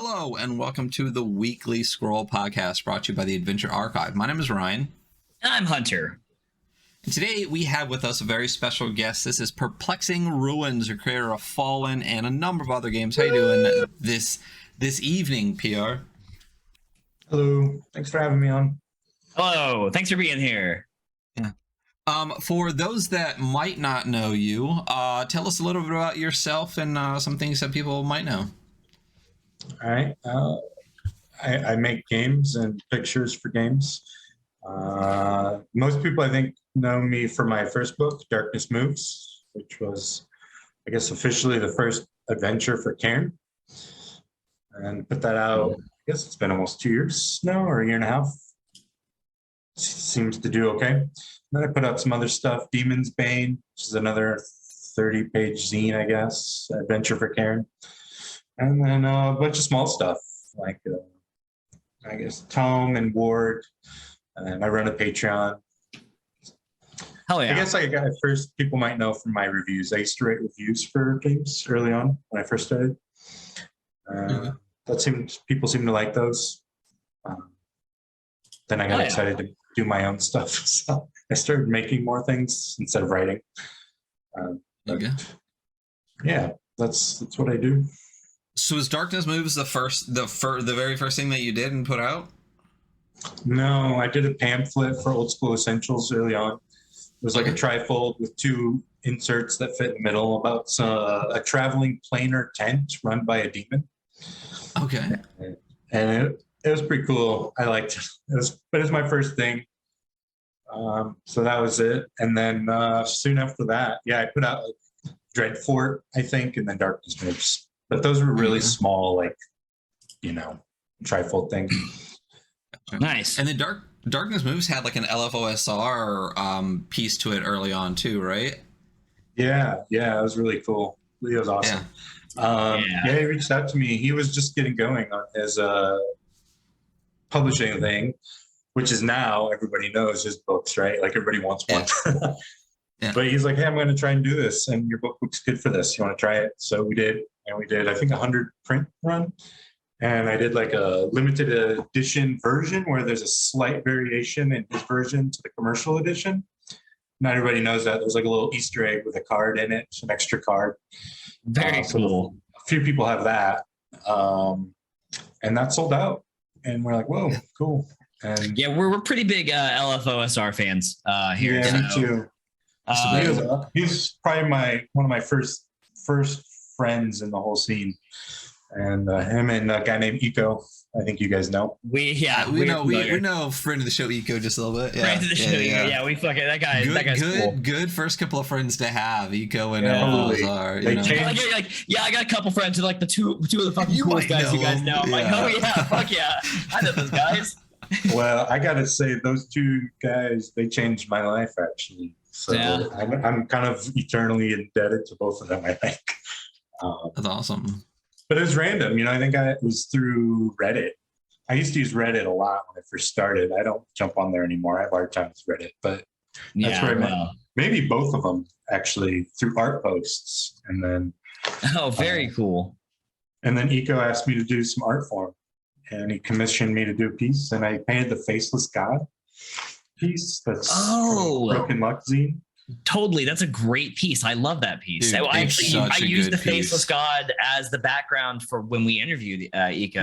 Hello, and welcome to the Weekly Scroll Podcast brought to you by the Adventure Archive. My name is Ryan. And I'm Hunter. And today we have with us a very special guest. This is Perplexing Ruins, the creator of Fallen and a number of other games. How you doing this evening, PR? Hello. Thanks for having me on. Hello. Thanks for being here. Yeah. For those that might not know you, tell us a little bit about yourself and some things that people might know. All right. I make games and pictures for games. Most people, I think, know me for my first book, Darkness Moves, which was, I guess, officially the first adventure for Cairn. And put that out, I guess it's been almost 2 years now, or a year and a half. Seems to do okay. Then I put out some other stuff, Demon's Bane, which is another 30-page zine, I guess, adventure for Cairn. And then a bunch of small stuff, like, I guess, Tome and Ward. And I run a Patreon. Hell yeah. I guess at first people might know from my reviews. I used to write reviews for games early on when I first started. People seem to like those. Then I got excited to do my own stuff. So I started making more things instead of writing. Yeah, that's what I do. So is Darkness Moves the very first thing that you did and put out? No, I did a pamphlet for Old School Essentials early on. It was like a trifold with two inserts that fit in the middle about a traveling planar tent run by a demon. Okay. And it was pretty cool. I liked it. But it was my first thing. So that was it. And then soon after that, I put out like Dreadfort, I think, and then Darkness Moves. But those were really small, like, trifold things. Nice. And the Darkness Moves had like an LFOSR piece to it early on too, right? Yeah, it was really cool. Leo's awesome. He reached out to me. He was just getting going on his publishing thing, which is now everybody knows his books, right? Like everybody wants one. But he's like, hey, I'm going to try and do this, and your book looks good for this. You want to try it? So we did, I think, 100 print run. And I did like a limited edition version where there's a slight variation in his version to the commercial edition. Not everybody knows that. There's like a little Easter egg with a card in it, an extra card. Very cool. A few people have that. And that sold out. And we're like, whoa, cool. And we're pretty big LFOSR fans here. Yeah, me too. He's probably one of my first friends in the whole scene. And him and a guy named Eco, I think you guys know. We know friend of the show Eco just a little bit. Friend of the show Eco. Yeah, we fucking that guy's cool. Good first couple of friends to have. Eco and LFOSR. I got a couple friends who like the two of the fucking coolest guys you guys know. I'm like, oh yeah, fuck yeah, I know those guys. Well, I gotta say those two guys, they changed my life actually. So I'm kind of eternally indebted to both of them, I think. That's awesome. But it was random, I think it was through Reddit. I used to use Reddit a lot when I first started. I don't jump on there anymore. I have a hard time with Reddit, but that's where I met. Maybe both of them actually through art posts. And then very cool. And then Eco asked me to do some art for him, and he commissioned me to do a piece, and I painted the Faceless God piece. That's Broken Luck zine. Totally, that's a great piece. I love that piece. Dude, I used the Faceless God as the background for when we interviewed Eco.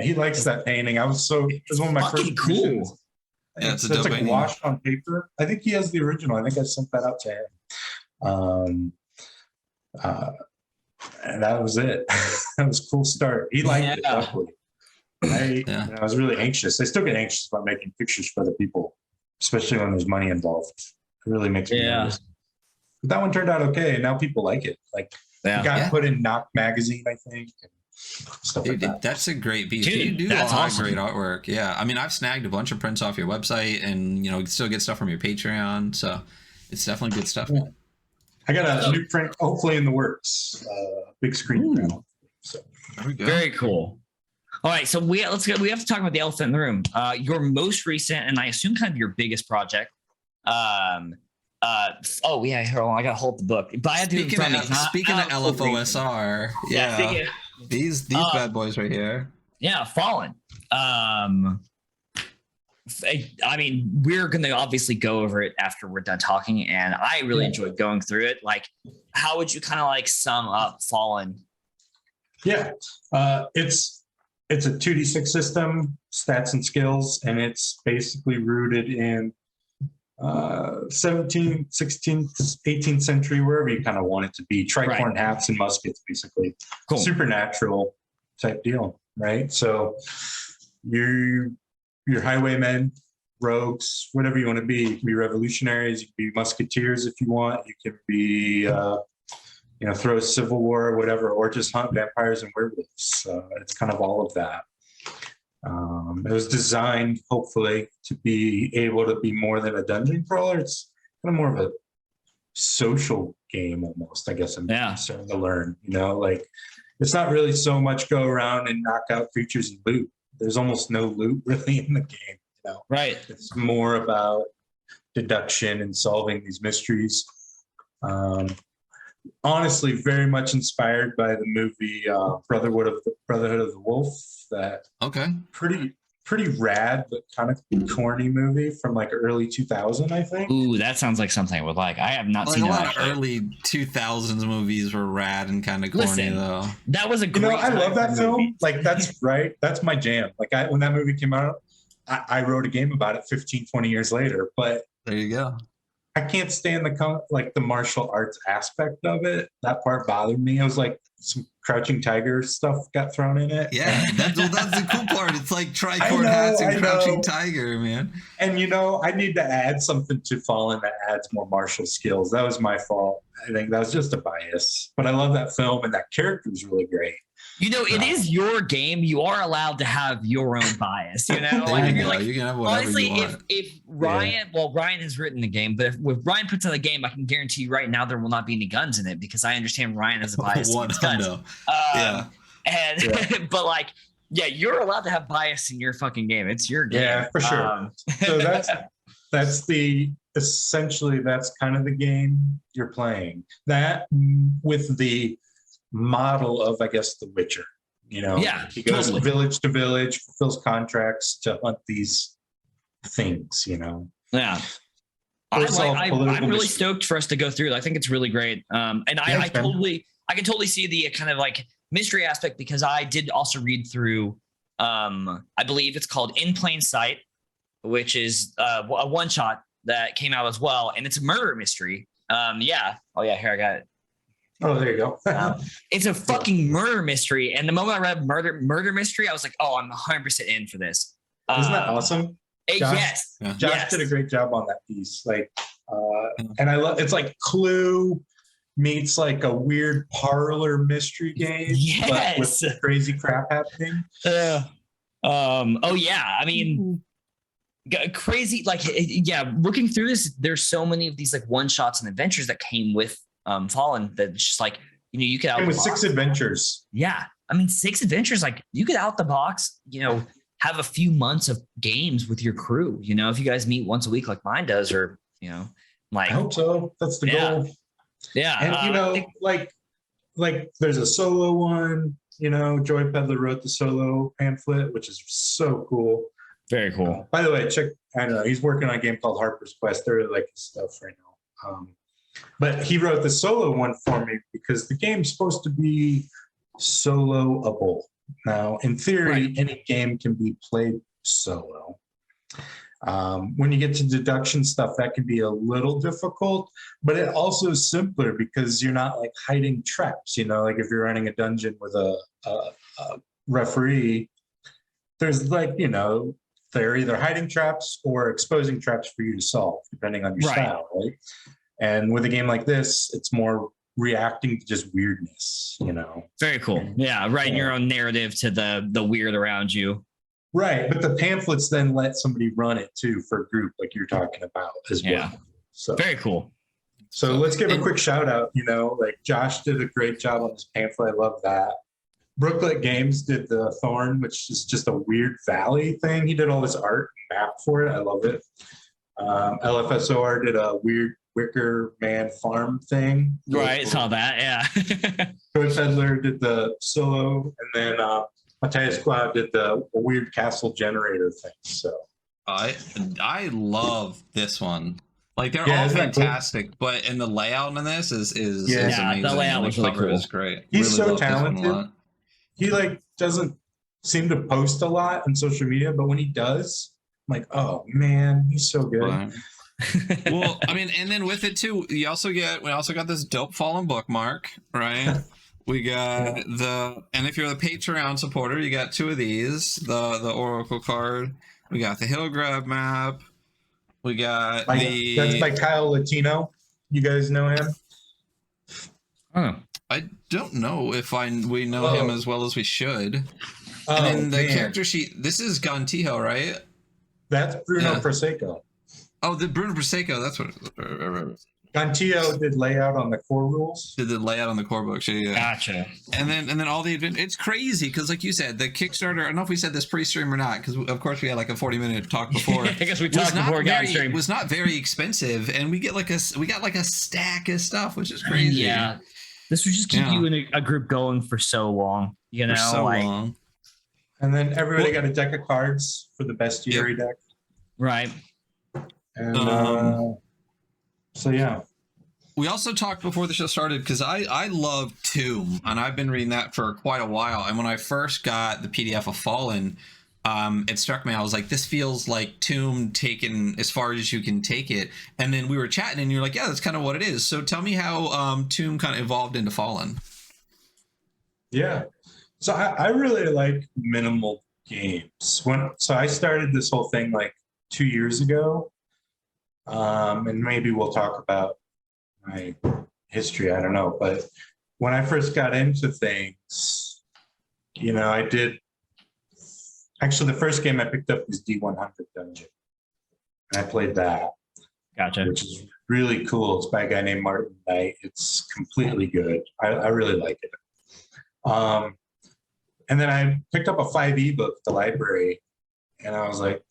He likes that painting. It was one of my first cool. It's like washed on paper. I think he has the original. I think I sent that out to him. And that was it. That was a cool start. He liked it, luckily. I was really anxious. I still get anxious about making pictures for other people, especially when there's money involved. It really makes me nervous. But that one turned out okay, and now people like it. Like, it got put in Knock magazine, I think, and stuff like that. That's a great piece. You do a lot of great artwork. Yeah, I mean, I've snagged a bunch of prints off your website, and still get stuff from your Patreon. So it's definitely good stuff. Yeah. I got a new print, hopefully in the works. Big screen panel. So there we go. Very cool. All right, so we have to talk about the elephant in the room. Your most recent, and I assume kind of your biggest project. Hold on, I gotta hold the book. But I have to speaking of LFOSR, These bad boys right here. Yeah, Fallen. I mean, we're going to obviously go over it after we're done talking, and I really enjoyed going through it. Like, how would you kind of like sum up Fallen? Yeah, it's a 2d6 system, stats and skills, and it's basically rooted in 17th, 16th, 18th century, wherever you kind of want it to be. Tricorn hats and muskets, basically. Cool. Supernatural type deal, right? So you're highwaymen, rogues, whatever you want to be. You can be revolutionaries, you can be musketeers if you want. You can be, throw a civil war or whatever, or just hunt vampires and werewolves. It's kind of all of that. It was designed, hopefully, to be able to be more than a dungeon crawler. It's kind of more of a social game almost, I guess I'm starting to learn. Like it's not really so much go around and knock out creatures and loot. There's almost no loot really in the game. Right. It's more about deduction and solving these mysteries. Honestly, very much inspired by the movie Brotherhood of the Wolf. That pretty rad but kind of corny movie from like early 2000, I think. Ooh, that sounds like something I would like. I have not seen a that. lot of early 2000s movies were rad and kind of corny though. That was a great. I love that film. Like that's right. That's my jam. Like when that movie came out, I wrote a game about it 15, 20 years later. But there you go. I can't stand the martial arts aspect of it. That part bothered me. It was like some Crouching Tiger stuff got thrown in it. Yeah, that's the cool part. It's like tricorn hats and Crouching Tiger, man. And I need to add something to Fallen that adds more martial skills. That was my fault. I think that was just a bias. But I love that film, and that character is really great. It is your game. You are allowed to have your own bias. You can have whatever honestly, you want. if Ryan, Ryan has written the game, but if Ryan puts in the game, I can guarantee you right now there will not be any guns in it because I understand Ryan has a bias against guns. But you're allowed to have bias in your fucking game. It's your game. Yeah, for sure. So that's essentially that's kind of the game you're playing. That with the model of, I guess, The Witcher. He goes village to village, fulfills contracts to hunt these things. Yeah. I'm really stoked for us to go through it. I think it's really great. And I can totally see the kind of like mystery aspect because I did also read through. I believe it's called In Plain Sight, which is a one shot that came out as well, and it's a murder mystery. Here I got it. Oh, there you go. It's a fucking murder mystery. And the moment I read murder mystery, I was like, oh, I'm 100% in for this. Isn't that awesome? Yes. Josh did a great job on that piece. And I love, it's like Clue meets like a weird parlor mystery game, but with crazy crap happening. I mean, crazy. Looking through this, there's so many of these like one shots and adventures that came with Fallen that it's just like you could out and with 6 adventures. Yeah, I mean 6 adventures. Like you could out the box. Have a few months of games with your crew. If you guys meet once a week like mine does, or I hope so. That's the goal. Yeah, and like there's a solo one. Joy Pedler wrote the solo pamphlet, which is so cool. Very cool. By the way, I know he's working on a game called Harper's Quest. I really like his stuff right now. But he wrote the solo one for me because the game's supposed to be soloable. Now, in theory, any game can be played solo. When you get to deduction stuff, that can be a little difficult, but it also is simpler because you're not like hiding traps. Like if you're running a dungeon with a referee, there's they're either hiding traps or exposing traps for you to solve, depending on your style, right? And with a game like this, it's more reacting to just weirdness, Very cool. Yeah, writing your own narrative to the weird around you. Right, but the pamphlets then let somebody run it too for a group like you're talking about as well. So very cool. So let's give a quick shout out. Josh did a great job on this pamphlet. I love that. Brooklet Games did the Thorn, which is just a weird valley thing. He did all this art and map for it. I love it. LFSOR did a weird Wicker Man farm thing. Right, saw that. Yeah. Toy Peddler did the solo, and then Matthias Squad did the weird castle generator thing. So I love this one. Like they're all fantastic, but the layout in this is amazing. The layout was really cool. Is great. He's really so talented. He doesn't seem to post a lot on social media, but when he does, I'm like, oh man, he's so good. Right. Well, I mean, and then with it too, we also got this dope Fallen bookmark, right? We got and if you're the Patreon supporter, you got 2 of these, the Oracle card. We got the Hillgrab map. We got that's by Kyle Latino. You guys know him? I don't know if we know him as well as we should. And then the character sheet. This is Gontijo, right? That's Bruno Prosecco. Oh, the Bruno Prosecco. That's what it is. Gontijo did layout on the core rules. Did the layout on the core books. Yeah. Gotcha. And then all the it's crazy because, like you said, the Kickstarter. I don't know if we said this pre-stream or not, because of course we had like a 40-minute talk before. I guess we talked before stream. It was not very expensive, and we got like a stack of stuff, which is crazy. Yeah. This would just keep you in a group going for so long, you know, long. And then everybody got a deck of cards for the best Yuri deck. Right. And so yeah. We also talked before the show started because I love Tomb, and I've been reading that for quite a while. And when I first got the PDF of Fallen, it struck me. I was like, this feels like Tomb taken as far as you can take it. And then we were chatting, and you're like, yeah, that's kind of what it is. So tell me how Tomb kind of evolved into Fallen. Yeah. So I really like minimal games. So I started this whole thing like 2 years ago. And maybe we'll talk about my history, I don't know, but when I first got into things, you know, I did actually the first game I picked up was D100 Dungeon, and I played that. Gotcha. Which is really cool. It's by a guy named Martin Knight. It's completely good. I really like it. And then I picked up a 5e book at the library, and I was like,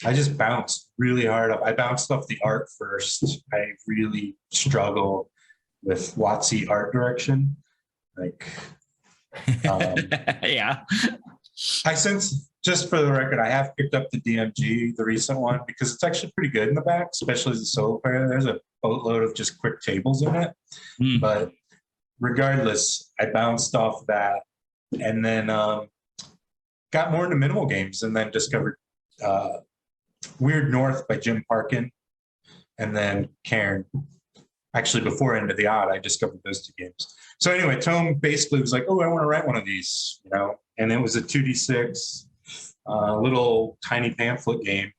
I just bounced really hard up. I bounced off the art first. I really struggle with WotC art direction. Like, yeah. I since, just for the record, I have picked up the DMG, the recent one, because it's actually pretty good in the back, especially as a solo player. There's a boatload of just quick tables in it. But regardless, I bounced off that, and then got more into minimal games, and then discovered Weird North by Jim Parkin, and then Cairn. Actually, before End of the Odd, I discovered those 2 games. So anyway, Tome basically was like, oh, I want to write one of these, you know, and it was a 2d6 little tiny pamphlet game,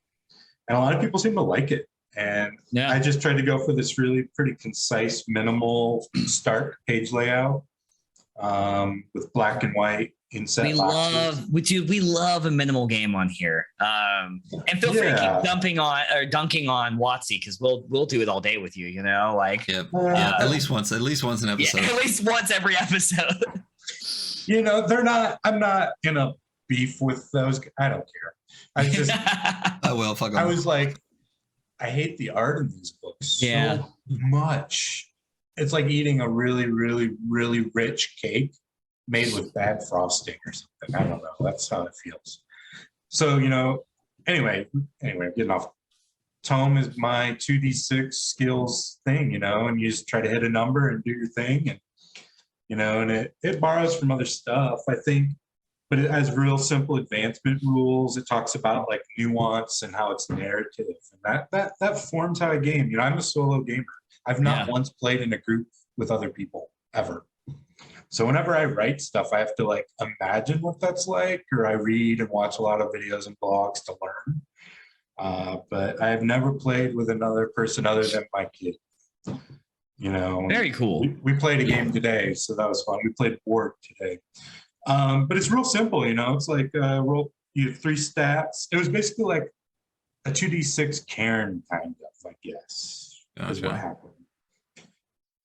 and a lot of people seem to like it. And I just tried to go for this really pretty concise, minimal start page layout with black and white inset boxes. We love a minimal game on here. And feel free to keep dunking on WotC, because we'll do it all day with you, you know, like at least once an episode. Yeah, at least once every episode. You know, I'm not in a beef with those. I don't care. I just I was like, I hate the art in these books so much. It's like eating a really, really, really rich cake made with bad frosting or something. I don't know. That's how it feels. So, you know, anyway, getting off. Tome is my 2d6 skills thing, you know, and you just try to hit a number and do your thing. And, you know, and it borrows from other stuff, I think, but it has real simple advancement rules. It talks about like nuance and how it's narrative, and that forms how I game. You know, I'm a solo gamer. I've not once played in a group with other people ever. So whenever I write stuff, I have to like imagine what that's like, or I read and watch a lot of videos and blogs to learn. But I have never played with another person other than my kid. You know, very cool. We played a game today, so that was fun. We played board today. But it's real simple, you know. It's like roll. You have 3 stats. It was basically like a 2d6 Cairn kind of, I guess, is what happened.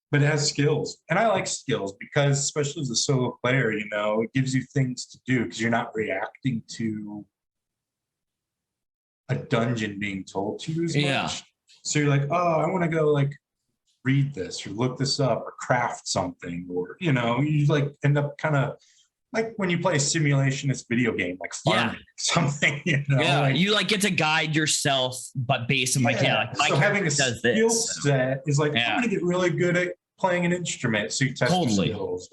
But it has skills, and I like skills because, especially as a solo player, you know, it gives you things to do because you're not reacting to a dungeon being told to you as much. So you're like, oh, I want to go like read this or look this up or craft something, or you like end up kind of like when you play a simulationist video game, like farming something. You like get to guide yourself, but based on like my so having a does skill this, set is like I'm gonna get really good at playing an instrument, so you test the skills.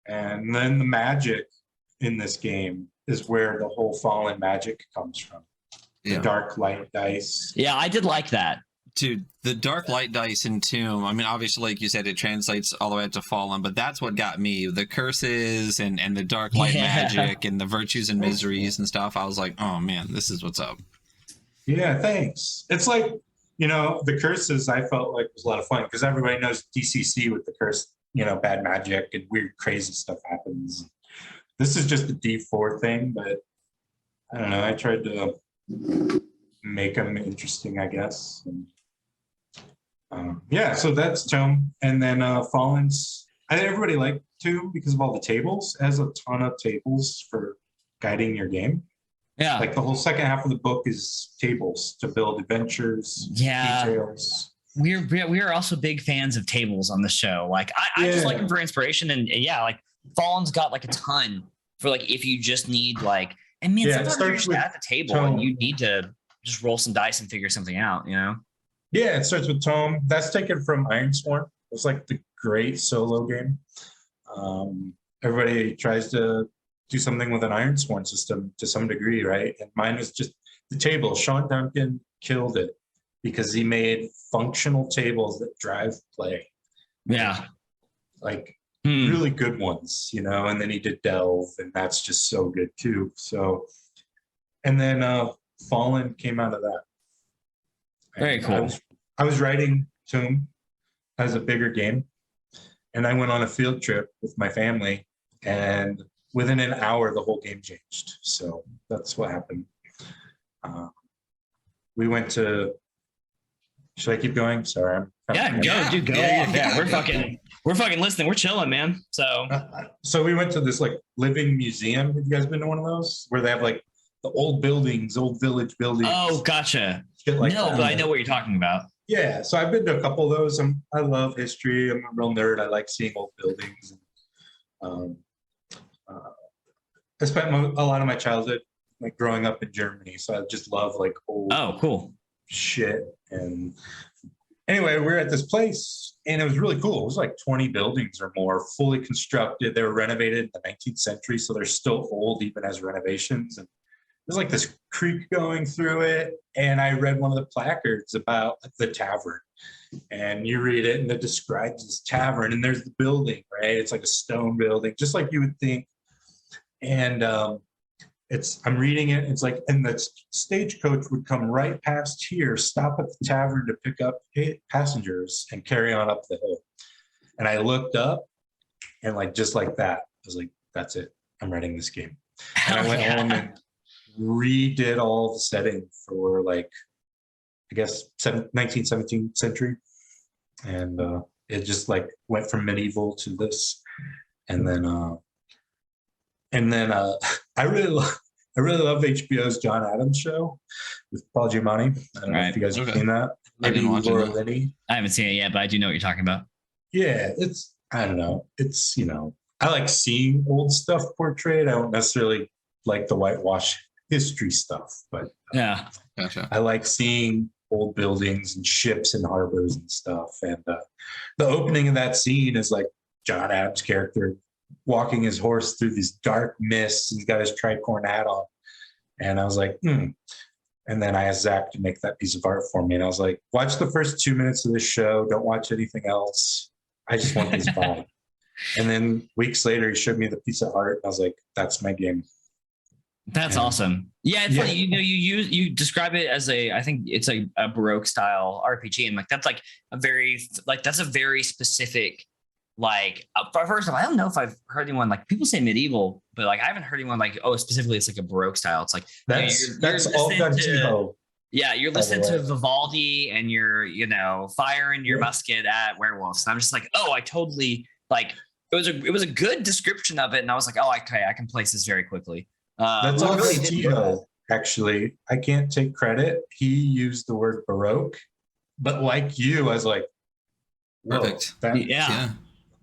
And then the magic in this game is where the whole Fallen magic comes from. The dark light dice. Yeah, I did like that. Dude, the dark light dice in Tomb, I mean, obviously, like you said, it translates all the way up to Fallen, but that's what got me. The curses and the dark light magic and the virtues and miseries and stuff. I was like, oh, man, this is what's up. Yeah, thanks. It's like, the curses I felt like was a lot of fun because everybody knows DCC with the curse, bad magic and weird, crazy stuff happens. This is just a D4 thing, but I don't know. I tried to make them interesting, I guess. And, so that's Tomb. And then Fallen's, I think everybody liked Tomb because of all the tables. It has a ton of tables for guiding your game. Yeah. Like the whole second half of the book is tables to build adventures, details. We are also big fans of tables on the show. Like I just like them for inspiration. And like Fallen's got like a ton for like if you just need like, and man, sometimes you're just at the table and you need to just roll some dice and figure something out, Yeah, it starts with Tome. That's taken from Ironsworn. It's like the great solo game. Everybody tries to do something with an Ironsworn system to some degree, right? And mine was just the table. Sean Duncan killed it because he made functional tables that drive play. Yeah. Like really good ones, and then he did Delve, and that's just so good too. So, and then Fallen came out of that. Very cool. I was writing Tomb as a bigger game, and I went on a field trip with my family, and within an hour, the whole game changed. So that's what happened. We went to. Should I keep going? Sorry. Go. Yeah. We're fucking listening. We're chilling, man. So we went to this like living museum. Have you guys been to one of those where they have like the old buildings, old village buildings? Oh, gotcha. Like but I know what you're talking about. Yeah. So I've been to a couple of those. I love history. I'm a real nerd. I like seeing old buildings. I spent a lot of my childhood like growing up in Germany. So I just love like old. Oh, cool. Shit. And anyway, we were at this place and it was really cool. It was like 20 buildings or more, fully constructed. They were renovated in the 19th century, so they're still old even as renovations. And there's like this creek going through it. And I read one of the placards about the tavern. And you read it and it describes this tavern. And there's the building, right? It's like a stone building, just like you would think. And I'm reading it. It's like, and the stagecoach would come right past here, stop at the tavern to pick up passengers and carry on up the hill. And I looked up and like, just like that, I was like, that's it. I'm writing this game. And I went home and redid all the setting for like, I guess 19th, 17th century. And it just like went from medieval to this. And then I really love HBO's John Adams show with Paul Giamatti. I don't know if you guys have seen that. Maybe Laura Linney. I haven't seen it yet, but I do know what you're talking about. Yeah, I don't know. I like seeing old stuff portrayed. I don't necessarily like the whitewash history stuff, but yeah, gotcha. I like seeing old buildings and ships and harbors and stuff. And the opening of that scene is like John Adams' character walking his horse through these dark mists. He's got his tricorn hat on. And I was like, And then I asked Zach to make that piece of art for me. And I was like, watch the first 2 minutes of this show. Don't watch anything else. I just want this vibe. And then weeks later, he showed me the piece of art. And I was like, that's my game. That's awesome. Yeah, it's funny. You describe it as I think it's a Baroque style RPG. And like, that's like that's a very specific, like, first of all, I don't know if I've heard anyone like people say medieval, but like I haven't heard anyone like, oh, specifically it's like a Baroque style. It's like that's all done to. Yeah, you're listening to Vivaldi and you're firing your musket at werewolves. And I'm just like, oh, I totally like it was a good description of it, and I was like, oh, okay, I can place this very quickly. That's all really Tito, actually. I can't take credit. He used the word Baroque but like you, I was like, perfect.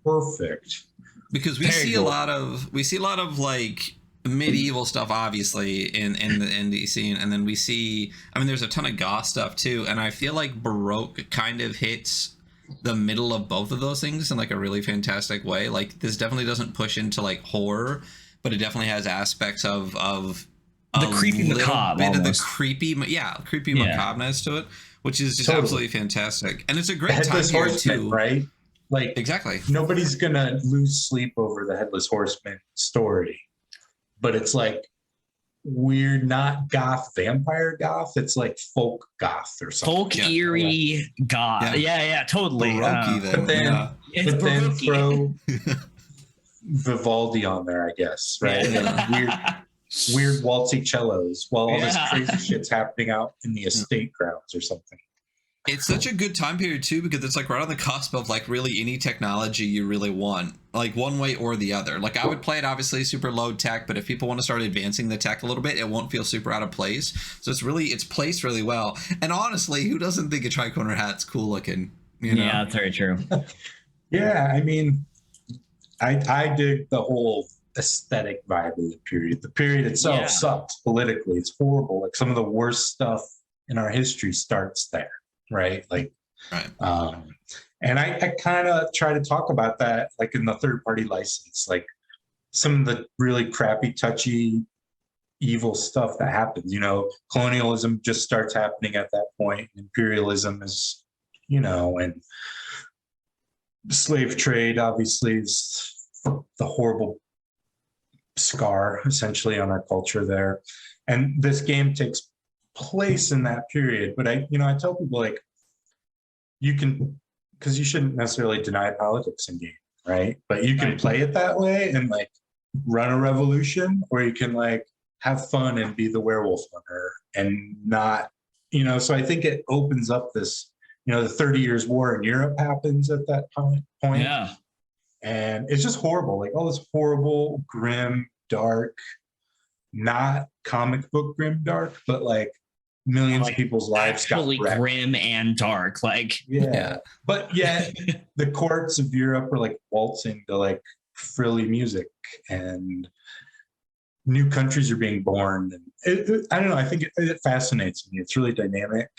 Perfect. Because we see a lot of like medieval stuff, obviously, in the indie scene, and then we see, I mean, there's a ton of goth stuff too, and I feel like Baroque kind of hits the middle of both of those things in like a really fantastic way. Like, this definitely doesn't push into like horror, but it definitely has aspects of the creepy macabre, bit of the creepy macabre-ness to it, which is just absolutely fantastic. And it's a great time period too, right? Like, exactly, nobody's gonna lose sleep over the Headless Horseman story, but it's like weird, not goth vampire goth. It's like folk goth or something. Folk eerie goth. Yeah, totally. But then throw Vivaldi on there, I guess, right? Weird waltzy cellos while all this crazy shit's happening out in the estate grounds or something. It's such a good time period too, because it's like right on the cusp of like really any technology you really want, like one way or the other. Like, I would play it obviously super low tech, but if people want to start advancing the tech a little bit, it won't feel super out of place. So it's placed really well. And honestly, who doesn't think a tricorner hat's cool looking? You know? Yeah, that's very true. Yeah, I mean, I dig the whole aesthetic vibe of the period. The period itself sucks politically. It's horrible. Like, some of the worst stuff in our history starts there. Right. Like, and I kind of try to talk about that, like in the third party license, like some of the really crappy, touchy, evil stuff that happens, colonialism just starts happening at that point. Imperialism is, and slave trade obviously is the horrible scar essentially on our culture there. And this game takes place in that period, but I tell people, like, you can, because you shouldn't necessarily deny politics in game, right? But you can play it that way and like run a revolution, or you can like have fun and be the werewolf hunter and not, so I think it opens up this, the 30 Years War in Europe happens at that point. Yeah. And it's just horrible, like all this horrible, grim, dark, not comic book grim dark, but like millions of people's lives got wrecked. Grim and dark, like but yet the courts of Europe are like waltzing to like frilly music, and new countries are being born, and I don't know, I think it fascinates me. It's really dynamic.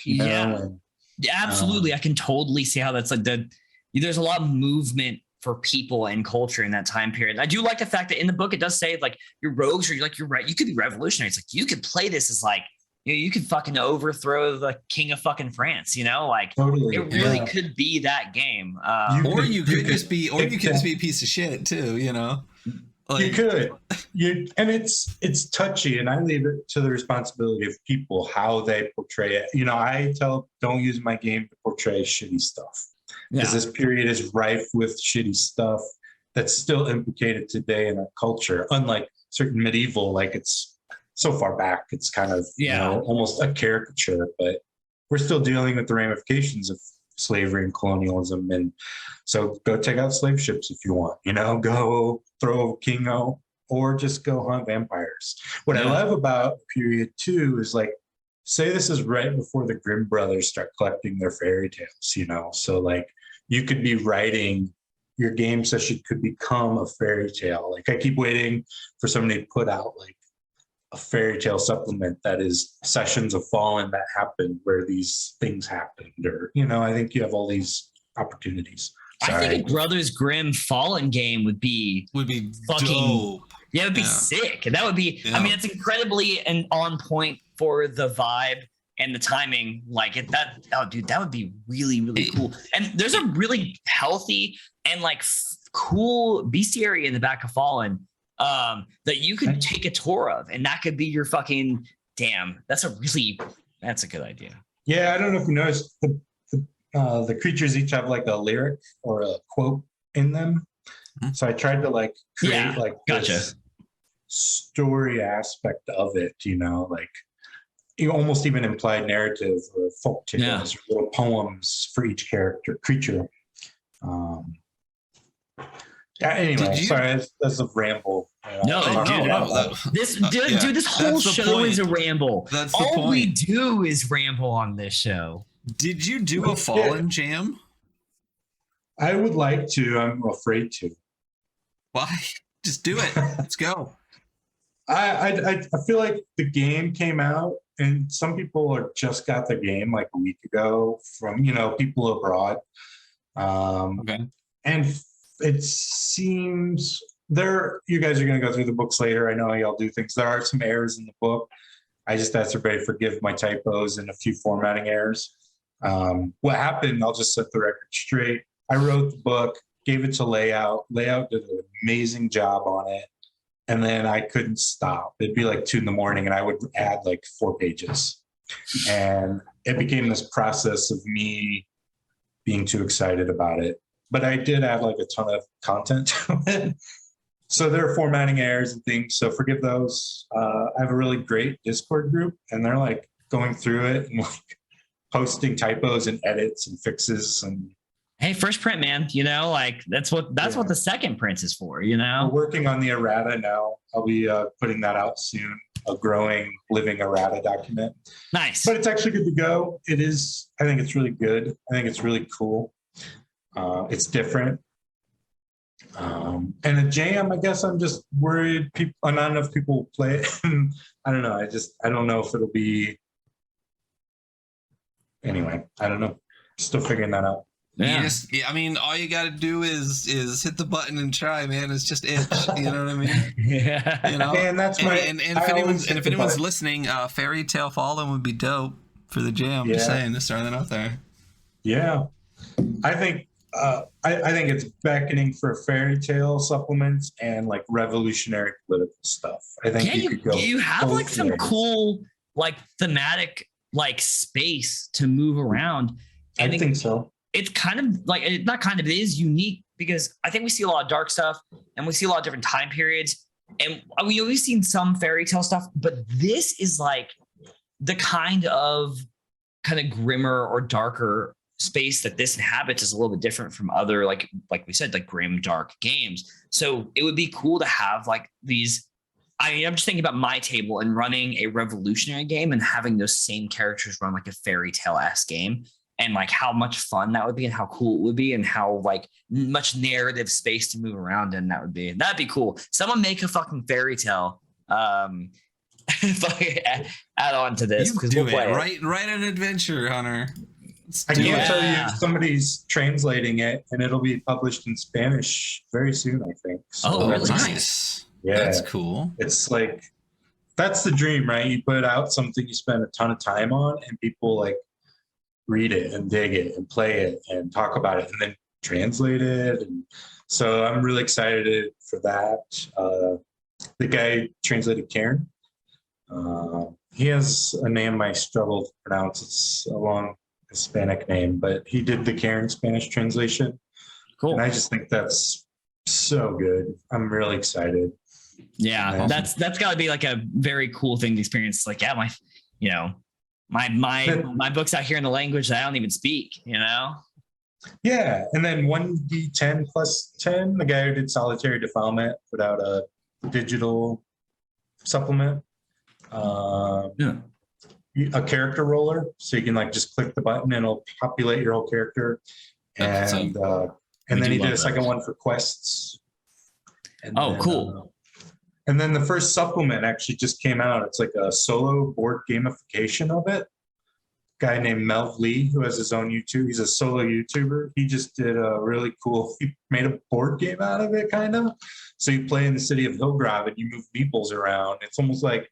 Absolutely. I can totally see how that's like there's a lot of movement for people and culture in that time period. I do like the fact that in the book it does say like your rogues are like, you're right, you could be revolutionary. It's like you could play this as like, you could fucking overthrow the king of fucking France, like totally, it really could be that game. Or you could just be a piece of shit too, Like, you could, and it's touchy, and I leave it to the responsibility of people how they portray it. I tell, don't use my game to portray shitty stuff, because this period is rife with shitty stuff that's still implicated today in our culture. Unlike certain medieval, like it's so far back, it's kind of almost a caricature, but we're still dealing with the ramifications of slavery and colonialism. And so go take out slave ships if you want, go throw a king out, or just go hunt vampires. What I love about period 2 is, like, say this is right before the Grimm brothers start collecting their fairy tales, so like you could be writing your game session could become a fairy tale. Like, I keep waiting for somebody to put out like a fairy tale supplement that is Sessions of Fallen that happened where these things happened, or I think you have all these opportunities. Sorry. I think a Brothers Grimm Fallen game would be fucking dope. Yeah, it would be sick. That would be. I mean, it's incredibly and on point for the vibe and the timing. Like dude, that would be really, really cool. And there's a really healthy and like cool bestiary in the back of Fallen that you could take a tour of, and that could be your fucking That's a good idea. Yeah, I don't know if you noticed the creatures each have like a lyric or a quote in them. Mm-hmm. So I tried to like create this story aspect of it, like almost even implied narrative or folk tales or little poems for each creature. Anyway, sorry, that's a ramble. This whole show is a ramble. That's the point. All we do is ramble on this show. Did you do a Fallen jam? I would like to. I'm afraid to. Why? Just do it. Let's go. I feel like the game came out, and some people just got the game like a week ago from people abroad. Okay. And it seems you guys are going to go through the books later. I know y'all do things. There are some errors in the book. I just asked everybody to forgive my typos and a few formatting errors. What happened, I'll just set the record straight. I wrote the book, gave it to Layout. Layout did an amazing job on it. And then I couldn't stop. It'd be like 2 a.m. and I would add like 4 pages. And it became this process of me being too excited about it. But I did add like a ton of content to it. So there are formatting errors and things. So forgive those. I have a really great Discord group, and they're like going through it and like posting typos and edits and fixes. And hey, first print, man. Like that's what the second print is for. We're working on the errata now. I'll be putting that out soon. A growing, living errata document. Nice. But it's actually good to go. It is. I think it's really good. I think it's really cool. It's different. And a jam, I guess I'm just worried not enough people play it. I don't know. I don't know if it'll be. Anyway, I don't know. Still figuring that out. Yeah. I mean, all you got to do is hit the button and try, man. It's just itch. You know what I mean? Yeah. And that's my. And if anyone's listening, Fairy Tale Fallen would be dope for the jam. Yeah. Just saying, just throwing that out there. Yeah, I think. I think it's beckoning for fairy tale supplements and like revolutionary political stuff. I think you could go. You have like some cool like thematic like space to move around. I think so. It's kind of like it is unique because I think we see a lot of dark stuff and we see a lot of different time periods, and we've always seen some fairy tale stuff, but this is like the kind of grimmer or darker space that this inhabits is a little bit different from other like we said, like grim dark games. So it would be cool to have like these. I mean, I'm just thinking about my table and running a revolutionary game and having those same characters run like a fairy tale-esque game, and like how much fun that would be and how cool it would be and how like much narrative space to move around in that'd be cool. Someone make a fucking fairy tale add on to this. You do it. Write an adventure, Hunter. I can tell you somebody's translating it, and it'll be published in Spanish very soon, I think. So really nice. Yeah, that's cool. It's like that's the dream, right? You put out something you spend a ton of time on, and people like read it and dig it and play it and talk about it, and then translate it. And so I'm really excited for that. The guy translated Cairn. He has a name I struggle to pronounce. It's a long Hispanic name, but he did the Cairn Spanish translation. Cool. And I just think that's so good. I'm really excited. Yeah, that's got to be like a very cool thing to experience. Like, yeah, my book's out here in the language that I don't even speak. Yeah, and then 1d10 plus 10. The guy who did Solitary Defilement put out a digital supplement. A character roller, so you can like just click the button and it'll populate your whole character. And then he did a second one for quests. Cool. And then the first supplement actually just came out. It's like a solo board gamification of it. Guy named Melv Lee, who has his own YouTube. He's a solo YouTuber. He just did a really cool, he made a board game out of it, kind of. So you play in the city of Hillgrove and you move meeples around. It's almost like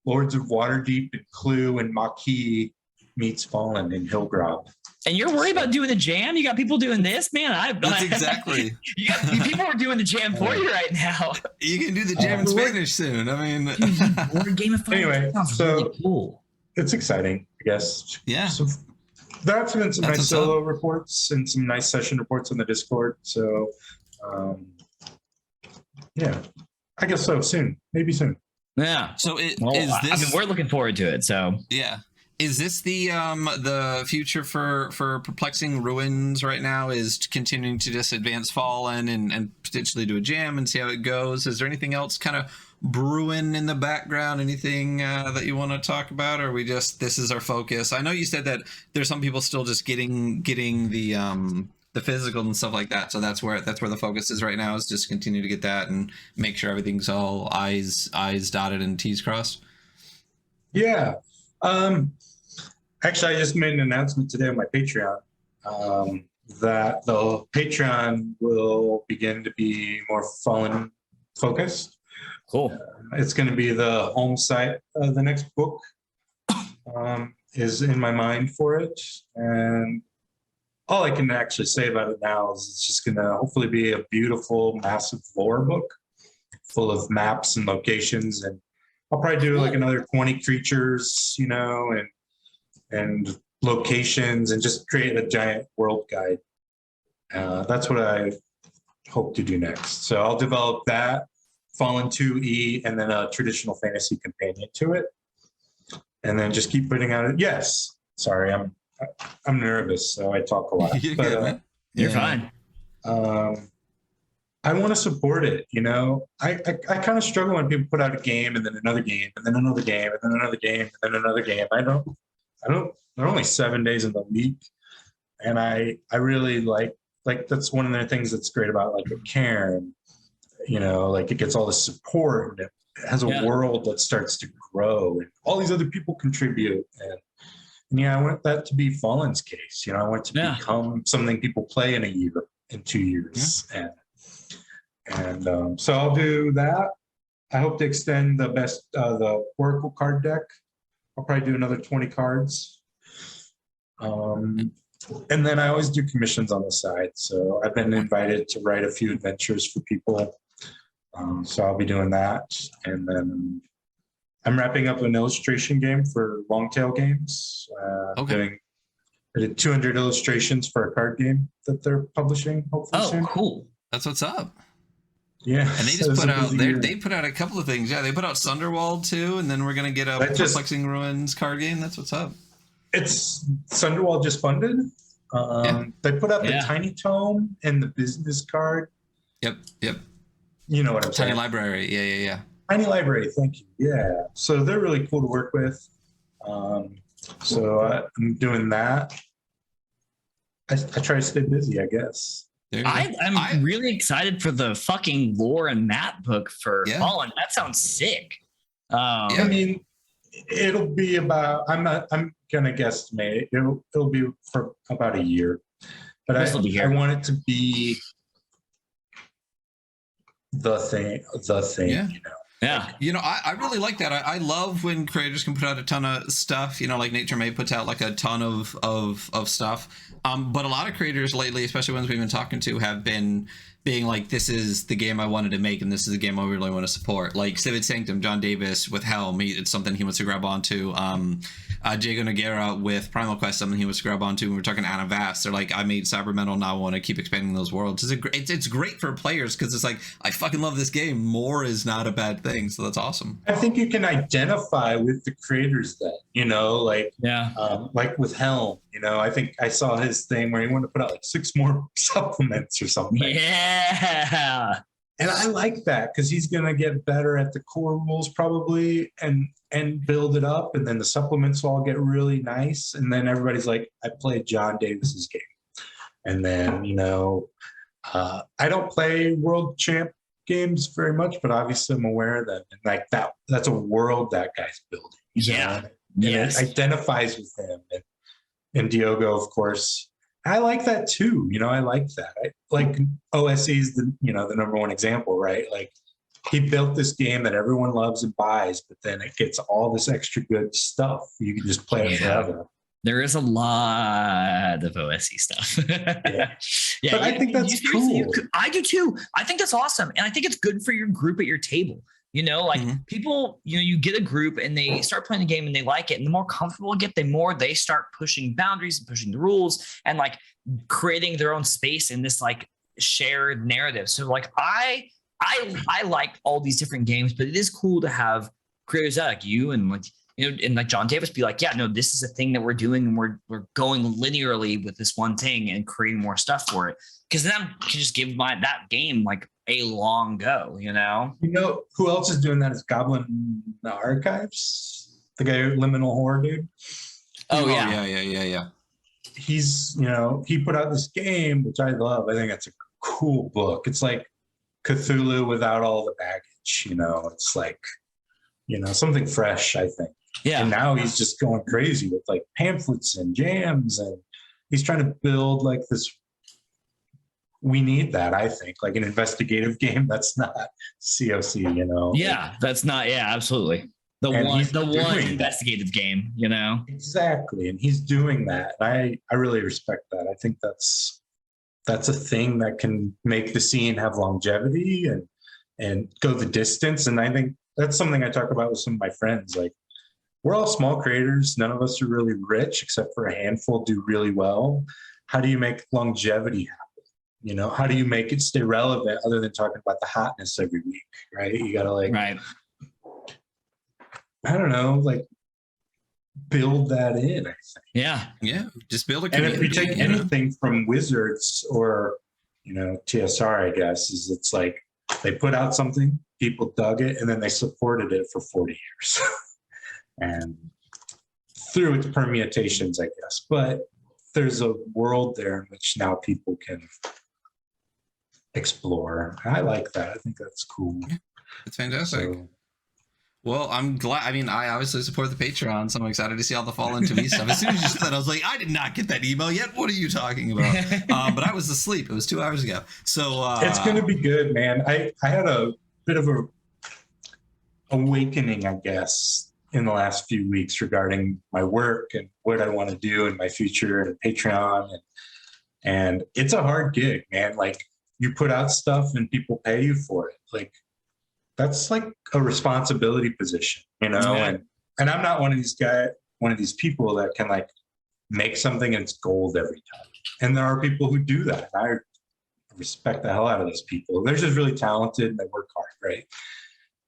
Lords of Waterdeep and Clue and Maquis meets Fallen in Hillgrove. And you're worried about doing the jam? You got people doing this, man. That's exactly. People are doing the jam for you right now. You can do the jam in Spanish soon. I mean, board gamifying. Anyway, so really cool. It's exciting, I guess. Yeah. So there have been some nice solo reports and some nice session reports on the Discord. So, yeah, I guess so. Soon, maybe soon. Yeah. So is this? I mean, we're looking forward to it. So yeah, is this the future for Perplexing Ruins right now? Is continuing to just advance Fallen and potentially do a jam and see how it goes? Is there anything else kind of brewing in the background? Anything that you want to talk about, or are we just this is our focus? I know you said that there's some people still just getting the physical and stuff like that, so that's where the focus is right now, is just continue to get that and make sure everything's all I's dotted and T's crossed. Yeah. Actually, I just made an announcement today on my Patreon that the Patreon will begin to be more Fallen focused. Cool. It's going to be the home site. The next book is in my mind for it, and all I can actually say about it now is it's just going to hopefully be a beautiful, massive lore book full of maps and locations, and I'll probably do like another 20 creatures, and locations, and just create a giant world guide. That's what I hope to do next. So I'll develop that, Fallen 2E, and then a traditional fantasy companion to it, and then just keep putting out it. Yes, sorry, I'm nervous, so I talk a lot. You're good, man. You're fine. I want to support it. I kind of struggle when people put out a game and then another game and then another game and then another game and then another game. I don't. There are only 7 days in the week, and I really like that's one of the things that's great about like a Cairn. Like it gets all the support, and it has a world that starts to grow, and all these other people contribute. And yeah, I want that to be Fallen's case. I want it to become something people play in a year, in 2 years. Yeah. And so I'll do that. I hope to extend the Oracle card deck. I'll probably do another 20 cards. And then I always do commissions on the side. So I've been invited to write a few adventures for people. So I'll be doing that. And then I'm wrapping up an illustration game for Longtail Games. I did 200 illustrations for a card game that they're publishing, hopefully soon. Oh, cool. That's what's up. Yeah. And they just they put out a couple of things. Yeah, they put out Sunderwald too, and then we're going to get a Perplexing Ruins card game. That's what's up. It's Sunderwald just funded. They put out the Tiny Tome and the business card. Yep. You know what I'm saying. Tiny Library. Yeah. Tiny Library, thank you. Yeah. So they're really cool to work with. So I'm doing that. I try to stay busy, I guess. I'm really excited for the fucking lore and map book for Fallen. That sounds sick. I mean, it'll be about. I'm gonna guesstimate. It'll be for about a year, but I want it to be the thing. Yeah. Yeah. I really like that. I love when creators can put out a ton of stuff, like Nature May puts out like a ton of stuff. But a lot of creators lately, especially ones we've been talking to, have been being like, this is the game I wanted to make, and this is the game I really want to support. Like Civid Sanctum, John Davis with Helm, it's something he wants to grab onto. Diego Noguera with Primal Quest, something he wants to grab onto. When we're talking Anna Vast, they're like, I made Cybermetal, now I want to keep expanding those worlds. It's great for players because it's like, I fucking love this game. More is not a bad thing, so that's awesome. I think you can identify with the creators then, like with Helm. I think I saw his thing where he wanted to put out like 6 more supplements or something. Yeah. And I like that because he's going to get better at the core rules probably and build it up. And then the supplements will all get really nice. And then everybody's like, I played John Davis's game. And then, I don't play world champ games very much, but obviously I'm aware of them. And like that's a world that guy's building. Yeah. It identifies with him. And Diogo, of course. I like that too. I like that. Like OSE is the number one example, right? Like he built this game that everyone loves and buys, but then it gets all this extra good stuff. You can just play it forever. There is a lot of OSE stuff. Yeah, but I think that's cool. I do too. I think that's awesome. And I think it's good for your group at your table. People, you get a group and they start playing the game and they like it. And the more comfortable they get, the more they start pushing boundaries and pushing the rules and like creating their own space in this like shared narrative. So like I like all these different games, but it is cool to have creators like you and like, and like John Davis be like, yeah, no, this is a thing that we're doing and we're going linearly with this one thing and creating more stuff for it. Because then I can just give that game like a long go, You know who else is doing that is Goblin Archives, the guy Liminal Horror dude. Oh yeah. He's, he put out this game, which I love. I think it's a cool book. It's like Cthulhu without all the baggage, it's like, something fresh, I think. Yeah. And now he's just going crazy with like pamphlets and jams, and he's trying to build like this. We need that, I think, like an investigative game that's not COC, Yeah, that's not, absolutely. The one investigative game, Exactly. And he's doing that. I really respect that. I think that's a thing that can make the scene have longevity and go the distance. And I think that's something I talk about with some of my friends. Like, we're all small creators. None of us are really rich, except for a handful do really well. How do you make longevity happen? How do you make it stay relevant other than talking about the hotness every week, right? You got to right. I don't know, like build that in, I think. Yeah. Just build a community. And if you take anything from Wizards or, TSR, I guess, is it's like they put out something, people dug it, and then they supported it for 40 years. And through its permutations, I guess. But there's a world there in which now people can explore. I like that. I think that's cool. Yeah, it's fantastic. Well, I'm glad. I mean, I obviously support the Patreon, so I'm excited to see all the Fall Into Me stuff. As soon as you said, I was like, I did not get that email yet. What are you talking about? But I was asleep. It was 2 hours ago. So it's going to be good, man. I had a bit of a awakening, I guess, in the last few weeks regarding my work and what I want to do in my future and Patreon. And it's a hard gig, man. Like, you put out stuff and people pay you for it. Like, that's like a responsibility position, Yeah. And I'm not one of these people that can like make something and it's gold every time. And there are people who do that. I respect the hell out of those people. They're just really talented and they work hard, right?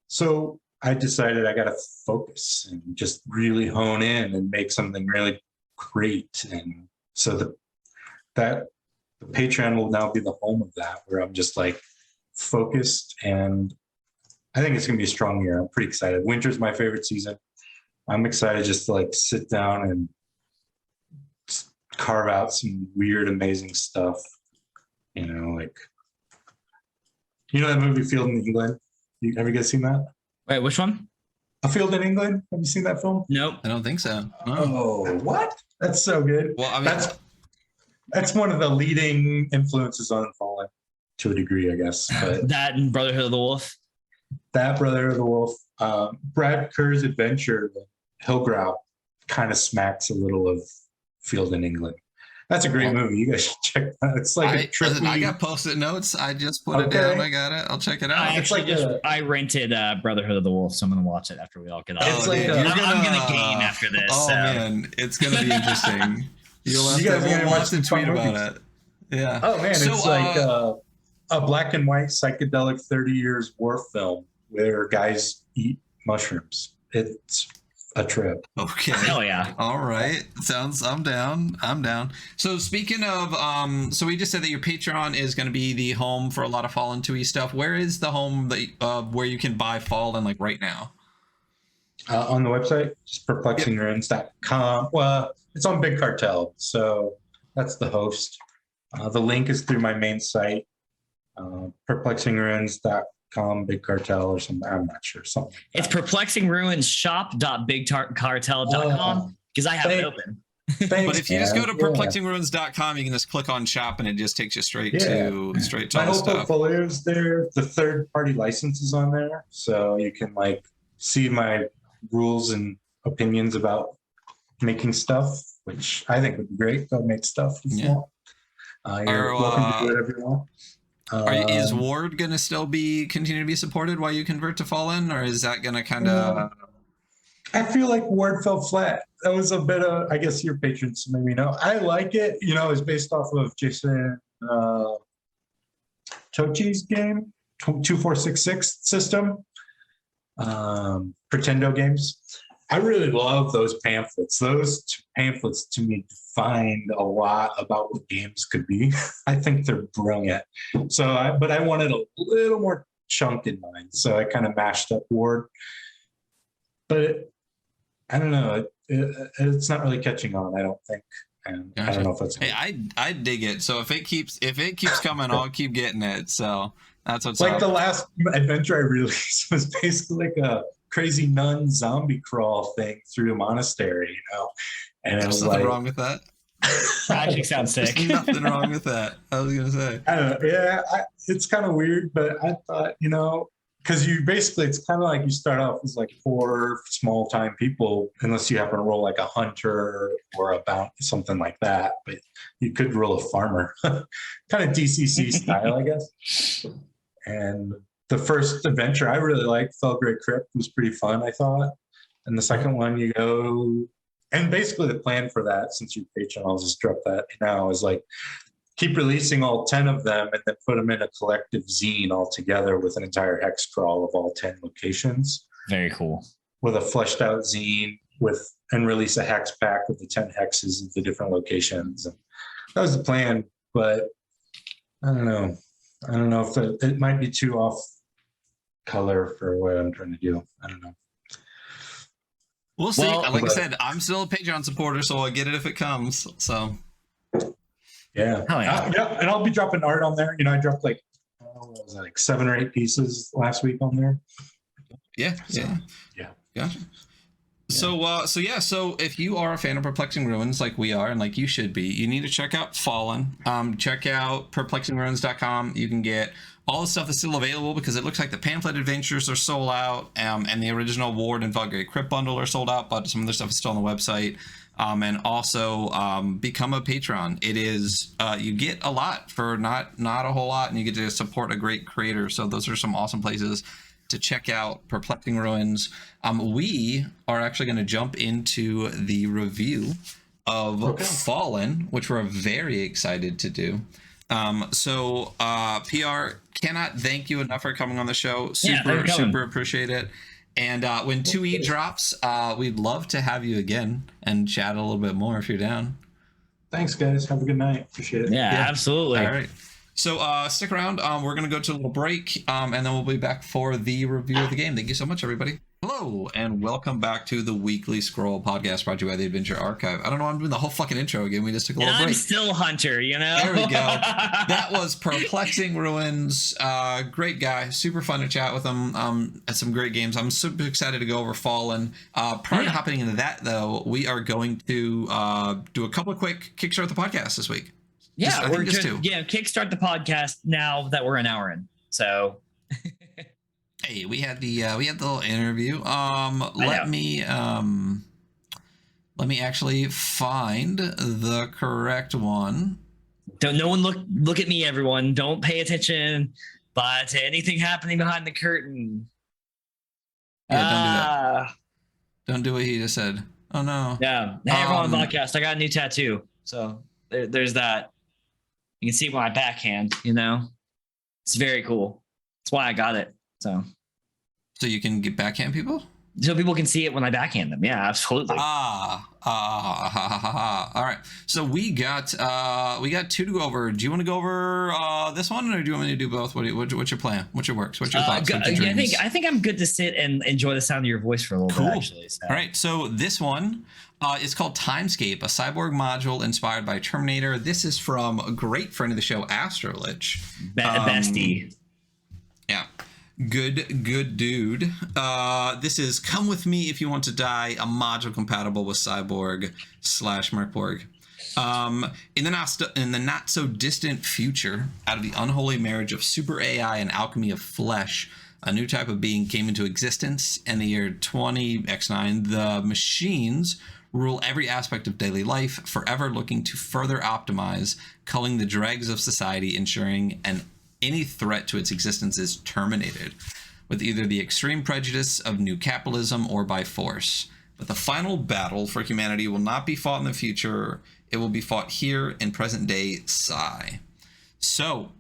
So I decided I got to focus and just really hone in and make something really great. And so the Patreon will now be the home of that, where I'm just like focused, and I think it's going to be a strong year. I'm pretty excited. Winter's my favorite season. I'm excited just to like sit down and carve out some weird, amazing stuff. Like, that movie Field in England? Have you guys seen that? Wait, which one? A Field in England? Have you seen that film? Nope. I don't think so. No. Oh, what? That's so good. Well, I mean, that's one of the leading influences on Fallen to a degree, I guess. But that and Brotherhood of the Wolf. That Brotherhood of the Wolf. Brad Kerr's adventure, Hillgrout, kind of smacks a little of Field in England. That's a great movie. You guys should check that. It's like a trippy... I got Post-it notes. I just put it down. I got it. I'll check it out. I rented Brotherhood of the Wolf, so I'm gonna watch it after we all get out. I'm gonna game after this. Oh man, it's gonna be interesting. You'll have to watch and tweet about it. Yeah. Oh man, it's like a black and white psychedelic 30 years war film where guys eat mushrooms. It's a trip. Okay. Hell yeah. All right. I'm down. So speaking of, so we just said that your Patreon is going to be the home for a lot of Fall Into stuff. Where is the home that where you can buy Fallen like right now? On the website, just perplexingruins.com. Well, it's on Big Cartel, so that's the host. The link is through my main site, perplexingruins.com, Big Cartel or something. I'm not sure. Something like it's perplexingruins.shop.bigcartel.com because I have it open. Thanks, but if you just go to perplexingruins.com, you can just click on shop and it just takes you straight to my whole stuff. portfolio is there. The third-party license is on there, so you can like see my rules and opinions about making stuff, which I think would be great. Go make stuff if you want. You're welcome to do whatever you want. Is Ward going to still continue to be supported while you convert to Fallen, or is that going to kind of... I feel like Ward fell flat. That was a bit of, I guess your patrons maybe know. I like it. It's based off of Jason Tochi's game, 2466 system, Pretendo games. I really love those pamphlets. Those pamphlets to me defined a lot about what games could be. I think they're brilliant. But I wanted a little more chunk in mine, so I kind of mashed up Ward. But I don't know. It's not really catching on, I don't think. And gotcha. I don't know if that's. Hey, I dig it. So if it keeps coming, I'll keep getting it. So that's what's like up. The last adventure I released was basically like a crazy nun zombie crawl thing through a monastery, and there's nothing wrong with that. That actually sounds sick. There's nothing wrong with that. I was gonna say. I don't know. Yeah, it's kind of weird, but I thought, because it's kind of like you start off as like 4 small time people, unless you happen to roll like a hunter or a bounty, something like that. But you could roll a farmer, kind of DCC style, I guess. And the first adventure I really liked, Felgrave Crypt, was pretty fun, I thought. And the second one, you go, and basically the plan for that, since you're patron, I'll just drop that now, is like keep releasing all 10 of them and then put them in a collective zine all together with an entire hex crawl of all 10 locations. Very cool. With a fleshed out zine and release a hex pack with the 10 hexes of the different locations. And that was the plan, but I don't know. I don't know if it might be too off color for what I'm trying to do. I don't know. We'll see. Like I said, I'm still a Patreon supporter, so I'll get it if it comes. So yeah. And I'll be dropping art on there. I dropped like 7 or 8 pieces last week on there. Yeah. Gotcha. So if you are a fan of Perplexing Ruins like we are and like you should be, you need to check out Fallen. Check out perplexingruins.com. You can get all the stuff that's still available, because it looks like the pamphlet adventures are sold out, and the original Ward and Felgrave Crypt bundle are sold out, but some of the stuff is still on the website. And also become a patron. It is you get a lot for not a whole lot, and you get to support a great creator. So those are some awesome places to check out Perplexing Ruins. We are actually going to jump into the review of Fallen, which we're very excited to do. PR, cannot thank you enough for coming on the show. Super appreciate it. And when 2E drops, we'd love to have you again and chat a little bit more if you're down. Thanks, guys. Have a good night. Appreciate it. Yeah, absolutely. All right. So stick around. We're going to go to a little break, and then we'll be back for the review of the game. Thank you so much, everybody. Hello, and welcome back to the Weekly Scroll podcast brought to you by the Adventure Archive. I don't know, I'm doing the whole fucking intro again. We just took a little break. I'm still Hunter, There we go. That was Perplexing Ruins. Great guy. Super fun to chat with him. Had some great games. I'm super excited to go over Fallen. Prior to hopping into that, though, we are going to do a couple of quick Kickstart the Podcast this week. Yeah, we're just Kickstart the Podcast now that we're an hour in. So hey, we had the little interview. Let me actually find the correct one. Don't no one look at me, everyone. Don't pay attention to anything happening behind the curtain. Yeah, don't do that. Don't do what he just said. Oh no. Yeah. Hey, everyone on the podcast. I got a new tattoo. So there's that. You can see my backhand, It's very cool. That's why I got it. So you can get backhand people? So people can see it when I backhand them. Yeah, absolutely. All right. So we got 2 to go over. Do you want to go over this one, or do you want me to do both? What's your plan? What's your works? What's your thoughts? I think I'm good to sit and enjoy the sound of your voice for a little bit. Actually. So. All right. So this one is called Timescape, a cyborg module inspired by Terminator. This is from a great friend of the show, Astrolich. Bestie. Yeah. Good dude. This is Come With Me If You Want to Die, a module compatible with Cyborg/Merkborg. In the not so distant future, out of the unholy marriage of super AI and alchemy of flesh, a new type of being came into existence. In the year 20X9, the machines rule every aspect of daily life, forever looking to further optimize, culling the dregs of society, ensuring any threat to its existence is terminated, with either the extreme prejudice of new capitalism or by force. But the final battle for humanity will not be fought in the future. It will be fought here in present day Psy. So,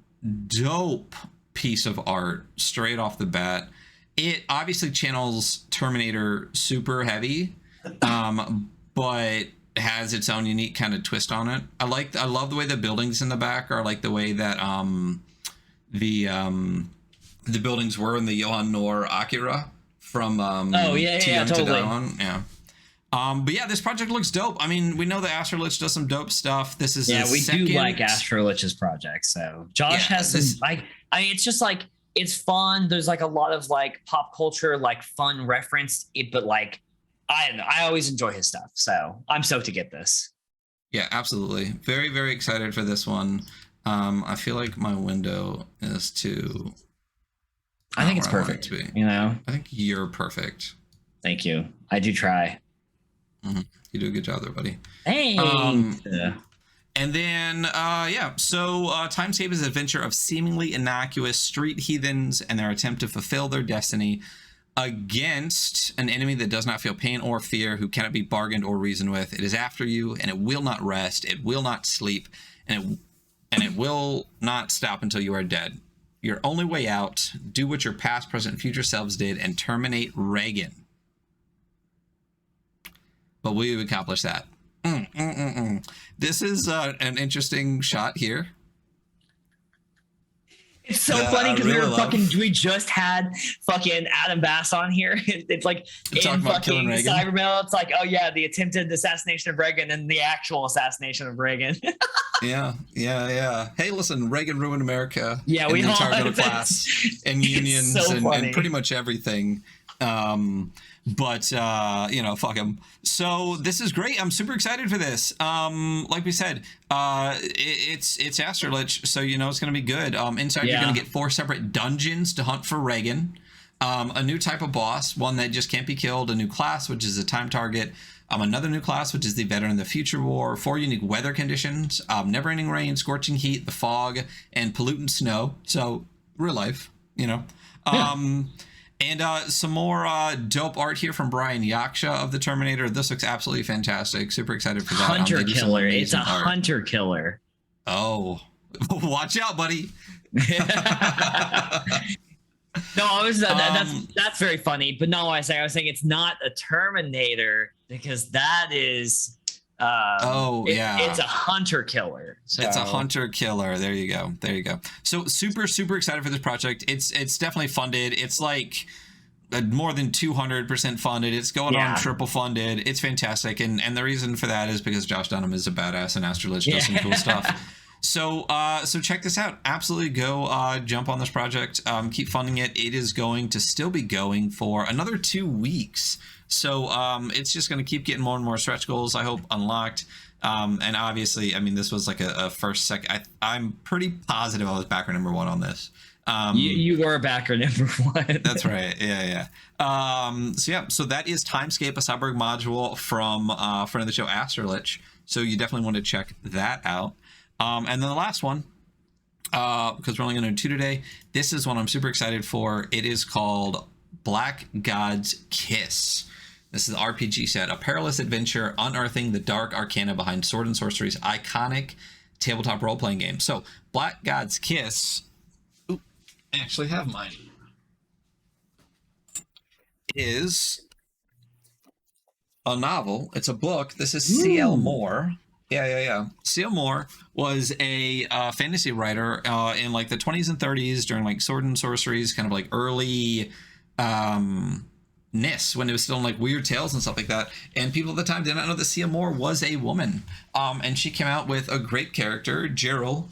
dope piece of art straight off the bat. It obviously channels Terminator super heavy. but has its own unique kind of twist on it. I love the way the buildings in the back are like the way that the buildings were in the Johan Noor Akira from totally. But yeah, this project looks dope. I mean, we know that Astralich does some dope stuff. This is we do like Astralich's project. So Josh has some like, I mean, it's just like, it's fun. There's like a lot of like pop culture, like fun reference, but like, I don't know. I always enjoy his stuff. So I'm stoked to get this. Yeah, absolutely. Very, very excited for this one. I feel like my window is too. I think it's perfect. You know, I think you're perfect. Thank you. I do try. Mm-hmm. You do a good job there, buddy. Hey. And then, so Timescape's adventure of seemingly innocuous street heathens and their attempt to fulfill their destiny against an enemy that does not feel pain or fear, who cannot be bargained or reasoned with. It is after you, and it will not rest. It will not sleep, and it will not stop until you are dead. Your only way out: do what your past, present, and future selves did, and terminate Reagan. But will you accomplish that? This is an interesting shot here. It's so funny because we just had fucking Adam Bass on here. It's like in fucking Cybermail. It's like, oh yeah, the attempted assassination of Reagan and the actual assassination of Reagan. Yeah. Hey, listen, Reagan ruined America. Yeah, we the entire middle class and unions and pretty much everything. But fuck him. So this is great. I'm super excited for this. Like we said, it's Astralich, so it's gonna be good. Inside you're gonna get 4 separate dungeons to hunt for Reagan, a new type of boss, one that just can't be killed, a new class, which is a time target, another new class, which is the veteran of the future war, 4 unique weather conditions, never-ending rain, scorching heat, the fog, and pollutant snow. So real life, And some more dope art here from Brian Yaksha of the Terminator. This looks absolutely fantastic. Super excited for that. Hunter killer. It's a hunter killer. Oh, watch out, buddy. No, I was that's very funny. But no, I was saying it's not a Terminator because that is. It's a hunter killer. So. It's a hunter killer. There you go. So super, super excited for this project. It's definitely funded. It's like more than 200% funded. It's going on triple funded. It's fantastic. And the reason for that is because Josh Dunham is a badass and Astralich does some cool stuff. So check this out. Absolutely go jump on this project. Keep funding it. It is going to still be going for another 2 weeks. So it's just going to keep getting more and more stretch goals, I hope, unlocked. And obviously, I mean, this was like a first, second. I'm pretty positive I was backer number 1 on this. You were backer number 1. That's right. Yeah. So that is Timescape, a Cyborg module from friend of the show, Astralich. So you definitely want to check that out. And then the last one, because we're only going to do 2 today. This is one I'm super excited for. It is called Black God's Kiss. This is the RPG set, a perilous adventure unearthing the dark arcana behind Sword and Sorcery's iconic tabletop role-playing game. So, Black God's Kiss, I actually have mine, is a novel. It's a book. This is C.L. Moore. Yeah. C.L. Moore was a fantasy writer in like the 20s and 30s during like Sword and Sorcery's kind of like early ness, when it was still in like Weird Tales and stuff like that, and people at the time did not know that C.L. Moore was a woman, and she came out with a great character, Jarrell,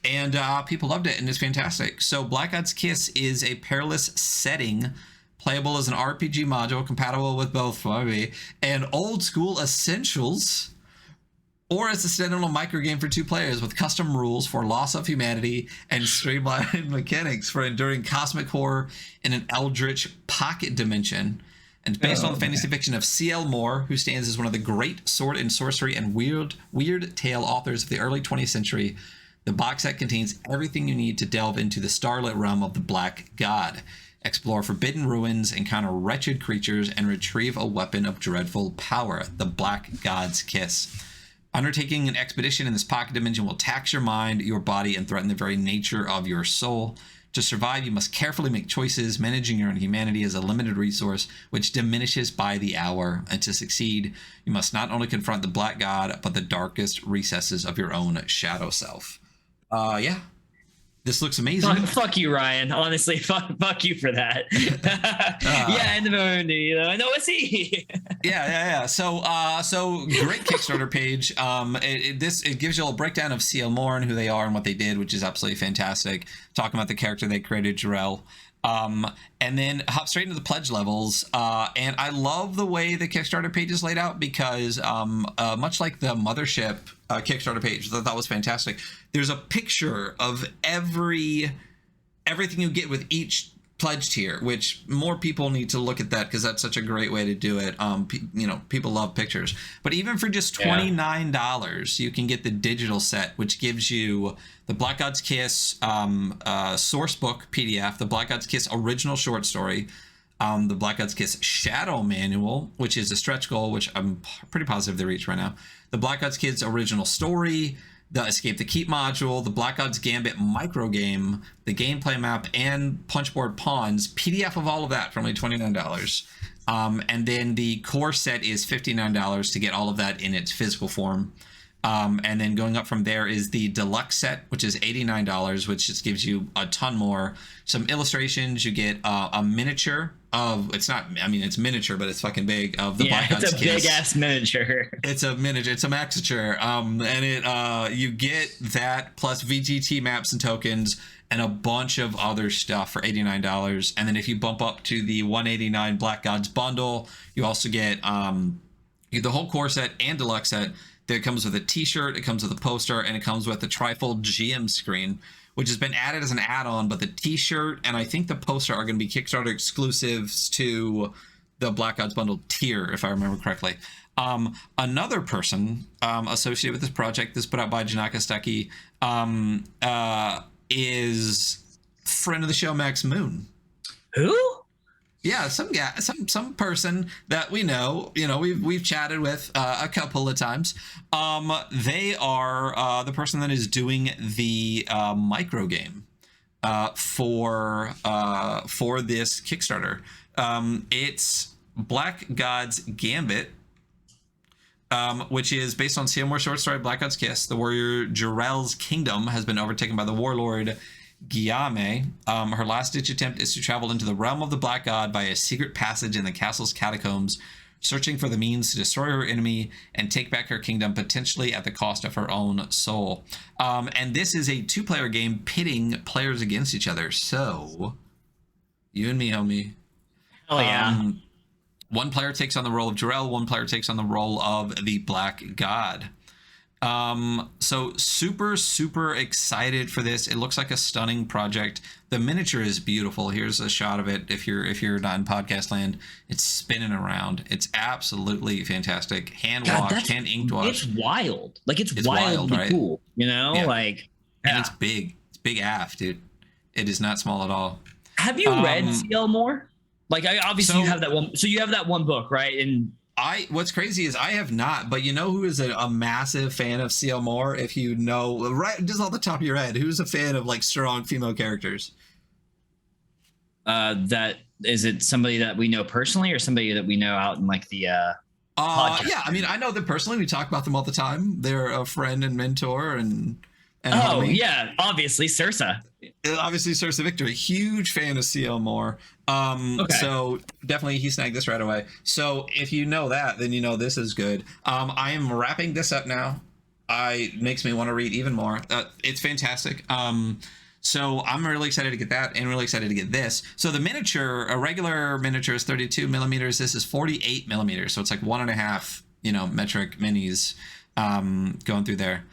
and people loved it, and it's fantastic. So Black God's Kiss is a perilous setting, playable as an RPG module, compatible with both 5e and old school essentials, or as a standalone microgame for 2 players with custom rules for loss of humanity and streamlined mechanics for enduring cosmic horror in an eldritch pocket dimension. And it's based on the fantasy fiction of C.L. Moore, who stands as one of the great sword and sorcery and weird tale authors of the early 20th century. The box set contains everything you need to delve into the starlit realm of the Black God, explore forbidden ruins, encounter wretched creatures, and retrieve a weapon of dreadful power, the Black God's Kiss. Undertaking an expedition in this pocket dimension will tax your mind, your body, and threaten the very nature of your soul. To survive, you must carefully make choices. Managing your own humanity is a limited resource, which diminishes by the hour. And to succeed, you must not only confront the Black God, but the darkest recesses of your own shadow self. Yeah. This looks amazing. Fuck you, Ryan. Honestly, fuck you for that. Yeah, in the moon, I know it's he. Yeah. So great Kickstarter page. It gives you a little breakdown of CL Moore and who they are and what they did, which is absolutely fantastic. Talking about the character they created, Jarrell. And then hop straight into the pledge levels. And I love the way the Kickstarter page is laid out because much like the Mothership Kickstarter page that I thought was fantastic, there's a picture of everything you get with each pledge tier, which more people need to look at that because that's such a great way to do it. People love pictures. But even for just $29, you can get the digital set, which gives you the Black God's Kiss source book PDF, the Black God's Kiss original short story, the Black God's Kiss Shadow Manual, which is a stretch goal, which I'm pretty positive they reach right now, the Black God's Kiss original story, the Escape the Keep module, the Black God's Gambit micro game, the gameplay map, and Punchboard Pawns. PDF of all of that for only $29. And then the core set is $59 to get all of that in its physical form. And then going up from there is the deluxe set, which is $89, which just gives you a ton more. Some illustrations. You get a miniature of, it's miniature, but it's fucking big, of the Black God's Kiss. It's a big ass miniature. It's a miniature. It's a maxiture. And you get that plus VGT maps and tokens and a bunch of other stuff for $89. And then if you bump up to the $189 Black Gods bundle, you also get the whole core set and deluxe set. That comes with a t-shirt, it comes with a poster, and it comes with a trifold GM screen, which has been added as an add-on, but the t-shirt and I think the poster are going to be Kickstarter exclusives to the Black Gods bundle tier, if I remember correctly. Another person associated with this project, this put out by Janaka Stuckey, is friend of the show, Max Moon. Who? Yeah, some guy, some person that we know, we've chatted with a couple of times. They are the person that is doing the micro game for this Kickstarter. It's Black God's Gambit, which is based on CL Moore short story Black God's Kiss. The warrior Jarrell's kingdom has been overtaken by the warlord Guillaume. Her last-ditch attempt is to travel into the realm of the Black God by a secret passage in the castle's catacombs, searching for the means to destroy her enemy and take back her kingdom, potentially at the cost of her own soul. And this is a two-player game pitting players against each other. So, you and me, homie. Oh, yeah. One player takes on the role of Jarrell, one player takes on the role of the Black God. So super excited for this. It looks like a stunning project. The miniature is beautiful. Here's a shot of it. If you're not in podcast land, it's spinning around. It's absolutely fantastic. Hand washed, hand inked washed. It's wild. Like it's wildly right? Cool. And it's big. It's big AF, dude. It is not small at all. Have you read CL Moore? Like you have that one. So you have that one book, right? And what's crazy is I have not, but you know who is a massive fan of CL Moore? If you know, right, just off the top of your head, who's a fan of like strong female characters? That is it somebody that we know personally or somebody that we know out in like the podcast? Yeah, I mean, I know them personally. We talk about them all the time. They're a friend and mentor and homie. Yeah, obviously Cirsa. Obviously Cirsa Victor, a huge fan of CL Moore. Okay. So definitely he snagged this right away. So if you know that, then you know this is good. I am wrapping this up now. Makes me want to read even more. It's fantastic. So I'm really excited to get that and really excited to get this. So the miniature, a regular miniature is 32 millimeters. This is 48 millimeters. So it's like 1.5, metric minis going through there.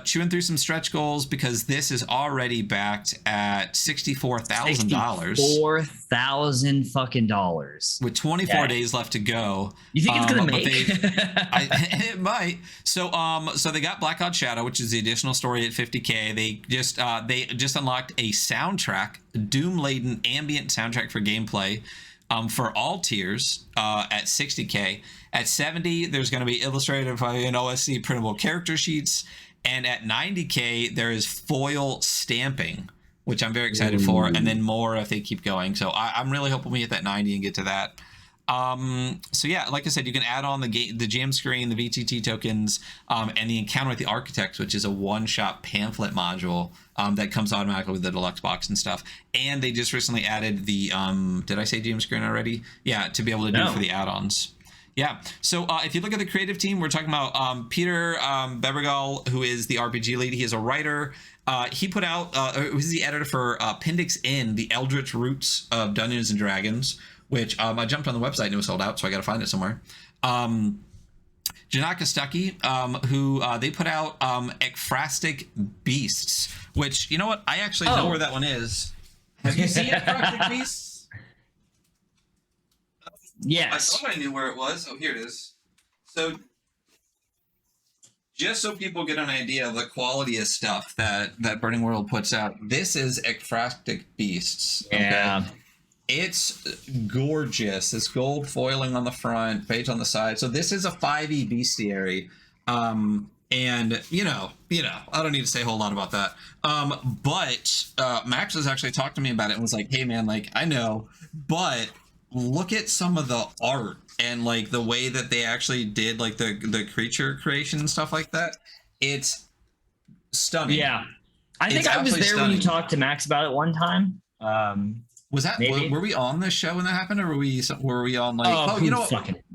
Chewing through some stretch goals because this is already backed at $64,000. $64,000 fucking dollars with 24 days left to go. You think it's gonna make? It might. So they got Black God Shadow, which is the additional story at $50K. They just unlocked a soundtrack, doom-laden ambient soundtrack for gameplay. For all tiers at $60K. At $70, there's going to be illustrated by an OSC printable character sheets. And at $90K, there is foil stamping which I'm very excited for, and then more if they keep going. So I'm really hoping we hit that 90 and get to that. So yeah, like I said, you can add on the GM screen, the VTT tokens, and the Encounter with the Architects, which is a one-shot pamphlet module that comes automatically with the deluxe box and stuff. And they just recently added the did I say GM screen already? Yeah, to be able to do for the add-ons. Yeah. So if you look at the creative team, we're talking about Peter Bebergal, who is the RPG lead. He is a writer. He put out, he's the editor for Appendix N, the Eldritch Roots of Dungeons and Dragons, which I jumped on the website and it was sold out, so I got to find it somewhere. Janaka Stuckey, who they put out Ekphrastic Beasts, which, you know what? I actually know where that one is. Have you seen Ekphrastic Beasts? Yes. I thought I knew where it was. Oh, here it is. So, just so people get an idea of the quality of stuff that Burning World puts out, this is Ekphrastic Beasts. Yeah. Okay? It's gorgeous. It's gold foiling on the front, page on the side. So this is a 5e bestiary. And you know, I don't need to say a whole lot about that. But Max has actually talked to me about it and was like, hey man, like, I know, but look at some of the art and like the way that they actually did like the creature creation and stuff like that. It's stunning. Yeah. I think I was there when you talked to Max about it one time. Was that were we on the show when that happened, or were we on like you know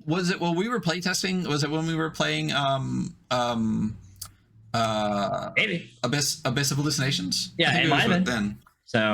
was it when we were playtesting? Was it when we were playing maybe Abyss of Hallucinations? Yeah, it might have been then.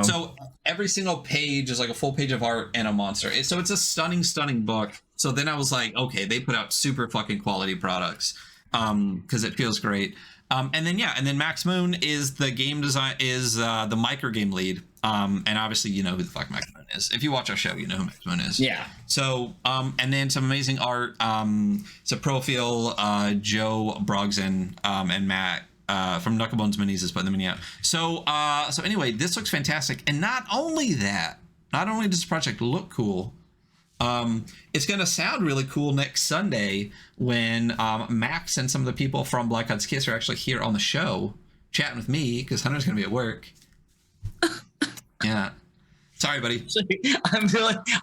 So every single page is like a full page of art and a monster. So it's a stunning book. So then I was like, okay, they put out super fucking quality products because it feels great. And then Max Moon is the game design, is the micro game lead. And obviously you know who the fuck Max Moon is. If you watch our show, you know who Max Moon is. Yeah. So and then some amazing art. So Profil, Joe Brogson, and Matt from Knucklebones Minis is putting the mini out. So anyway, this looks fantastic. And not only does the project look cool, it's going to sound really cool next Sunday when Max and some of the people from Black God's Kiss are actually here on the show chatting with me because Hunter's going to be at work. Yeah. Sorry, buddy.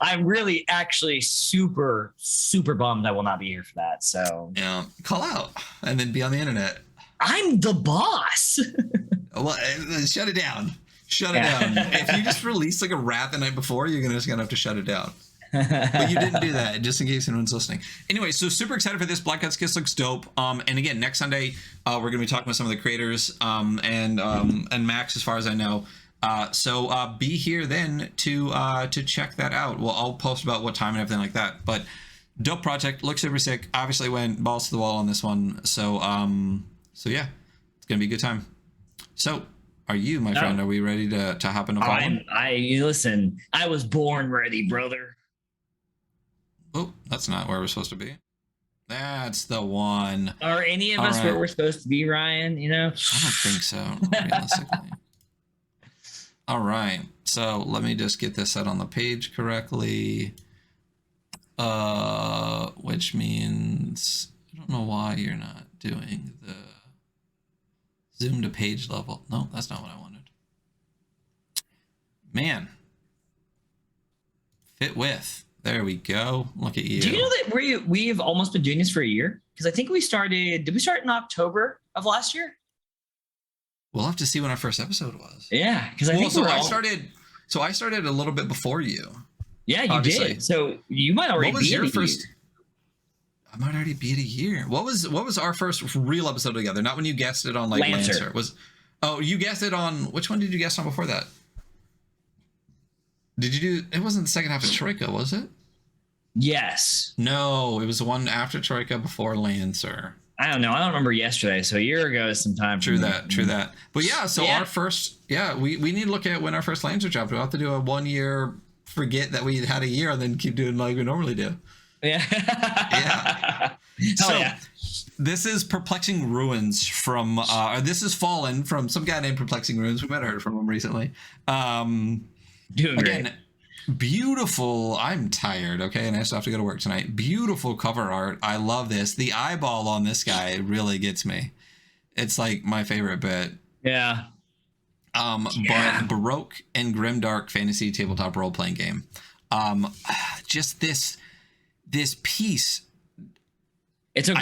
I'm really actually super bummed I will not be here for that. So yeah, call out and then be on the internet. I'm the boss. Well, shut it down. Shut it down. If you just release like a rat the night before, you're just gonna have to shut it down. But you didn't do that, just in case anyone's listening. Anyway, so super excited for this. Black God's Kiss looks dope. And again, next Sunday, we're gonna be talking with some of the creators and Max, as far as I know. So be here then to check that out. Well, I'll post about what time and everything like that. But dope project, looks super sick. Obviously went balls to the wall on this one. So yeah, it's gonna be a good time. So are you, my friend? Are we ready to hop into fall? Listen, I was born ready, brother. Oh, that's not where we're supposed to be. That's the one. Are any of us where we're supposed to be, Ryan? You know? I don't think so, realistically. All right. So let me just get this set on the page correctly. Which means I don't know why you're not doing the zoom to page level. No, that's not what I wanted. Man. Fit width. There we go. Look at you. Do you know that we've almost been doing this for a year? Because I think did we start in October of last year? We'll have to see when our first episode was. Yeah, because I started a little bit before you. Yeah, you did. So you might already be your first. I might already be at a year. What was our first real episode together? Not when you guessed it on like Lancer. You guessed it on which one did you guess on before that? Did you do? It wasn't the second half of Troika, was it? Yes. No, it was the one after Troika before Lancer. I don't know. I don't remember yesterday. So a year ago is some time. True that. But yeah, so our first, we need to look at when our first Lancer dropped. We'll have to do a 1 year, forget that we had a year, and then keep doing like we normally do. Yeah. Yeah. So this is Perplexing Ruins from, this is Fallen from some guy named Perplexing Ruins. We might have heard from him recently. Doing again, great. Beautiful. I'm tired, okay, and I still have to go to work tonight. Beautiful cover art. I love this. The eyeball on this guy really gets me. It's like my favorite bit. Yeah. But Baroque and grimdark fantasy tabletop role-playing game. Just this piece. It's a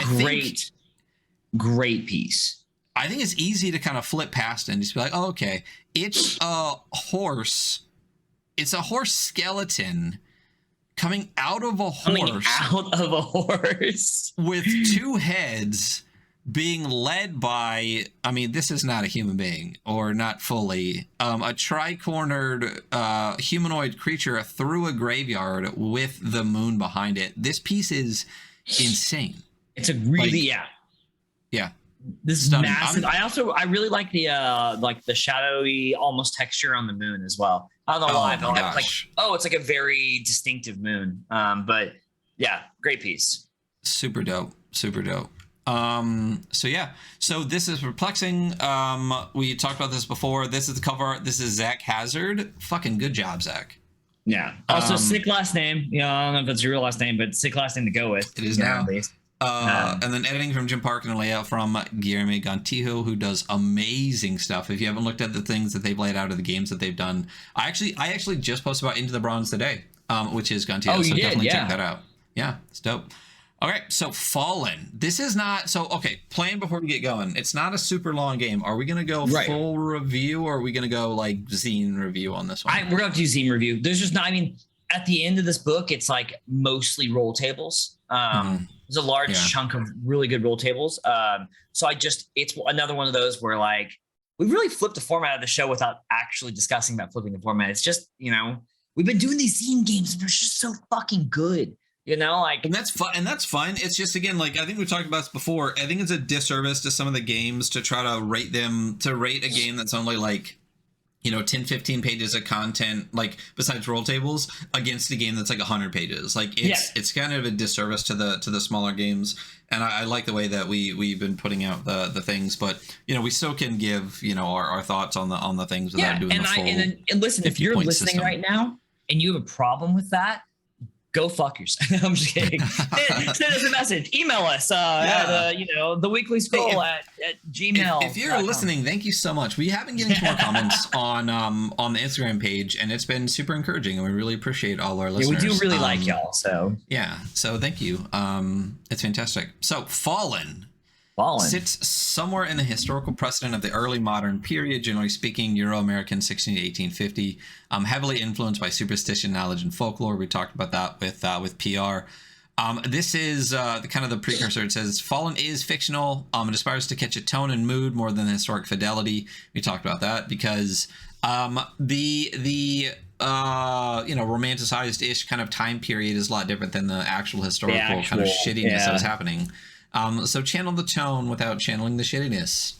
great piece. I think it's easy to kind of flip past and just be like, oh, okay, it's a horse. It's a horse skeleton coming out of a horse with two heads, being led by, I mean, this is not a human being, or not fully, a tri-cornered humanoid creature through a graveyard with the moon behind it. This piece is insane. It's a really, yeah. This is massive. I really like the shadowy almost texture on the moon as well. I don't know why, but it's like a very distinctive moon. But yeah, great piece. Super dope. So this is Perplexing. We talked about this before. This is the cover art. This is Zach Hazard. Fucking good job, Zach. Yeah. Also, sick last name. I don't know if it's your real last name, but sick last name to go with. It is now. And then editing from Jim Park and a layout from Guillermo Gontijo, who does amazing stuff. If you haven't looked at the things that they've laid out of the games that they've done, I actually just posted about Into the Bronze today, which is Gontijo. Oh, you did? Definitely check that out. Yeah, it's dope. Okay, so Fallen. This is not plan before we get going. It's not a super long game. Are we gonna go full review, or are we gonna go like zine review on this one? We're gonna have to do zine review. There's just not. I mean, at the end of this book, it's like mostly roll tables. There's a large chunk of really good roll tables. So it's another one of those where like we really flipped the format of the show without actually discussing about flipping the format. It's just, we've been doing these zine games and they're just so fucking good, and that's fun. It's just, again, like I think we talked about this before. I think it's a disservice to some of the games to try to rate a game that's only like 10, 15 pages of content, like besides roll tables, against a game that's like 100 pages. Like it's kind of a disservice to the smaller games. And I like the way that we've been putting out the things, but we still can give our thoughts on the things without doing the full. And listen, if you're listening right now and you have a problem with that, go fuck yourself. I'm just kidding. Send us a message. Email us at the weekly scroll at Gmail. If you're listening, thank you so much. We have been getting some more comments on the Instagram page, and it's been super encouraging, and we really appreciate all our listeners. We do really like y'all. So thank you. It's fantastic. So Fallen sits somewhere in the historical precedent of the early modern period, generally speaking, Euro-American 16 to 1850, heavily influenced by superstition, knowledge, and folklore. We talked about that with PR. This is the precursor. It says Fallen is fictional. It aspires to catch a tone and mood more than historic fidelity. We talked about that because the romanticized-ish kind of time period is a lot different than the actual historical kind of shittiness that was happening. So channel the tone without channeling the shittiness.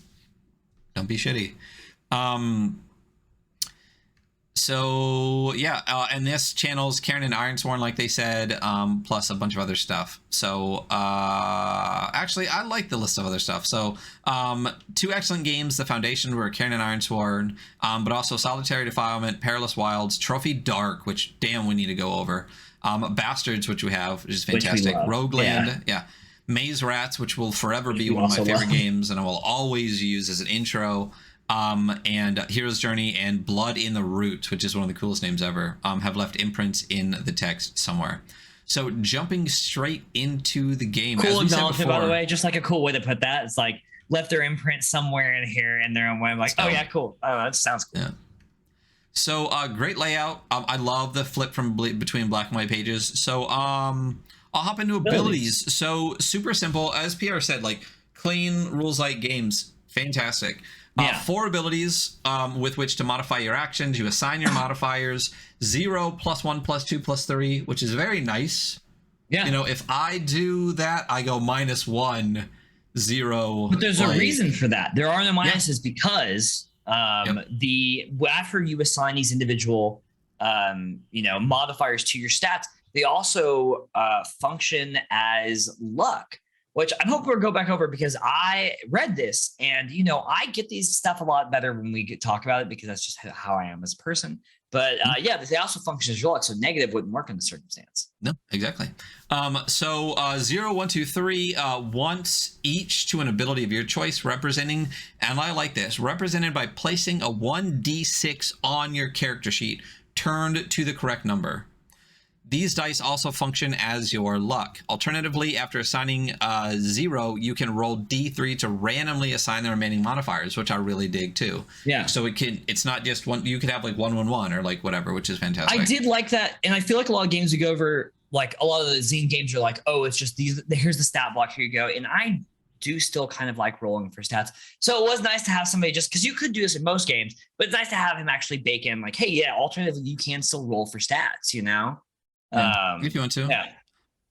Don't be shitty. And this channels Karen and Ironsworn, like they said, plus a bunch of other stuff. So actually, I like the list of other stuff. So two excellent games. The Foundation were Karen and Ironsworn, but also Solitary Defilement, Perilous Wilds, Trophy Dark, which damn we need to go over. Bastards, which we have, which is fantastic. Rogueland, Maze Rats, which will forever be one of my favorite games, and I will always use as an intro. And Hero's Journey and Blood in the Root, which is one of the coolest names ever, have left imprints in the text somewhere. So jumping straight into the game. Cool acknowledgement, by the way. Just like a cool way to put that. It's like left their imprint somewhere in here in their own way. I'm like, oh yeah, cool. Oh, that sounds cool. Yeah. So great layout. I love the flip from between black and white pages. So I'll hop into abilities. So super simple, as PR said, like clean rules like games. Fantastic. 4 abilities with which to modify your actions. You assign your modifiers 0, +1, +2, +3, which is very nice. Yeah. If I do that, I go -1, 0. But there's a reason for that. There are no minuses because after you assign these individual modifiers to your stats, they also function as luck, which I'm hoping we'll go back over because I read this and, I get these stuff a lot better when we talk about it because that's just how I am as a person. But yeah, they also function as relics, so negative wouldn't work in the circumstance. No, exactly. So 0, 1, 2, 3, once each to an ability of your choice, representing, and I like this, represented by placing a 1d6 on your character sheet, turned to the correct number. These dice also function as your luck. Alternatively, after assigning 0, you can roll d3 to randomly assign the remaining modifiers, which I really dig too. Yeah. So it's not just one. You could have like 1, 1, 1 or like whatever, which is fantastic. I did like that, and I feel like a lot of games we go over, like a lot of the zine games are like, oh, it's just these. Here's the stat block. Here you go. And I do still kind of like rolling for stats. So it was nice to have somebody, just because you could do this in most games, but it's nice to have him actually bake in like, hey, yeah, alternatively, you can still roll for stats, you know? If you want to. Yeah.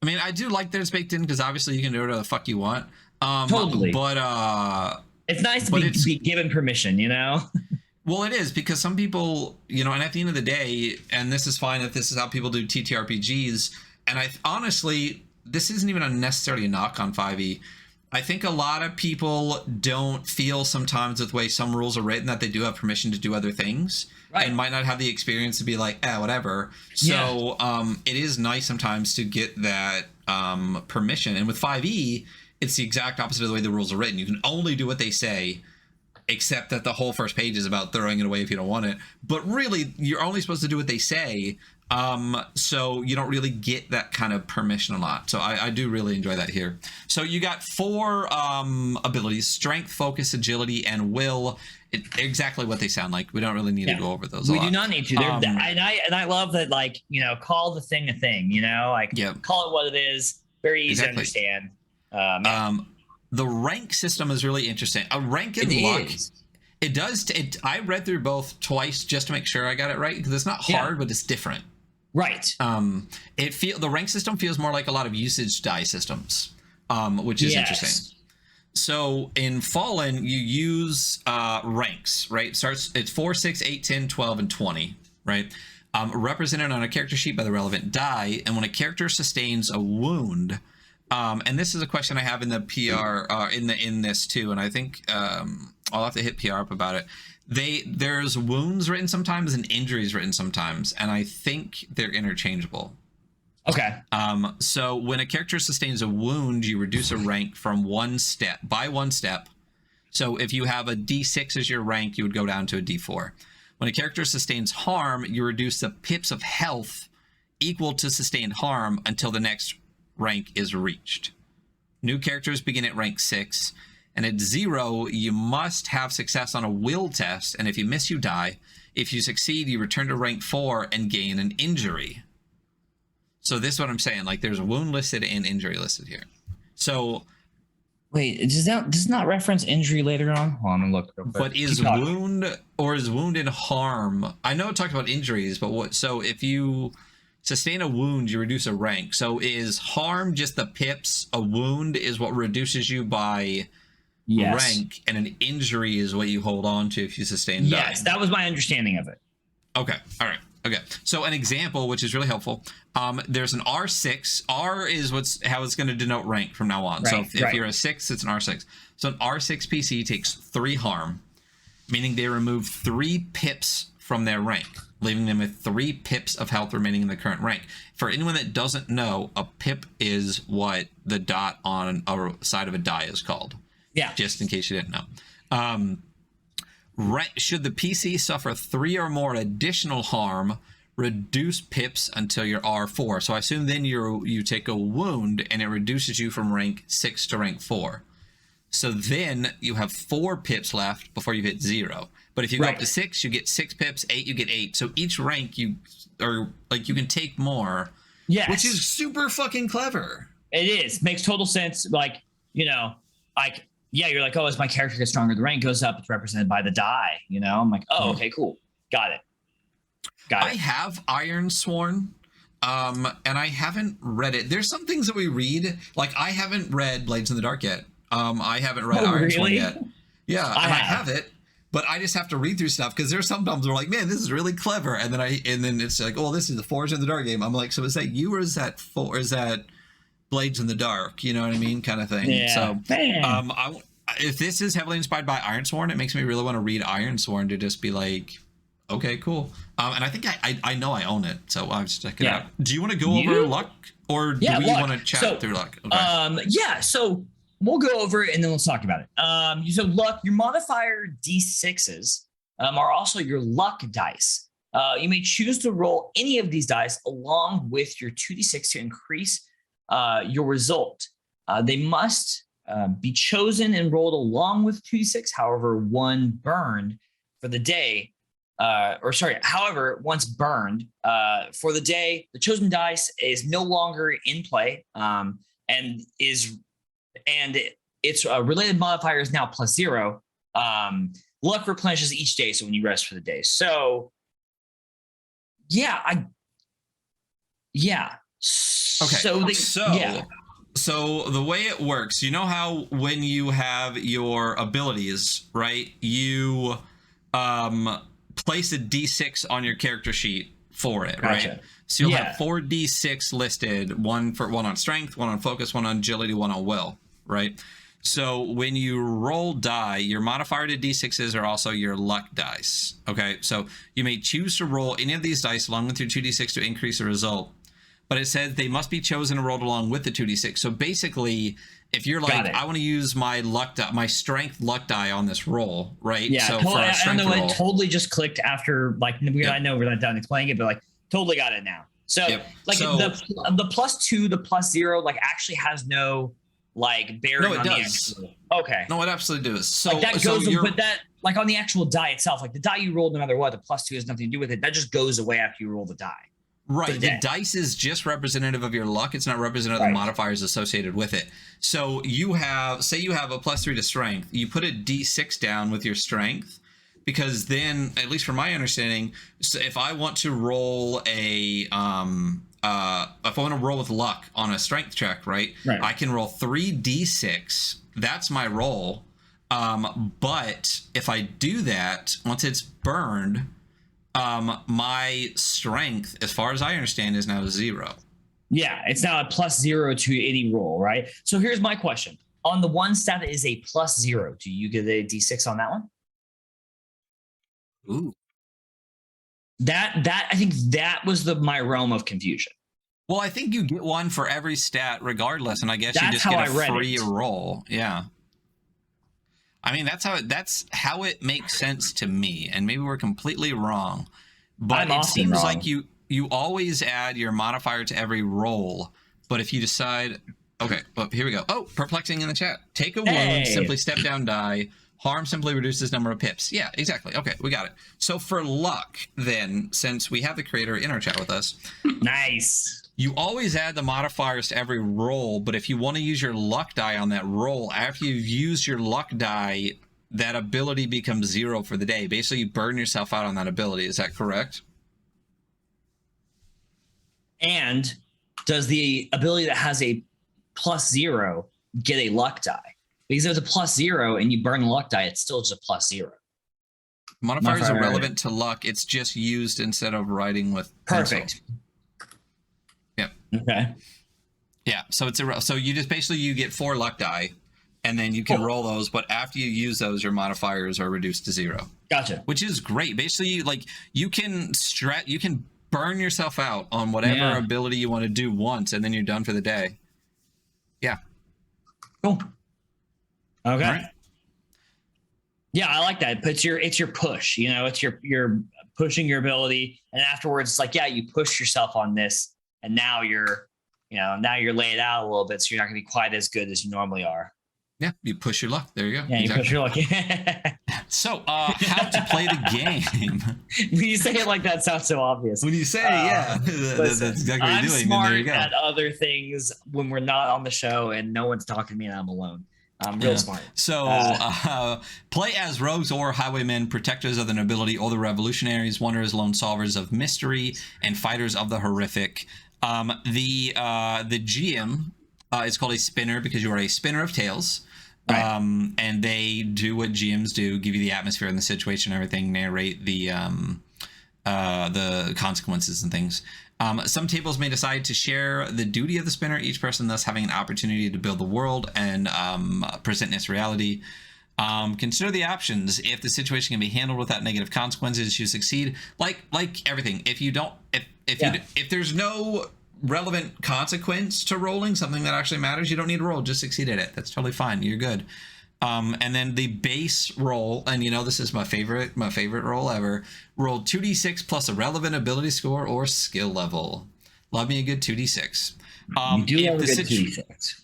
I mean, I do like that it's baked in because obviously you can do whatever the fuck you want. Totally. But it's nice to be given permission, you know? Well, it is, because some people, you know, and at the end of the day, and this is fine if this is how people do TTRPGs, and I honestly, this isn't even necessarily a knock on 5e. I think a lot of people don't feel sometimes with the way some rules are written that they do have permission to do other things. Right. And might not have the experience to be like, whatever. So it is nice sometimes to get that permission. And with 5e, it's the exact opposite of the way the rules are written. You can only do what they say, except that the whole first page is about throwing it away if you don't want it. But really, you're only supposed to do what they say. So you don't really get that kind of permission a lot. So I do really enjoy that here. So you got 4 abilities: strength, focus, agility, and will. Exactly what they sound like. We don't really need to go over those. We do not need to. And I love that, like, you know, call the thing a thing, you know, like call it what it is. Very easy to understand. The rank system is really interesting. A rank and luck. It does. I read through both twice just to make sure I got it right, because it's not hard, but it's different. Right. The rank system feels more like a lot of usage die systems, which is interesting. So in Fallen, you use ranks, right? It's 4, 6, 8, 10, 12, and 20, right? Represented on a character sheet by the relevant die. And when a character sustains a wound, and this is a question I have in the PR, in this too, and I think I'll have to hit PR up about it. There's wounds written sometimes and injuries written sometimes, and I think they're interchangeable. Okay. So when a character sustains a wound, you reduce a rank from 1 step by 1 step. So if you have a D6 as your rank, you would go down to a D4. When a character sustains harm, you reduce the pips of health equal to sustained harm until the next rank is reached. New characters begin at rank 6, and at 0, you must have success on a will test, and if you miss, you die. If you succeed, you return to rank 4 and gain an injury. So this is what I'm saying. Like, there's a wound listed and injury listed here. So, wait, does not reference injury later on? Hold on, I'm gonna look. But is wound and harm? I know it talked about injuries, but what? So if you sustain a wound, you reduce a rank. So is harm just the pips? A wound is what reduces you by rank, and an injury is what you hold on to if you sustain. Yes, that was my understanding of it. Okay, all right. Okay, so an example, which is really helpful, there's an R6. R is how it's going to denote rank from now on. Right, so if you're a 6, it's an R6. So an R6 PC takes 3 harm, meaning they remove 3 pips from their rank, leaving them with 3 pips of health remaining in the current rank. For anyone that doesn't know, a pip is what the dot on a side of a die is called. Yeah. Just in case you didn't know. Should the PC suffer 3 or more additional harm, reduce pips until you're R4. So I assume then you take a wound and it reduces you from rank 6 to rank 4. So then you have 4 pips left before you hit 0. But if you go up to 6, you get 6 pips. 8, you get 8. So each rank you can take more. Yes. Which is super fucking clever. It is. Makes total sense. Like, you know, like, yeah, you're like, oh, as my character gets stronger, the rank goes up. It's represented by the die, you know? I'm like, oh, okay, cool. Got it. I have Iron Sworn, and I haven't read it. There's some things that we read. Like, I haven't read Blades in the Dark yet. I haven't read Iron Sworn yet. Yeah, I have it, but I just have to read through stuff because there's sometimes we're like, man, this is really clever. And then it's like, oh, this is the Forge in the Dark game. I'm like, so is that you or is that Blades in the Dark, you know what I mean, kind of thing. Yeah. So if this is heavily inspired by Ironsworn, it makes me really want to read Ironsworn to just be like, Okay, cool. And I think I know I own it, so I'll just check it out. Do you want to go over luck, or do we want to chat through luck? Okay. So we'll go over it and then let's talk about it. So luck, your modifier D6s are also your luck dice. You may choose to roll any of these dice along with your 2d6 to increase your result. They must be chosen and rolled along with 2d6. However, one burned for the day, however, once burned for the day, the chosen dice is no longer in play, and its related modifier is now +0. Luck replenishes each day, so when you rest for the day. So, Okay. So the way it works, you know how when you have your abilities, right, you place a D6 on your character sheet for it, right? So you'll have 4 D6 listed, one on strength, one on focus, one on agility, one on will, right? So when you roll die, your modifier to D6s are also your luck dice. Okay, so you may choose to roll any of these dice along with your 2d6 to increase the result, but it says they must be chosen and rolled along with the 2d6. So basically, if you're like, I want to use my luck die, my strength luck die on this roll, right? Yeah, so totally, I know it totally just clicked after, like, I know we're not done explaining it, but like totally got it now. So like the +2, the +0, like actually has no like bearing on the actual. Okay. No, it absolutely does. So like that goes, but that like on the actual die itself, like the die you rolled no matter what, the +2 has nothing to do with it. That just goes away after you roll the die. Right. The dice is just representative of your luck. It's not representative of the modifiers associated with it. So you have, say you have a +3 to strength, you put a D6 down with your strength, because then, at least from my understanding, so if I want to roll if I want to roll with luck on a strength check, right? I can roll 3 D6. That's my roll. But if I do that, once it's burned, my strength, as far as I understand, is now 0. Yeah, it's now a +0 to any roll, right? So here's my question. On the one stat that is a +0, do you get a D6 on that one? Ooh. That I think that was my realm of confusion. Well, I think you get one for every stat regardless, and I guess you just get a free roll. Yeah. I mean, that's how it makes sense to me, and maybe we're completely wrong, but it seems like you always add your modifier to every roll. But if you decide, okay, well, here we go. Oh, Perplexing in the chat. Take a wound, simply step down, die. Harm simply reduces number of pips. Yeah, exactly. Okay, we got it. So for luck, then, since we have the creator in our chat with us, nice. You always add the modifiers to every roll, but if you want to use your luck die on that roll, after you've used your luck die, that ability becomes 0 for the day. Basically, you burn yourself out on that ability. Is that correct? And does the ability that has a +0 get a luck die? Because if it's a +0 and you burn the luck die, it's still just a +0. Modifiers are relevant to luck. It's just used instead of writing with perfect. Yep. Okay. Yeah. So it's so you just basically you get 4 luck die, and then you can roll those. But after you use those, your modifiers are reduced to 0. Gotcha. Which is great. Basically, like you can burn yourself out on whatever ability you want to do once, and then you're done for the day. Yeah. Cool. Okay. Right. Yeah, I like that. It's your push. You know, it's you're pushing your ability, and afterwards, it's like, yeah, you push yourself on this, and now you're laid out a little bit, so you're not going to be quite as good as you normally are. Yeah, you push your luck. There you go. Yeah, you push your luck. So, how to play the game? When you say it like that, it sounds so obvious. When you say, that's exactly what you're doing. I'm then there you go. smart at other things when we're not on the show and no one's talking to me and I'm alone. I'm real smart. So, play as rogues or highwaymen, protectors of the nobility or the revolutionaries, wanderers, lone solvers of mystery, and fighters of the horrific. The GM is called a spinner because you are a spinner of tales. Right. And they do what GMs do, give you the atmosphere and the situation, and everything, narrate the consequences and things. Some tables may decide to share the duty of the spinner, each person thus having an opportunity to build the world and present its reality. Consider the options. If the situation can be handled without negative consequences, you succeed. Like everything. If there's no relevant consequence to rolling something that actually matters, you don't need to roll. Just succeed at it. That's totally fine. You're good. And then the base roll, and this is my favorite roll ever. Roll 2d6 plus a relevant ability score or skill level. Love me a good 2d6. You do love a good 2d6.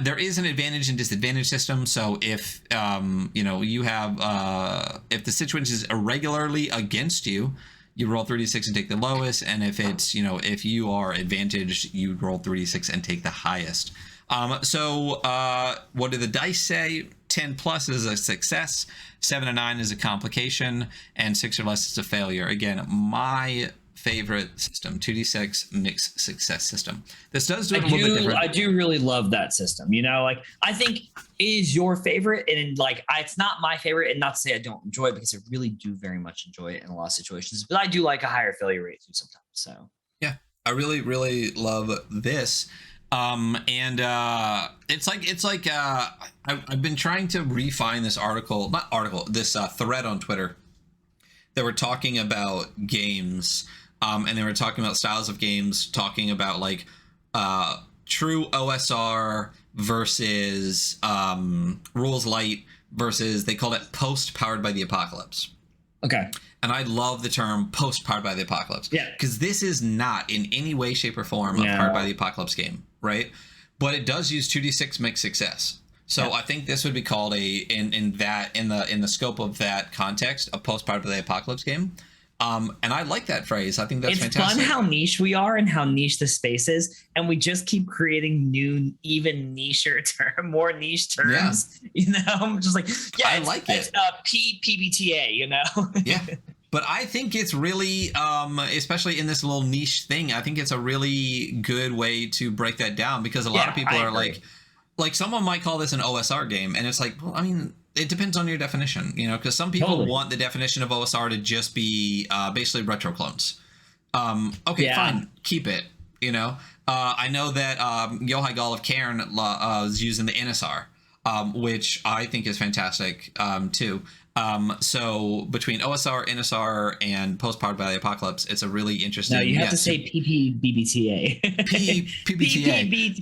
There is an advantage and disadvantage system. So if you have if the situation is irregularly against you, you roll 3d6 and take the lowest. And if it's if you are advantaged, you roll 3d6 and take the highest. So what do the dice say? 10 plus is a success, 7 to 9 is a complication, and 6 or less is a failure. Again, my favorite system, 2d6 mixed success system. This does do a little bit different. I do really love that system. I think it is your favorite, and it's not my favorite, and not to say I don't enjoy it, because I really do very much enjoy it in a lot of situations, but I do like a higher failure rate too sometimes. So yeah, I really, really love this. I've been trying to refine this this thread on Twitter. They were talking about games, and they were talking about styles of games, talking about true OSR versus rules light versus, they called it post powered by the apocalypse. Okay. And I love the term post powered by the apocalypse. Yeah. Because this is not in any way, shape, or form a powered by the apocalypse game, right? But it does use 2d6 mixed success. So I think this would be called in the scope of that context, a post powered by the apocalypse game. And I like that phrase. I think that's fantastic. It's fun how niche we are and how niche the space is, and we just keep creating new, even nicher more niche terms. Yeah. I'm just I like it. PBTA. Yeah. But I think it's really, especially in this little niche thing, I think it's a really good way to break that down, because a lot of people are like someone might call this an OSR game, and it's well, I mean, it depends on your definition, because some people want the definition of OSR to just be basically retro clones. Fine, keep it. I know that Yohai Gall of Cairn is using the NSR, which I think is fantastic too. So between OSR, NSR, and post powered by the apocalypse, it's a really interesting. No, you have to say PPBBTA.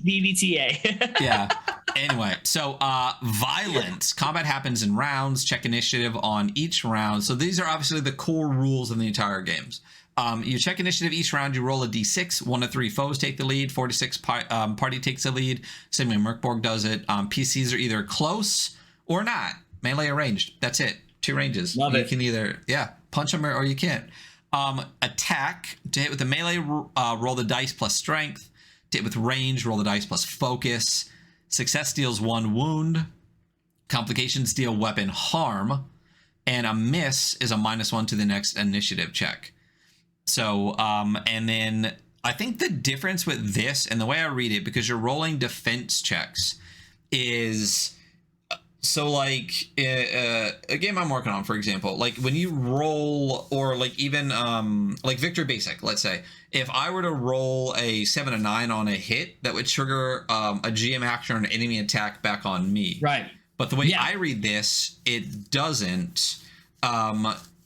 PPBBTA. Yeah. Anyway, so violence. Combat happens in rounds. Check initiative on each round. So these are obviously the core rules of the entire games. You check initiative each round. You roll a d6. 1 to 3 foes take the lead. 4 to 6 party takes the lead. Same way Merkborg does it. PCs are either close or not. Melee or ranged. That's it. 2 ranges. Love it. You can either punch them or you can't. Attack. To hit with the melee, roll the dice plus strength. To hit with range, roll the dice plus focus. Success deals 1 wound. Complications deal weapon harm. And a miss is a -1 to the next initiative check. So, and then I think the difference with this, and the way I read it, because you're rolling defense checks, is so a game I'm working on, for example, when you roll, or even Victory Basic, let's say, if I were to roll a 7 to 9 on a hit, that would trigger a GM action or an enemy attack back on me. Right. But the way I read this, it doesn't.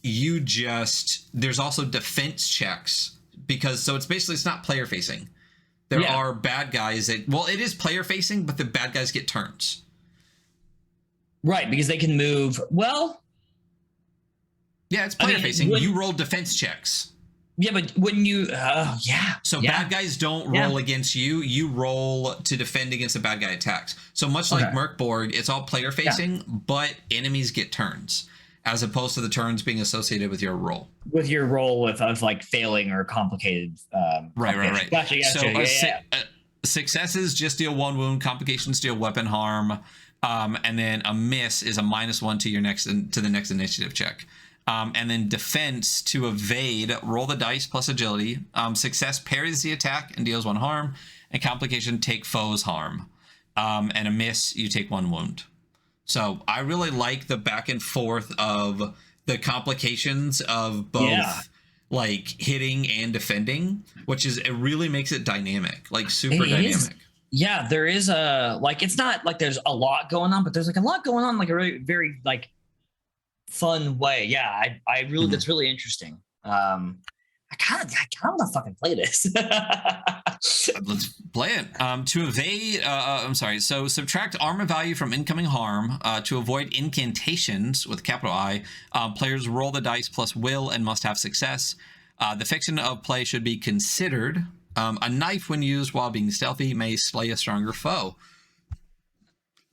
There's also defense checks, because it's not player facing. There are bad guys it is player facing, but the bad guys get turns. Right, because they can move. Well, yeah, it's player facing. You roll defense checks. Yeah, but when you, bad guys don't roll against you. You roll to defend against the bad guy attacks. So much like Merkborg, it's all player facing, but enemies get turns, as opposed to the turns being associated with your roll. With your roll of failing or complicated. Right. Gotcha. Successes just deal 1 wound. Complications deal weapon harm. And then a miss is a -1 to the next initiative check. And then defense, to evade, roll the dice plus agility. Success parries the attack and deals 1 harm. And complication, take foes harm. And a miss, you take 1 wound. So I really like the back and forth of the complications of both hitting and defending, it really makes it dynamic, super dynamic. Yeah, there is it's not like there's a lot going on, but there's like a lot going on, like a really very like fun way. Yeah, I really that's really interesting. I kind of want to fucking play this. Let's play it. To evade, So subtract armor value from incoming harm. To avoid incantations with capital I, players roll the dice plus will and must have success. The fiction of play should be considered. A knife, when used while being stealthy, may slay a stronger foe.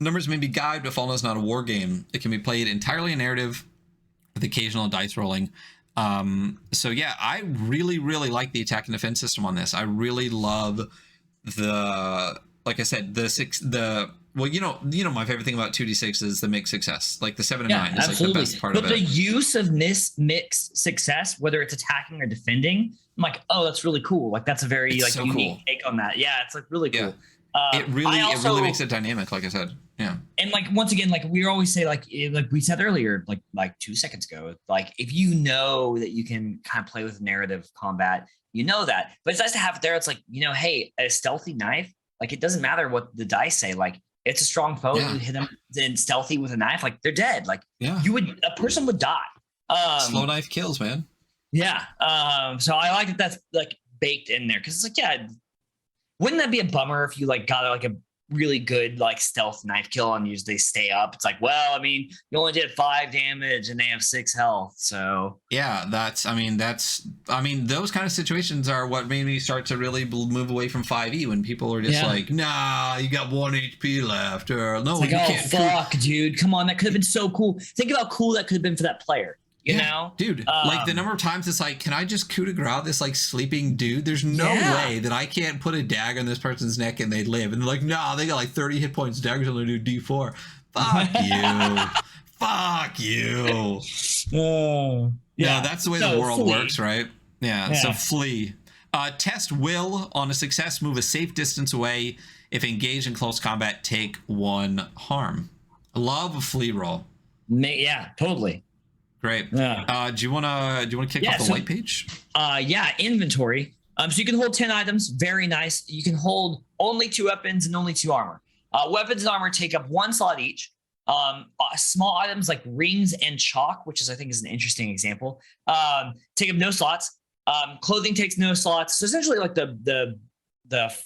Numbers may be guide, but Fallen is not a war game. It can be played entirely in narrative with occasional dice rolling. So yeah, I really, really like the attack and defense system on this. I really love like I said, my favorite thing about 2d6 is the mixed success. Like the 7 and 9 is like the best part of it. But the use of mixed success, whether it's attacking or defending, I'm like, oh, that's really cool. Like that's a very unique take on that. Yeah, it's like really cool. It really makes it dynamic, like I said. Yeah. And like once again, like we always say, like we said earlier, like 2 seconds ago, like if you know that you can kind of play with narrative combat, you know that. But it's nice to have it there. It's like, hey, a stealthy knife, like it doesn't matter what the dice say, like it's a strong foe. Yeah. You hit them then stealthy with a knife, like they're dead. Like a person would die. Slow knife kills, man. Yeah. So I like that's like baked in there because it's like, yeah, wouldn't that be a bummer if you like got like a really good like stealth knife kill and they stay up? It's like, well, I mean, you only did 5 damage and they have 6 health. So yeah, those kind of situations are what made me start to really move away from 5e when people are just like, nah, you got 1 HP left, or no, it's like, fuck, dude, come on, that could have been so cool. Think about how cool that could have been for that player. You know, dude, like the number of times it's like, can I just coup de grace this like sleeping dude? There's no way that I can't put a dagger on this person's neck and they live. And they're like, nah, they got like 30 hit points. Daggers only do D4. Fuck you. Fuck you. Yeah, that's the way the world works, right? Yeah. So flee. Test will. On a success, move a safe distance away. If engaged in close combat, take 1 harm. I love a flee roll. Yeah, totally. Great. Yeah. Do you want to kick off the white page? Inventory. So you can hold 10 items. Very nice. You can hold only 2 weapons and only 2 armor. Weapons and armor take up 1 slot each. Small items like rings and chalk, which I think is an interesting example, take up no slots. Clothing takes no slots. So essentially like the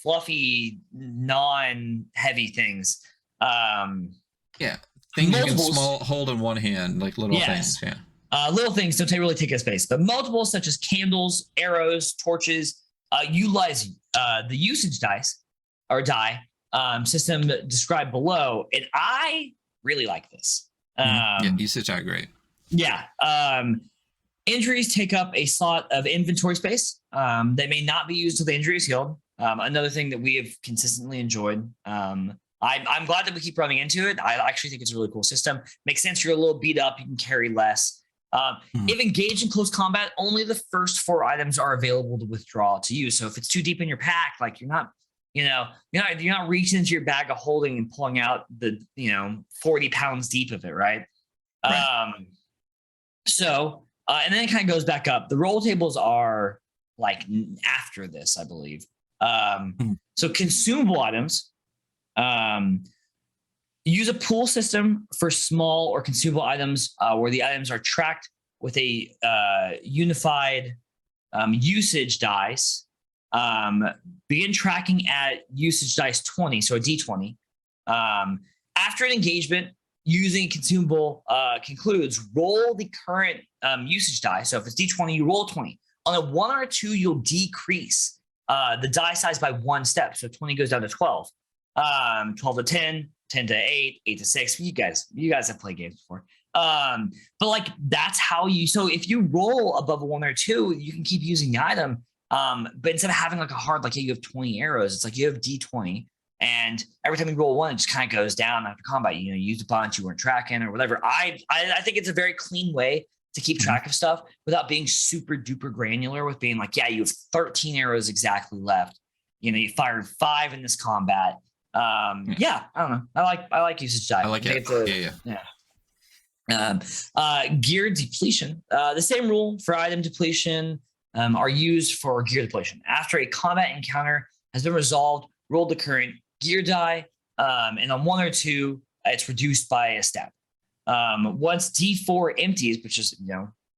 fluffy, non-heavy things. Things multiples, you can hold in one hand, like little things. Yeah. Little things don't really take up space, but multiples such as candles, arrows, torches, utilize the usage dice or die system described below. And I really like this. Usage are great. Yeah. Injuries take up a slot of inventory space that may not be used until the injury is healed. Another thing that we have consistently enjoyed. I'm glad that we keep running into it. I actually think it's a really cool system. Makes sense. You're a little beat up. You can carry less. If engaged in close combat, only the first 4 items are available to withdraw to you. So if it's too deep in your pack, like you're not reaching into your bag of holding and pulling out the 40 pounds deep of it, right? And then it kind of goes back up. The roll tables are like after this, I believe. So consumable items. Use a pool system for small or consumable items where the items are tracked with a unified usage dice. Begin tracking at usage dice 20, so a D20. After an engagement, using consumable concludes, roll the current usage die. So if it's D20, you roll 20. On a 1 or a 2, you'll decrease the die size by 1 step. So 20 goes down to 12. 12 to 10, 10 to 8, 8 to 6. You guys have played games before. But like that's how so if you roll above a 1 or 2, you can keep using the item. But instead of having like a hard, like you have 20 arrows, it's like you have D20. And every time you roll 1, it just kind of goes down after combat. You use a bunch you weren't tracking or whatever. I think it's a very clean way to keep track of stuff without being super duper granular with being like, you have 13 arrows exactly left. You fired 5 in this combat. I don't know. I like usage die. I like it. Gear depletion. The same rule for item depletion are used for gear depletion. After a combat encounter has been resolved, roll the current gear die, and on 1 or 2, it's reduced by a step. Once D4 empties, which is,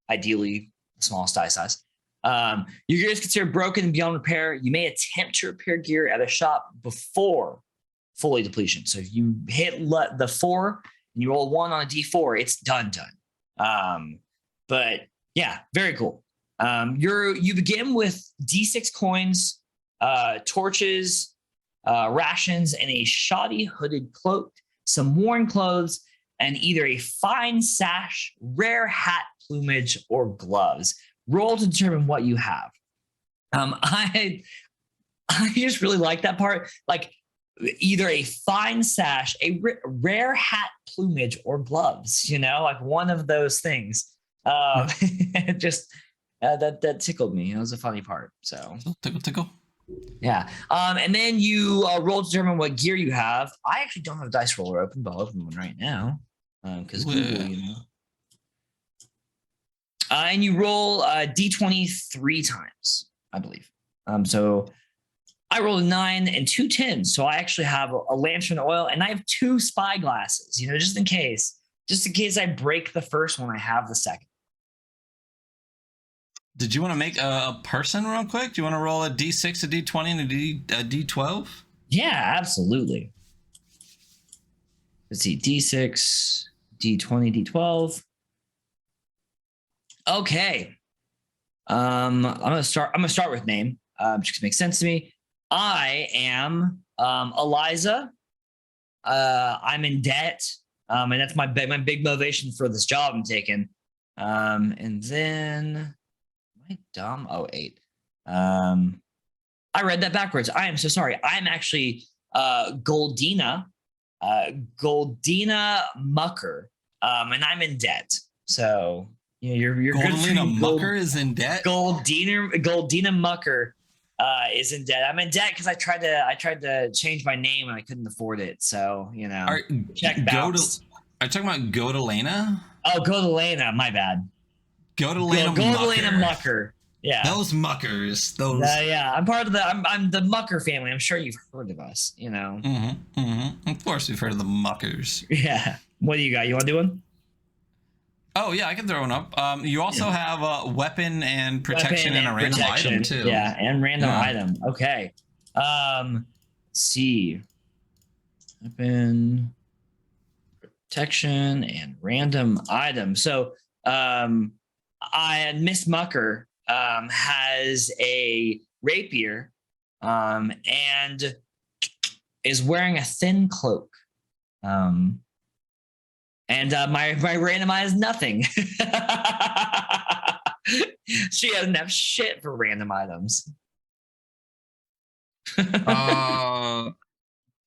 ideally the smallest die size, your gear is considered broken and beyond repair. You may attempt to repair gear at a shop before fully depletion. So if you hit the 4 and you roll 1 on a D4, it's done. But yeah, very cool. You begin with D6 coins, torches, rations, and a shoddy hooded cloak, some worn clothes, and either a fine sash, rare hat, plumage, or gloves. Roll to determine what you have. I just really like that part. Like either a fine sash, a rare hat, plumage, or gloves. Like one of those things. Just that tickled me. It was a funny part. So tickle. Yeah. And then you roll to determine what gear you have. I actually don't have a dice roller open, but I'll open one right now. Because Google, and you roll D20 3 times, I believe. So I rolled a 9 and 2 10s. So I actually have a lantern oil, and I have 2 spy glasses, just in case I break the first one, I have the second. Did you want to make a person real quick? Do you want to roll a D6, a D20, and a D12? Yeah, absolutely. Let's see, D6, D20, D12. Okay. I'm gonna start with name, which makes sense to me. I am Eliza. I'm in debt, and that's my big motivation for this job I'm taking. And then my dumb 08. I read that backwards. I am so sorry. I'm actually Goldina Mucker, and I'm in debt. So you're Goldina Mucker is in debt. Goldina Mucker is in debt. I'm in debt because I tried to change my name and I couldn't afford it. So check bounce. Are you talking about Godalena? Oh, Godalena. My bad. Godalena Mucker. Yeah. Those muckers. Those. Yeah. I'm part of I'm the Mucker family. I'm sure you've heard of us. Of course, we've heard of the muckers. Yeah. What do you got? You want to do one? Oh yeah, I can throw one up. You also have a weapon and protection and a random item too. Yeah, and random item. Okay. Let's see. Weapon, protection, and random item. So, Miss Mucker has a rapier, and is wearing a thin cloak. And my random eye is nothing. She doesn't have shit for random items.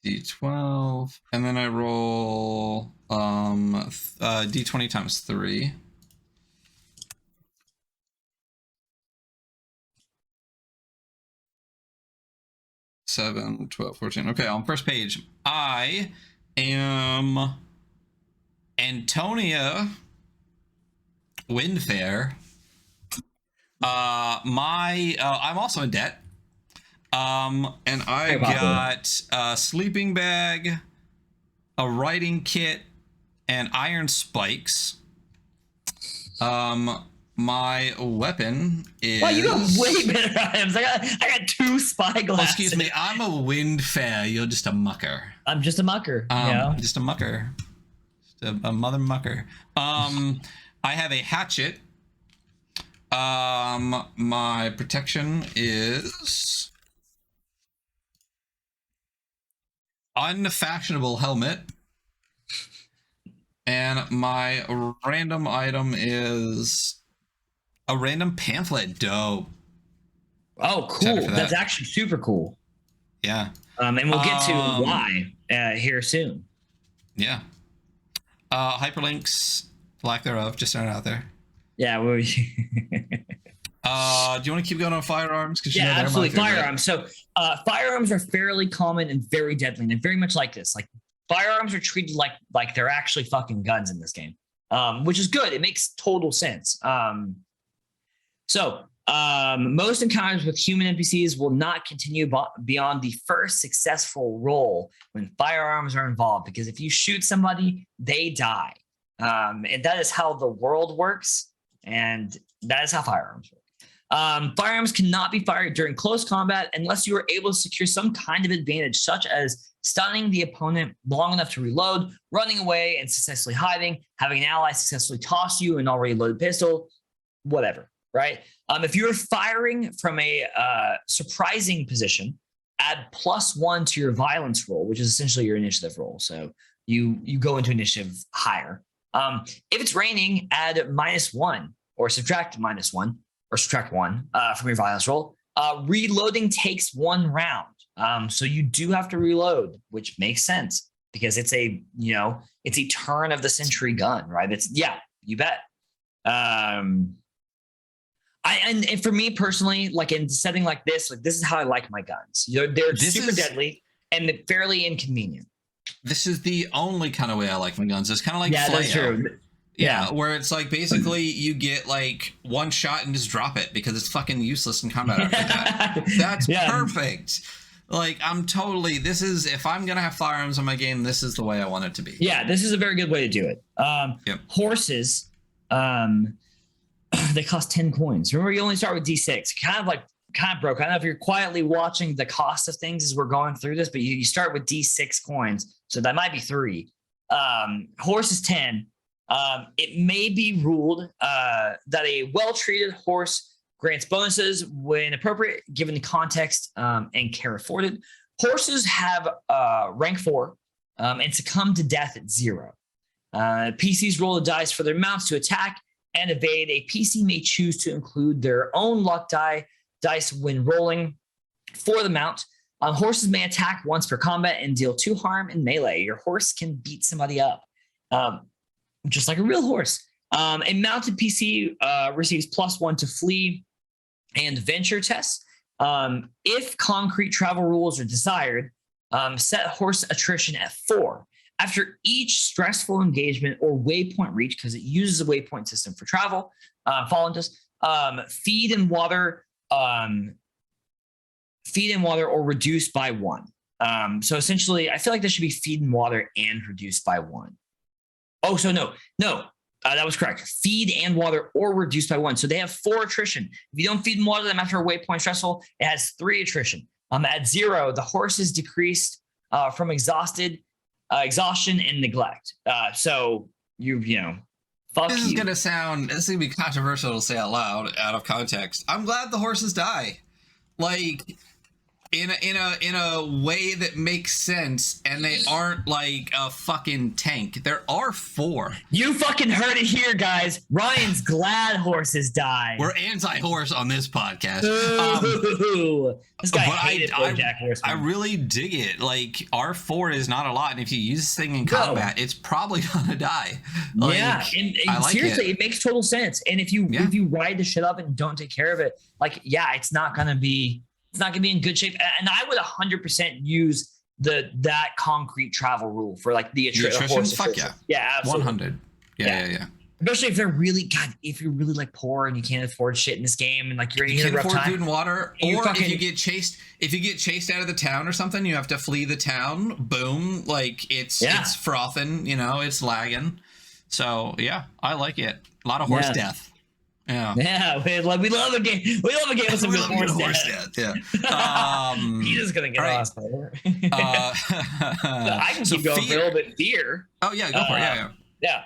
D12, and then I roll D20 times 3. 7, 12, 14. Okay, on first page, I am Antonia Windfair. I'm also in debt. And I got a sleeping bag, a writing kit, and iron spikes. My weapon is. Wow, you got way better items. I got 2 spy glasses. Oh, excuse me, I'm a Windfair. You're just a mucker. I'm just a mucker. Just a mucker. A mother mucker. I have a hatchet. My protection is unfashionable helmet, and my random item is a random pamphlet. Dope. Oh, cool. That's actually super cool. Yeah. And we'll get to why here soon. Yeah. Hyperlinks, lack thereof, just throwing it out there. Yeah. Do you want to keep going on firearms? Yeah, absolutely. Firearms. So firearms are fairly common and very deadly, and they're very much like this. Like firearms are treated like they're actually fucking guns in this game, which is good. It makes total sense. So Most encounters with human NPCs will not continue beyond the first successful roll when firearms are involved, because if you shoot somebody, they die. And that is how the world works, and that is how firearms work. Firearms cannot be fired during close combat unless you are able to secure some kind of advantage, such as stunning the opponent long enough to reload, running away and successfully hiding, having an ally successfully toss you an already loaded pistol, whatever, right? If you're firing from a surprising position, add +1 to your violence roll, which is essentially your initiative roll. So you go into initiative higher. If it's raining, add -1 or subtract -1 or subtract 1 from your violence roll. Reloading takes 1 round. So you do have to reload, which makes sense because it's a turn of the century gun, right? You bet. And for me personally, like in a setting like this is how I like my guns. They're super deadly and fairly inconvenient. This is the only kind of way I like my guns. It's kind of like that's true. Yeah, where it's like basically you get like 1 shot and just drop it because it's fucking useless in combat after that. That's perfect. Like if I'm gonna have firearms in my game, this is the way I want it to be. Yeah, this is a very good way to do it. Horses, they cost 10 coins. Remember, you only start with D6. Kind of broke. I don't know if you're quietly watching the cost of things as we're going through this, but you start with D6 coins, so that might be 3. Horse is 10. It may be ruled that a well-treated horse grants bonuses when appropriate, given the context and care afforded. Horses have rank 4 and succumb to death at 0. PCs roll the dice for their mounts to attack and evade. A PC may choose to include their own luck dice when rolling for the mount. Horses may attack once per combat and deal 2 harm in melee. Your horse can beat somebody up, just like a real horse. A mounted PC receives +1 to flee and venture tests. If concrete travel rules are desired, set horse attrition at 4. After each stressful engagement or waypoint reach, because it uses a waypoint system for travel, following this, feed and water or reduce by 1. So essentially, I feel like this should be feed and water and reduce by 1. Oh, so no, that was correct. Feed and water or reduce by 1. So they have 4 attrition. If you don't feed and water them after a waypoint stressful, it has 3 attrition. At 0, the horse is decreased from exhaustion and neglect. So fuck this you. This is gonna be controversial to say out loud, out of context. I'm glad the horses die. Like in a way that makes sense, and they aren't like a fucking tank. There are 4. You fucking heard it here, guys. Ryan's glad horses die. We're anti-horse on this podcast. This guy hated BoJack Horseman. I really dig it. Like R4 is not a lot, and if you use this thing in combat, it's probably gonna die. Like, and like seriously, it makes total sense. And if you ride the shit up and don't take care of it, it's not gonna be in good shape. And I would 100% use that concrete travel rule for like the attrition. Fuck yeah. Yeah, absolutely. 100. Yeah. Especially if they're really, if you're really like poor and you can't afford shit in this game and like you're in a rough time. Food and water, or if you get chased out of the town or something, you have to flee the town. Boom, like it's frothing, it's lagging. So yeah, I like it. A lot of horse death. Yeah, we love a game. We love a game with some good horse death. Yeah. He's just gonna get lost. I can keep going for a little bit. Fear. Oh yeah, go for it. Yeah.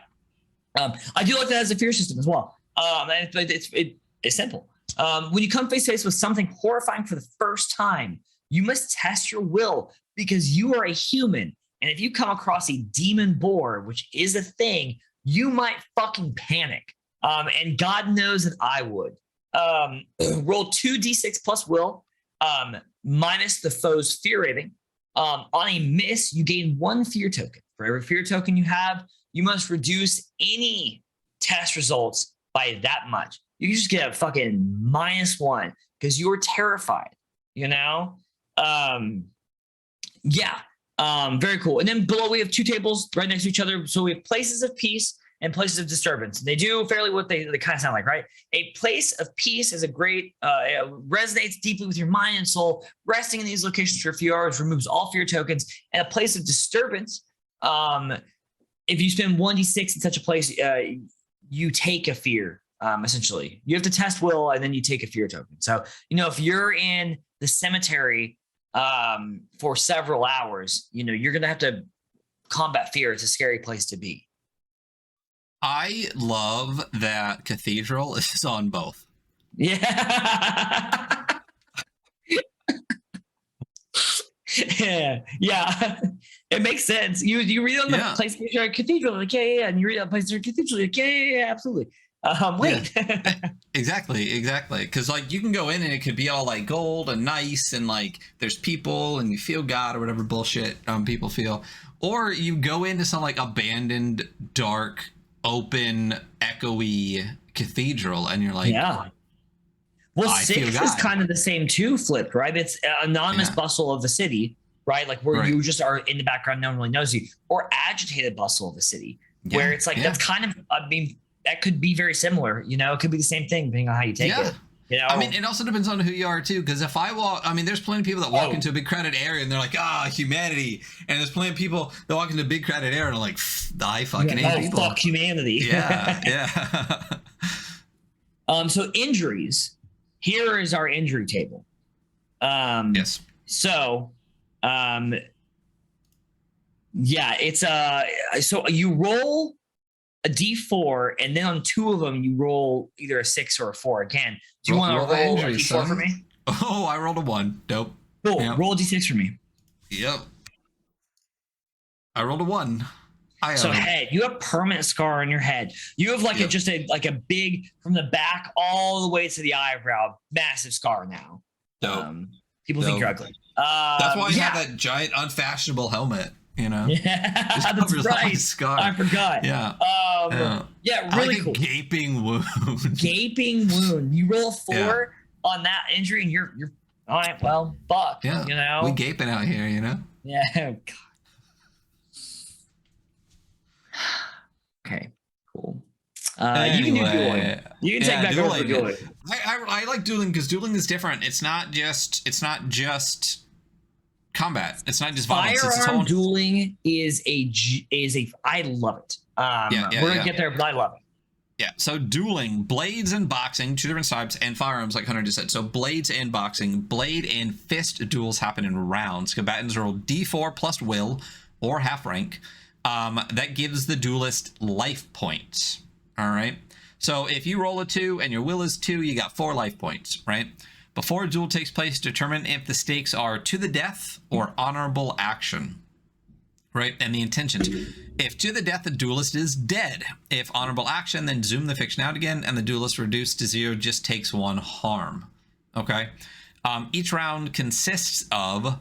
I do like that as a fear system as well. It's simple. When you come face to face with something horrifying for the first time, you must test your will because you are a human. And if you come across a demon boar, which is a thing, you might fucking panic. And God knows that I would. Roll 2d6 plus will, minus the foe's fear rating. On a miss, you gain 1 fear token. For every fear token you have, you must reduce any test results by that much. You just get a fucking -1 because you're terrified, Very cool. And then below we have 2 tables right next to each other. So we have places of peace and places of disturbance. They do fairly what they kind of sound like, right? A place of peace is a great, resonates deeply with your mind and soul. Resting in these locations for a few hours removes all fear tokens. And a place of disturbance, if you spend 1d6 in such a place, you take a fear, essentially. You have to test will, and then you take a fear token. So, if you're in the cemetery for several hours, you're going to have to combat fear. It's a scary place to be. I love that Cathedral is on both. Yeah. yeah. It makes sense. You read on the PlayStation Cathedral, like, yeah. And you read on PlayStation Cathedral, like, yeah, absolutely. Wait. Yeah. Exactly. Because you can go in and it could be all like gold and nice and there's people and you feel God or whatever bullshit people feel. Or you go into some abandoned, dark, open, echoey cathedral and you're like, yeah. Well, 6 is kind of the same too, flipped, right? It's anonymous bustle of the city, right? Where you just are in the background, no one really knows you. Or agitated bustle of the city, where it's that's kind of, that could be very similar, it could be the same thing depending on how you take it. It also depends on who you are too, because if I walk, there's plenty of people that walk into a big crowded area and they're like, humanity, and there's plenty of people that walk into a big crowded area and are like, I fucking hate people. Fuck humanity. Yeah. So injuries. Here is our injury table. Yes. So, it's so you roll a D4, and then on 2 of them you roll either a 6 or a 4 again. Do you want to roll a D4 for me? Oh, I rolled a 1. Dope. Cool. Yep. Roll a D6 for me. Yep. I rolled a 1. Head, you have permanent scar on your head. You have a big, from the back all the way to the eyebrow, massive scar now. Dope. People think you're ugly. That's why I have that giant unfashionable helmet. Yeah, that's right. Scar. I forgot. Yeah. Really cool. Gaping wound. Gaping wound. You roll a 4 on that injury, and you're all right. Well, fuck. Yeah. We gaping out here. Yeah. God. Okay. Cool. Anyway, you can do dueling. You can take back over for dueling. I like dueling because dueling is different. It's not just combat. It's not just violence. Firearm dueling is a I love it. We're gonna get there, but I love it. Yeah. So dueling, blades and boxing, 2 different types, and firearms, like Hunter just said. So blades and boxing, blade and fist duels happen in rounds. Combatants roll D4 plus will or half rank. That gives the duelist life points. All right. So if you roll a 2 and your will is 2, you got 4 life points, right? Before a duel takes place, determine if the stakes are to the death or honorable action, right? And the intentions. If to the death, the duelist is dead. If honorable action, then zoom the fiction out again, and the duelist reduced to 0 just takes 1 harm. Okay. Each round consists of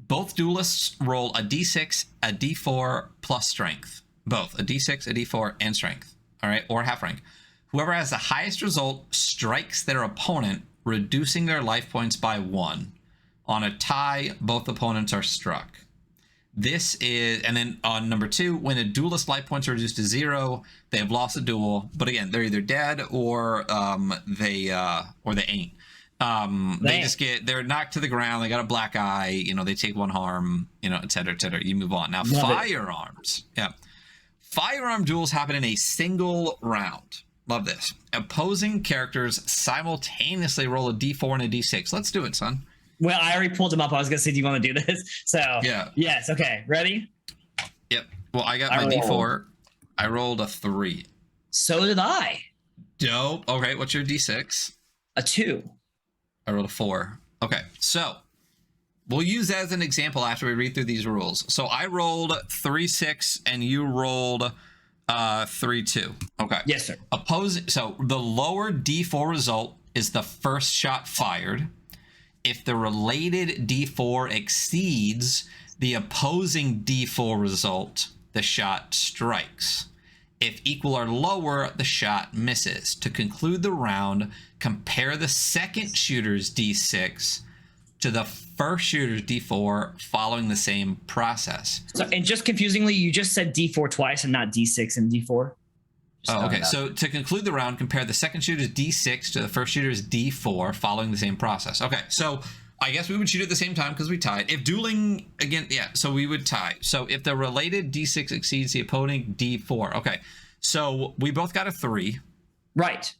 both duelists roll a d6, a d4 plus strength. Both a d6, a d4, and strength. All right, or half rank. Whoever has the highest result strikes their opponent, reducing their life points by 1. On a tie, both opponents are struck. This is, and then on number 2, when a duelist's life points are reduced to 0, they have lost the duel. But again, they're either dead or they ain't. They're knocked to the ground. They got a black eye. They take 1 harm. Et cetera, et cetera. You move on. Now, firearms. Yeah, firearm duels happen in a single round. Love this. Opposing characters simultaneously roll a d4 and a d6. Let's do it, son. Well, I already pulled them up. I was going to say, do you want to do this? So, yeah. Yes. Okay. Ready? Yep. Well, I got my d4. I rolled a 3. So did I. Dope. Okay. What's your d6? A 2. I rolled a 4. Okay. So we'll use that as an example after we read through these rules. So I rolled 3-6 and you rolled 3-2. Okay. Yes, sir. So the lower d4 result is the first shot fired. If the related d4 exceeds the opposing d4 result, the shot strikes. If equal or lower, the shot misses. To conclude the round, compare the second shooter's d6 to the first shooter's d4 following the same process. So, and just confusingly, you just said d4 twice and not d6 and d4? Oh, okay. So to conclude the round, compare the second shooter's D6 to the first shooter's D4, following the same process. Okay, so I guess we would shoot at the same time because we tied. If dueling again, yeah, so we would tie. So if the related D6 exceeds the opponent D4, okay. So we both got a 3. Right.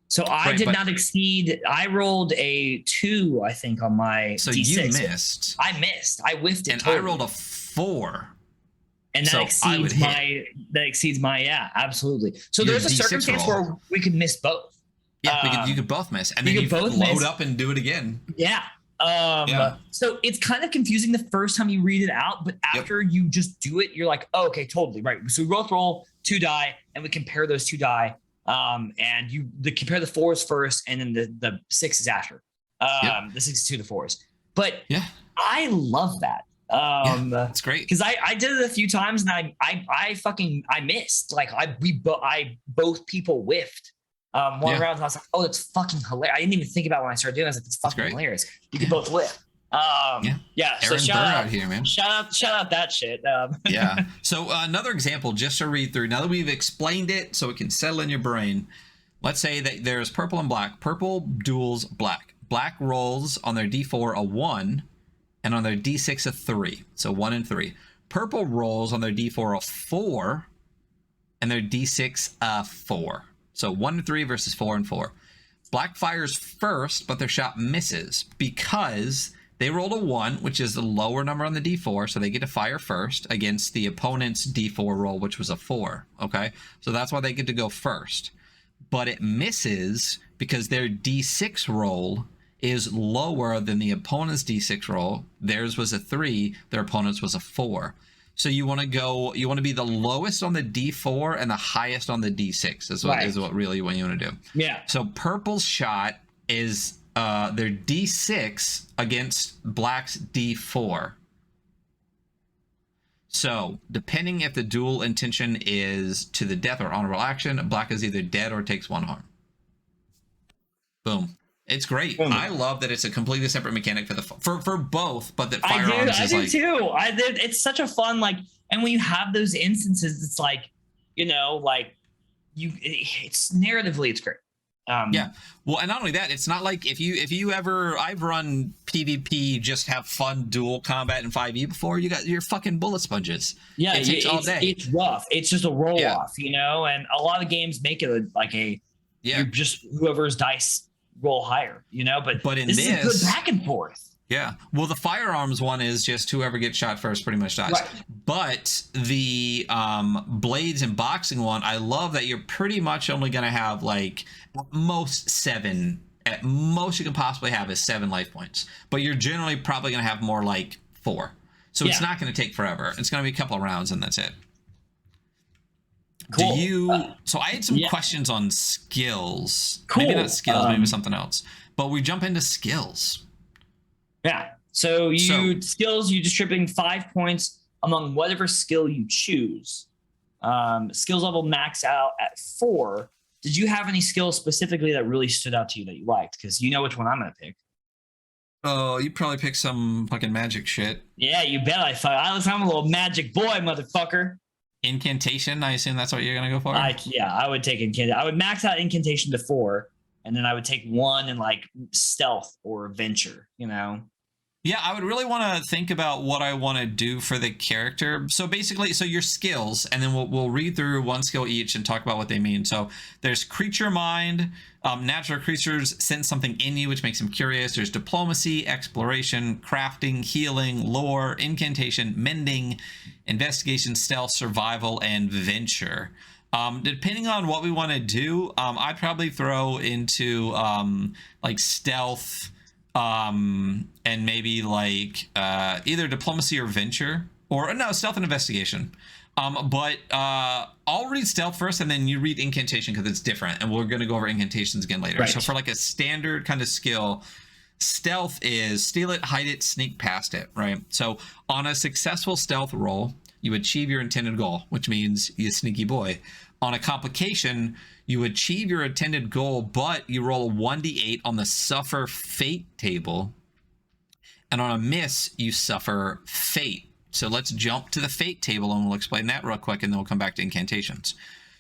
So I did not exceed. I rolled a 2, I think, on my so D6. You missed. I missed. I whiffed it. And totally. I rolled a 4. And that exceeds my yeah, absolutely. So there's a circumstance where we could miss both. Yeah, you could both miss, and then you both load up and do it again. Yeah. So it's kind of confusing the first time you read it out, but after you just do it, you're like, oh, okay, totally right. So we both roll 2 die, and we compare those 2 die, and you compare the 4s first, and then the 6s after. The 6s to the 4s. But I love that. That's great because I did it a few times and I missed. Like both people whiffed one round, and I was like, oh, that's fucking hilarious. I didn't even think about it when I started doing it. I was like, it's fucking hilarious. You can both whiff. So shout out here, man. Shout out that shit. Yeah. So another example, just to read through. Now that we've explained it, so it can settle in your brain. Let's say that there's purple and black. Purple duels black. Black rolls on their D4 a 1. And on their D6 a 3, so 1 and 3. Purple rolls on their D4 a 4, and their D6 a 4. So 1 and 3 versus 4 and 4. Black fires first, but their shot misses because they rolled a 1, which is the lower number on the D4, so they get to fire first against the opponent's D4 roll, which was a 4. Okay, so that's why they get to go first. But it misses because their D6 roll is lower than the opponent's D6 roll. Theirs was a 3, their opponent's was a 4. So you want to be the lowest on the D4 and the highest on the D6 is what really what you want to do. Yeah. So purple's shot is their D6 against black's D4. So depending if the duel intention is to the death or honorable action, black is either dead or takes 1 harm. Boom. It's great. I love that it's a completely separate mechanic for both, but that firearms I do too. It's such a fun, like, and when you have those instances, it's like, it's narratively, it's great. Well, and not only that, it's not like I've run PvP, just have fun dual combat in 5e before. You got your fucking bullet sponges. Yeah, it takes all day. It's rough. It's just a roll off, and a lot of games make it you're just whoever's dice roll higher, but in this is good back and forth. Yeah. Well, the firearms one is just whoever gets shot first pretty much dies. Right. But the blades and boxing one, I love that you're pretty much only going to have like at most 7. At most you can possibly have is 7 life points. But you're generally probably going to have more like 4. So it's not going to take forever. It's going to be a couple of rounds and that's it. Cool. So I had some questions on skills. Cool. Maybe not skills, maybe something else. But we jump into skills. Yeah. So skills, you're distributing 5 points among whatever skill you choose. Skills level max out at 4. Did you have any skills specifically that really stood out to you that you liked? Because you know which one I'm going to pick. Oh, you probably picked some fucking magic shit. Yeah, you bet I thought. I'm a little magic boy, motherfucker. Incantation, I assume that's what you're gonna go for. I would take incantation. I would max out incantation to 4, and then I would take 1 in like stealth or venture. Yeah, I would really want to think about what I want to do for the character. So basically, your skills, and then we'll read through one skill each and talk about what they mean. So there's creature mind. Natural creatures sense something in you, which makes them curious. There's diplomacy, exploration, crafting, healing, lore, incantation, mending, investigation, stealth, survival, and venture. Depending on what we want to do, I'd probably throw into like stealth, and maybe like either diplomacy or venture, or no, stealth and investigation. But I'll read stealth first, and then you read incantation because it's different, and we're going to go over incantations again later. Right. So for like a standard kind of skill, stealth is steal it, hide it, sneak past it, right? So on a successful stealth roll, you achieve your intended goal, which means you sneaky boy. On a complication, you achieve your intended goal, but you roll a 1d8 on the suffer fate table. And on a miss, you suffer fate. So let's jump to the fate table and we'll explain that real quick, and then we'll come back to incantations.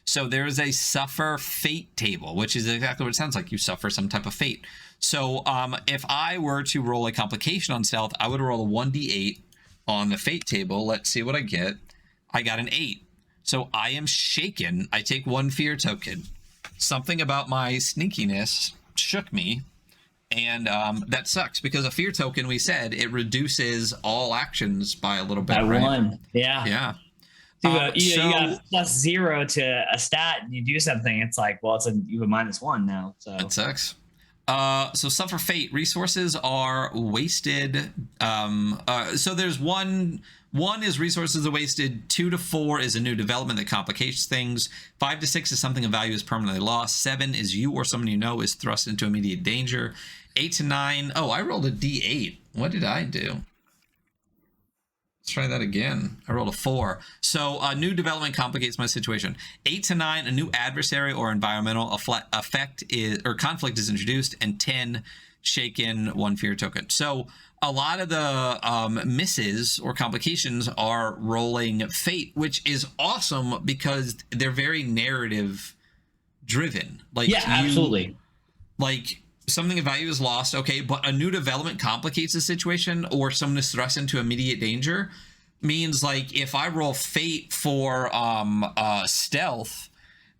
So there is a suffer fate table, which is exactly what it sounds like. You suffer some type of fate. So if I were to roll a complication on stealth, I would roll a 1d8 on the fate table. Let's see what I get. I got an 8. So I am shaken. I take 1 fear token. Something about my sneakiness shook me. And that sucks because a fear token, we said, it reduces all actions by a little bit. By right? 1. Yeah. Yeah. You got +0 to a stat and you do something. It's like, well, you have a -1 now. So that sucks. So suffer fate. Resources are wasted. So there's one is resources are wasted. 2 to 4 is a new development that complicates things. 5 to 6 is something of value is permanently lost. 7 is you or someone you know is thrust into immediate danger. 8 to 9. Oh, I rolled a D8. What did I do? Let's try that again. I rolled a 4. So a new development complicates my situation. 8 to 9, a new adversary or environmental effect or conflict is introduced, and 10, shaken, 1 fear token. So a lot of the misses or complications are rolling fate, which is awesome because they're very narrative driven. Like absolutely. Like something of value is lost, okay, but a new development complicates the situation, or someone is thrust into immediate danger, means like if I roll fate for stealth,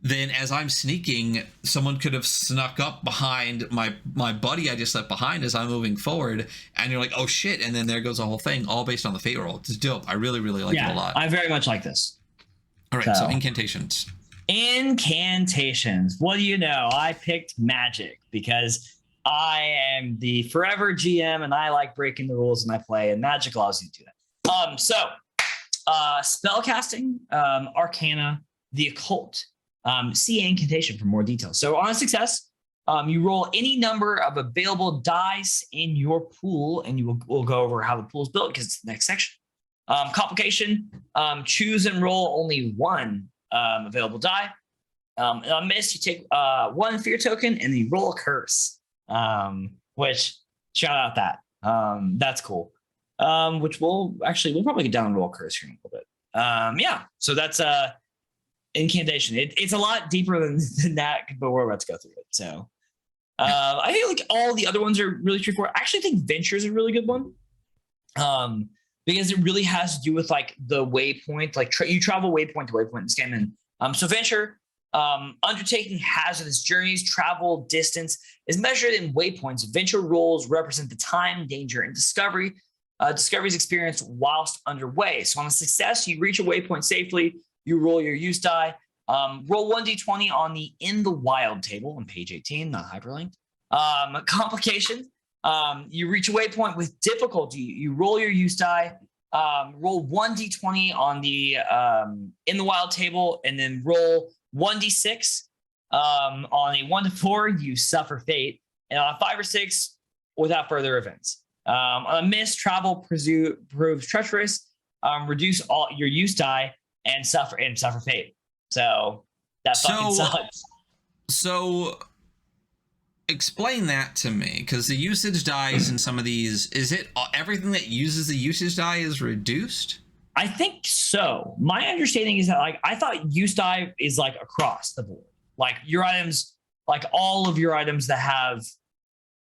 then as I'm sneaking, someone could have snuck up behind my buddy I just left behind as I'm moving forward, and you're like, oh shit, and then there goes the whole thing, all based on the fate roll. It's dope. I really, really like it a lot. I very much like this. All right, so incantations. Incantations. What do you know? I picked magic because I am the forever GM and I like breaking the rules when I play, and magic allows you to do that. Spellcasting, arcana, the occult. See incantation for more details. So on a success, you roll any number of available dice in your pool, and we'll go over how the pool is built because it's the next section. Complication, choose and roll only 1 available die. On a miss, you take 1 fear token and you roll a curse. Which shout out that. That's cool. Which we'll probably get down and roll a curse here in a little bit. So that's incantation. It's a lot deeper than that, but we're about to go through it. So I feel like all the other ones are really straightforward. I actually think venture is a really good one. Because it really has to do with like the waypoint, like you travel waypoint to waypoint in this game. And so venture, undertaking hazardous journeys, travel distance is measured in waypoints. Venture rolls represent the time, danger, and discovery. Discoveries experienced whilst underway. So on a success, you reach a waypoint safely. You roll your use die. Roll 1d20 on the in the wild table on page 18, not hyperlinked. Complication. You reach a waypoint with difficulty. You roll your use die. Roll 1d20 on the in the wild table, and then roll 1d6. On a 1 to 4, you suffer fate, and on a 5 or 6, without further events. On a miss, travel proves treacherous. Reduce all your use die and suffer fate. So that fucking sucks. So explain that to me, because the usage dies in some of these, is it everything that uses the usage die is reduced? I think so. My understanding is that like I thought use die is like across the board. Like your items, like all of your items that have,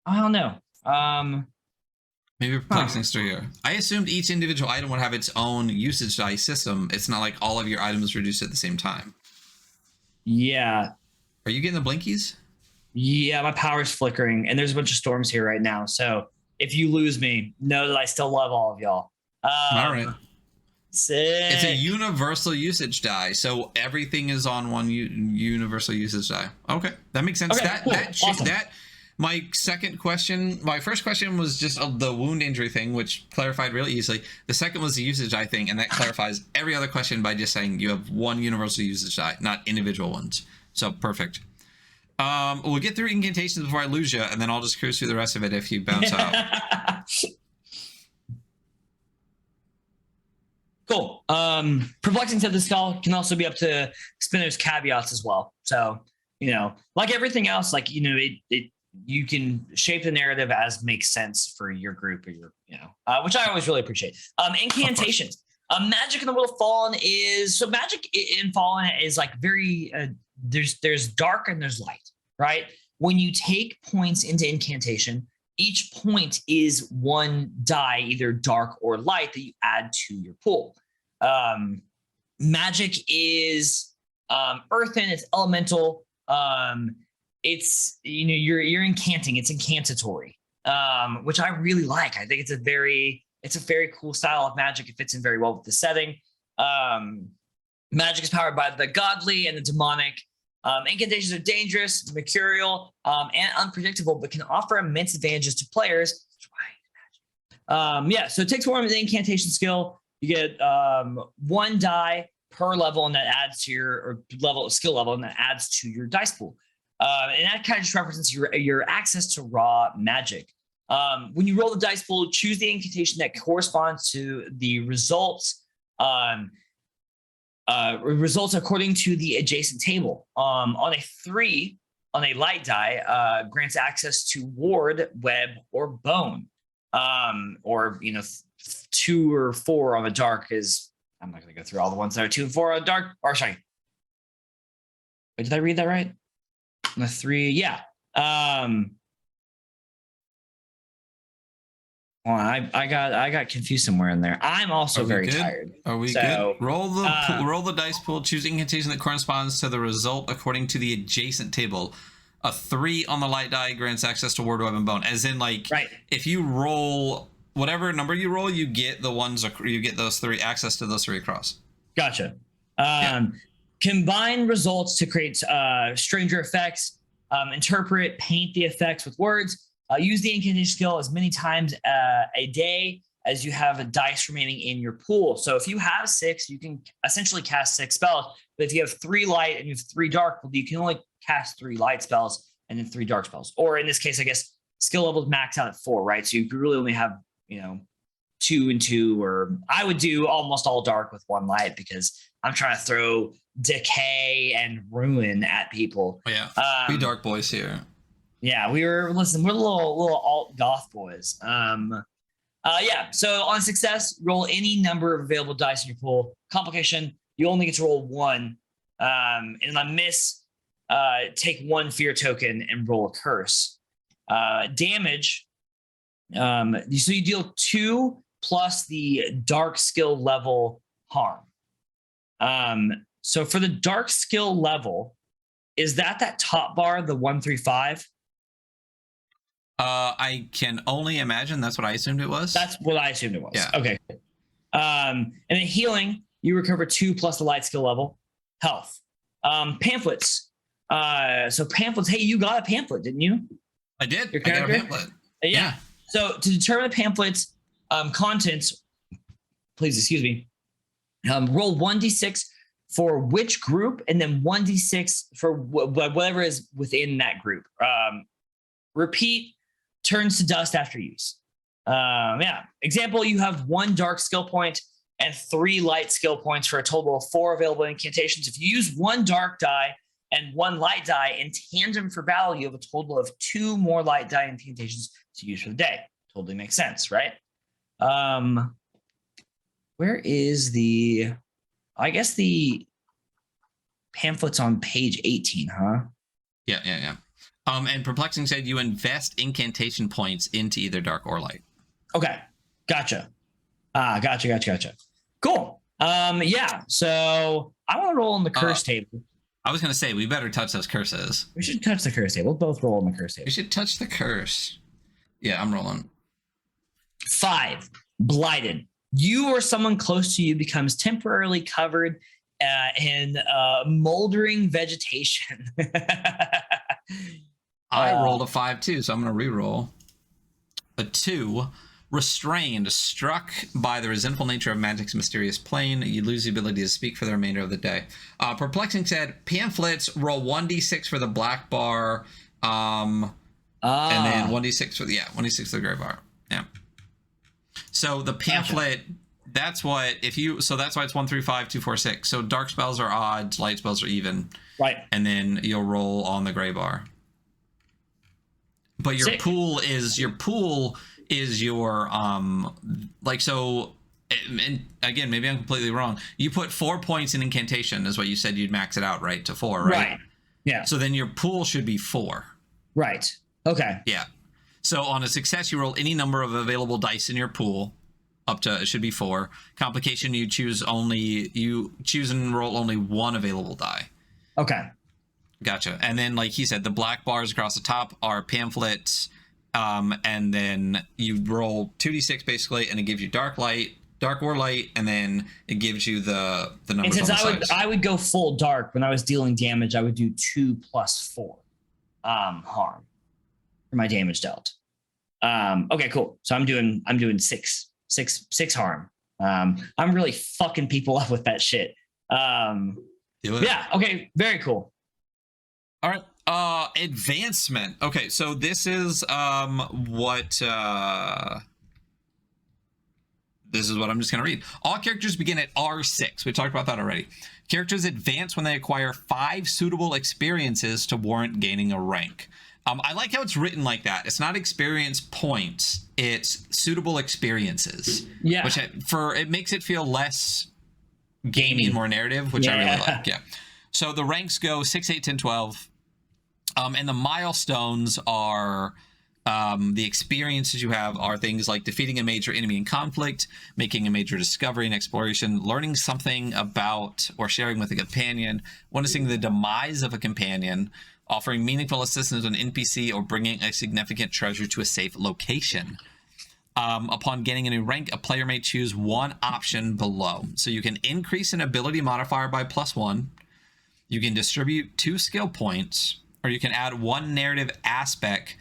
I don't know. Maybe perplexing story here. I assumed each individual item would have its own usage die system. It's not like all of your items reduce at the same time. Yeah. Are you getting the blinkies? Yeah, my power's flickering, and there's a bunch of storms here right now. So if you lose me, know that I still love all of y'all. All right. Sick. It's a universal usage die, so everything is on one universal usage die. Okay, that makes sense. Okay, cool. Awesome. My first question was just the wound injury thing, which clarified really easily. The second was the usage die thing, and that clarifies every other question by just saying you have one universal usage die, not individual ones. So perfect. We'll get through incantations before I lose you, and then I'll just cruise through the rest of it if you bounce out. Cool. Perplexing to the skull can also be up to Spinner's caveats as well. So, like everything else, like, you can shape the narrative as makes sense for your group or which I always really appreciate. Incantations. Magic in the World of Fallen is so magic in Fallen is like very there's dark and there's light, right? When you take points into incantation, each point is one die, either dark or light, that you add to your pool. Magic is earthen, it's elemental. It's you're incanting, it's incantatory, which I really like. I think it's a very cool style of magic. It fits in very well with the setting. Magic is powered by the godly and the demonic. Incantations are dangerous, mercurial, and unpredictable, but can offer immense advantages to players. So it takes one of the incantation skill. You get one die per level, and that adds to your skill level, and that adds to your dice pool. And that kind of just represents your access to raw magic. When you roll the dice pool, choose the incantation that corresponds to the results. Results according to the adjacent table. On a 3, on a light die, grants access to ward, web, or bone. Or 2 or 4 on the dark is. I'm not going to go through all the ones that are 2 and 4 on dark. Or sorry. Wait, did I read that right? On the 3, yeah. Well, I got confused somewhere in there. I'm also very tired. Are we good? Roll the dice pool. Choose incantation that corresponds to the result according to the adjacent table. A 3 on the light die grants access to ward, web, and bone. As in, like, if you roll whatever number you roll, you get those 3 access to those 3 across. Gotcha. Combine results to create stranger effects. Interpret, paint the effects with words. Use the incantation skill as many times a day as you have dice remaining in your pool. So if you have 6, you can essentially cast 6 spells. But if you have 3 light and you have 3 dark, well, you can only cast 3 light spells and then 3 dark spells. Or in this case, I guess skill levels max out at 4, right? So you could really only have 2 and 2, or I would do almost all dark with 1 light because I'm trying to throw decay and ruin at people. Oh, yeah, we dark boys here. Yeah, we're little alt goth boys. So on success, roll any number of available dice in your pool. Complication, you only get to roll 1. And on miss, take 1 fear token and roll a curse. Damage, so you deal 2 plus the dark skill level harm. So for the dark skill level, is that top bar, the 135? I can only imagine that's what I assumed it was. That's what I assumed it was. Yeah. Okay. And then healing, you recover 2 plus the light skill level. Health. Pamphlets. So pamphlets. Hey, you got a pamphlet, didn't you? I did. Your character? I got a pamphlet. Yeah. So to determine the pamphlet's contents, please excuse me. Roll 1d6 for which group, and then 1d6 for whatever is within that group. Repeat. Turns to dust after use. Example, you have 1 dark skill point and 3 light skill points for a total of 4 available incantations. If you use 1 dark die and 1 light die in tandem for battle, you have a total of 2 more light die incantations to use for the day. Totally makes sense, right? Where is the pamphlet's on page 18, huh? Yeah. And Perplexing said you invest incantation points into either dark or light. Okay. Gotcha. Gotcha. Cool. So I want to roll on the curse table. I was going to say, we better touch those curses. We should touch the curse table. We'll both roll on the curse table. We should touch the curse. Yeah, I'm rolling. 5, blighted. You or someone close to you becomes temporarily covered in moldering vegetation. I rolled a 5 too, so I'm going to re-roll. A 2, restrained, struck by the resentful nature of magic's mysterious plane. You lose the ability to speak for the remainder of the day. Perplexing said, pamphlets, roll 1d6 for the black bar, and then 1d6 for the gray bar. Yeah. So the pamphlet, that's why it's 1 through 5, 2, 4, 6. So dark spells are odds, light spells are even. Right. And then you'll roll on the gray bar. But your pool is your And again, maybe I'm completely wrong. You put 4 points in incantation is what you said you'd max it out, right? To 4, right? Right. Yeah. So then your pool should be 4. Right. Okay. Yeah. So on a success, you roll any number of available dice in your pool. Up to, it should be 4. Complication, you choose and roll only 1 available die. Okay. Gotcha. And then, like he said, the black bars across the top are pamphlets. And then you roll 2d6 basically, and it gives you dark or light, and then it gives you the numbers. And since I would go full dark when I was dealing damage, I would do 2 + 4 harm for my damage dealt. Okay, cool. So I'm doing 6 harm. I'm really fucking people up with that shit. Yeah. Okay. Very cool. All right. Advancement. Okay, so this is what I'm just going to read. All characters begin at R6. We talked about that already. Characters advance when they acquire 5 suitable experiences to warrant gaining a rank. I like how it's written like that. It's not experience points. It's suitable experiences. Yeah. Which it makes it feel less gamey and more narrative, which I really like. Yeah. So the ranks go 6, 8, 10, 12. And the milestones are the experiences you have are things like defeating a major enemy in conflict, making a major discovery and exploration, learning something about or sharing with a companion, witnessing the demise of a companion, offering meaningful assistance to an NPC, or bringing a significant treasure to a safe location. Upon gaining a new rank, a player may choose one option below. So you can increase an ability modifier by +1. You can distribute 2 skill points, or you can add 1 narrative aspect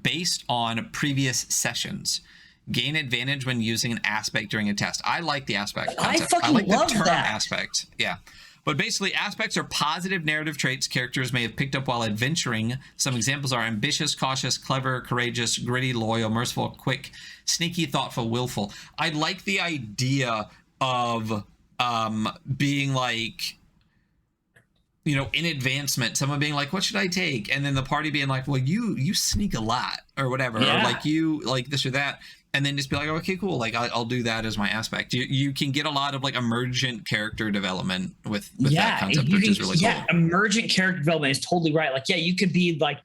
based on previous sessions. Gain advantage when using an aspect during a test. I like the aspect concept. I like the term aspect. Yeah. But basically, aspects are positive narrative traits characters may have picked up while adventuring. Some examples are ambitious, cautious, clever, courageous, gritty, loyal, merciful, quick, sneaky, thoughtful, willful. I like the idea of being like, you know, in advancement, someone being like, what should I take? And then the party being like, well, you sneak a lot or whatever, or like you like this or that. And then just be like, okay, cool. Like I'll do that as my aspect. You can get a lot of like emergent character development with that concept, which is really cool. Yeah, emergent character development is totally right. Like, yeah, you could be like,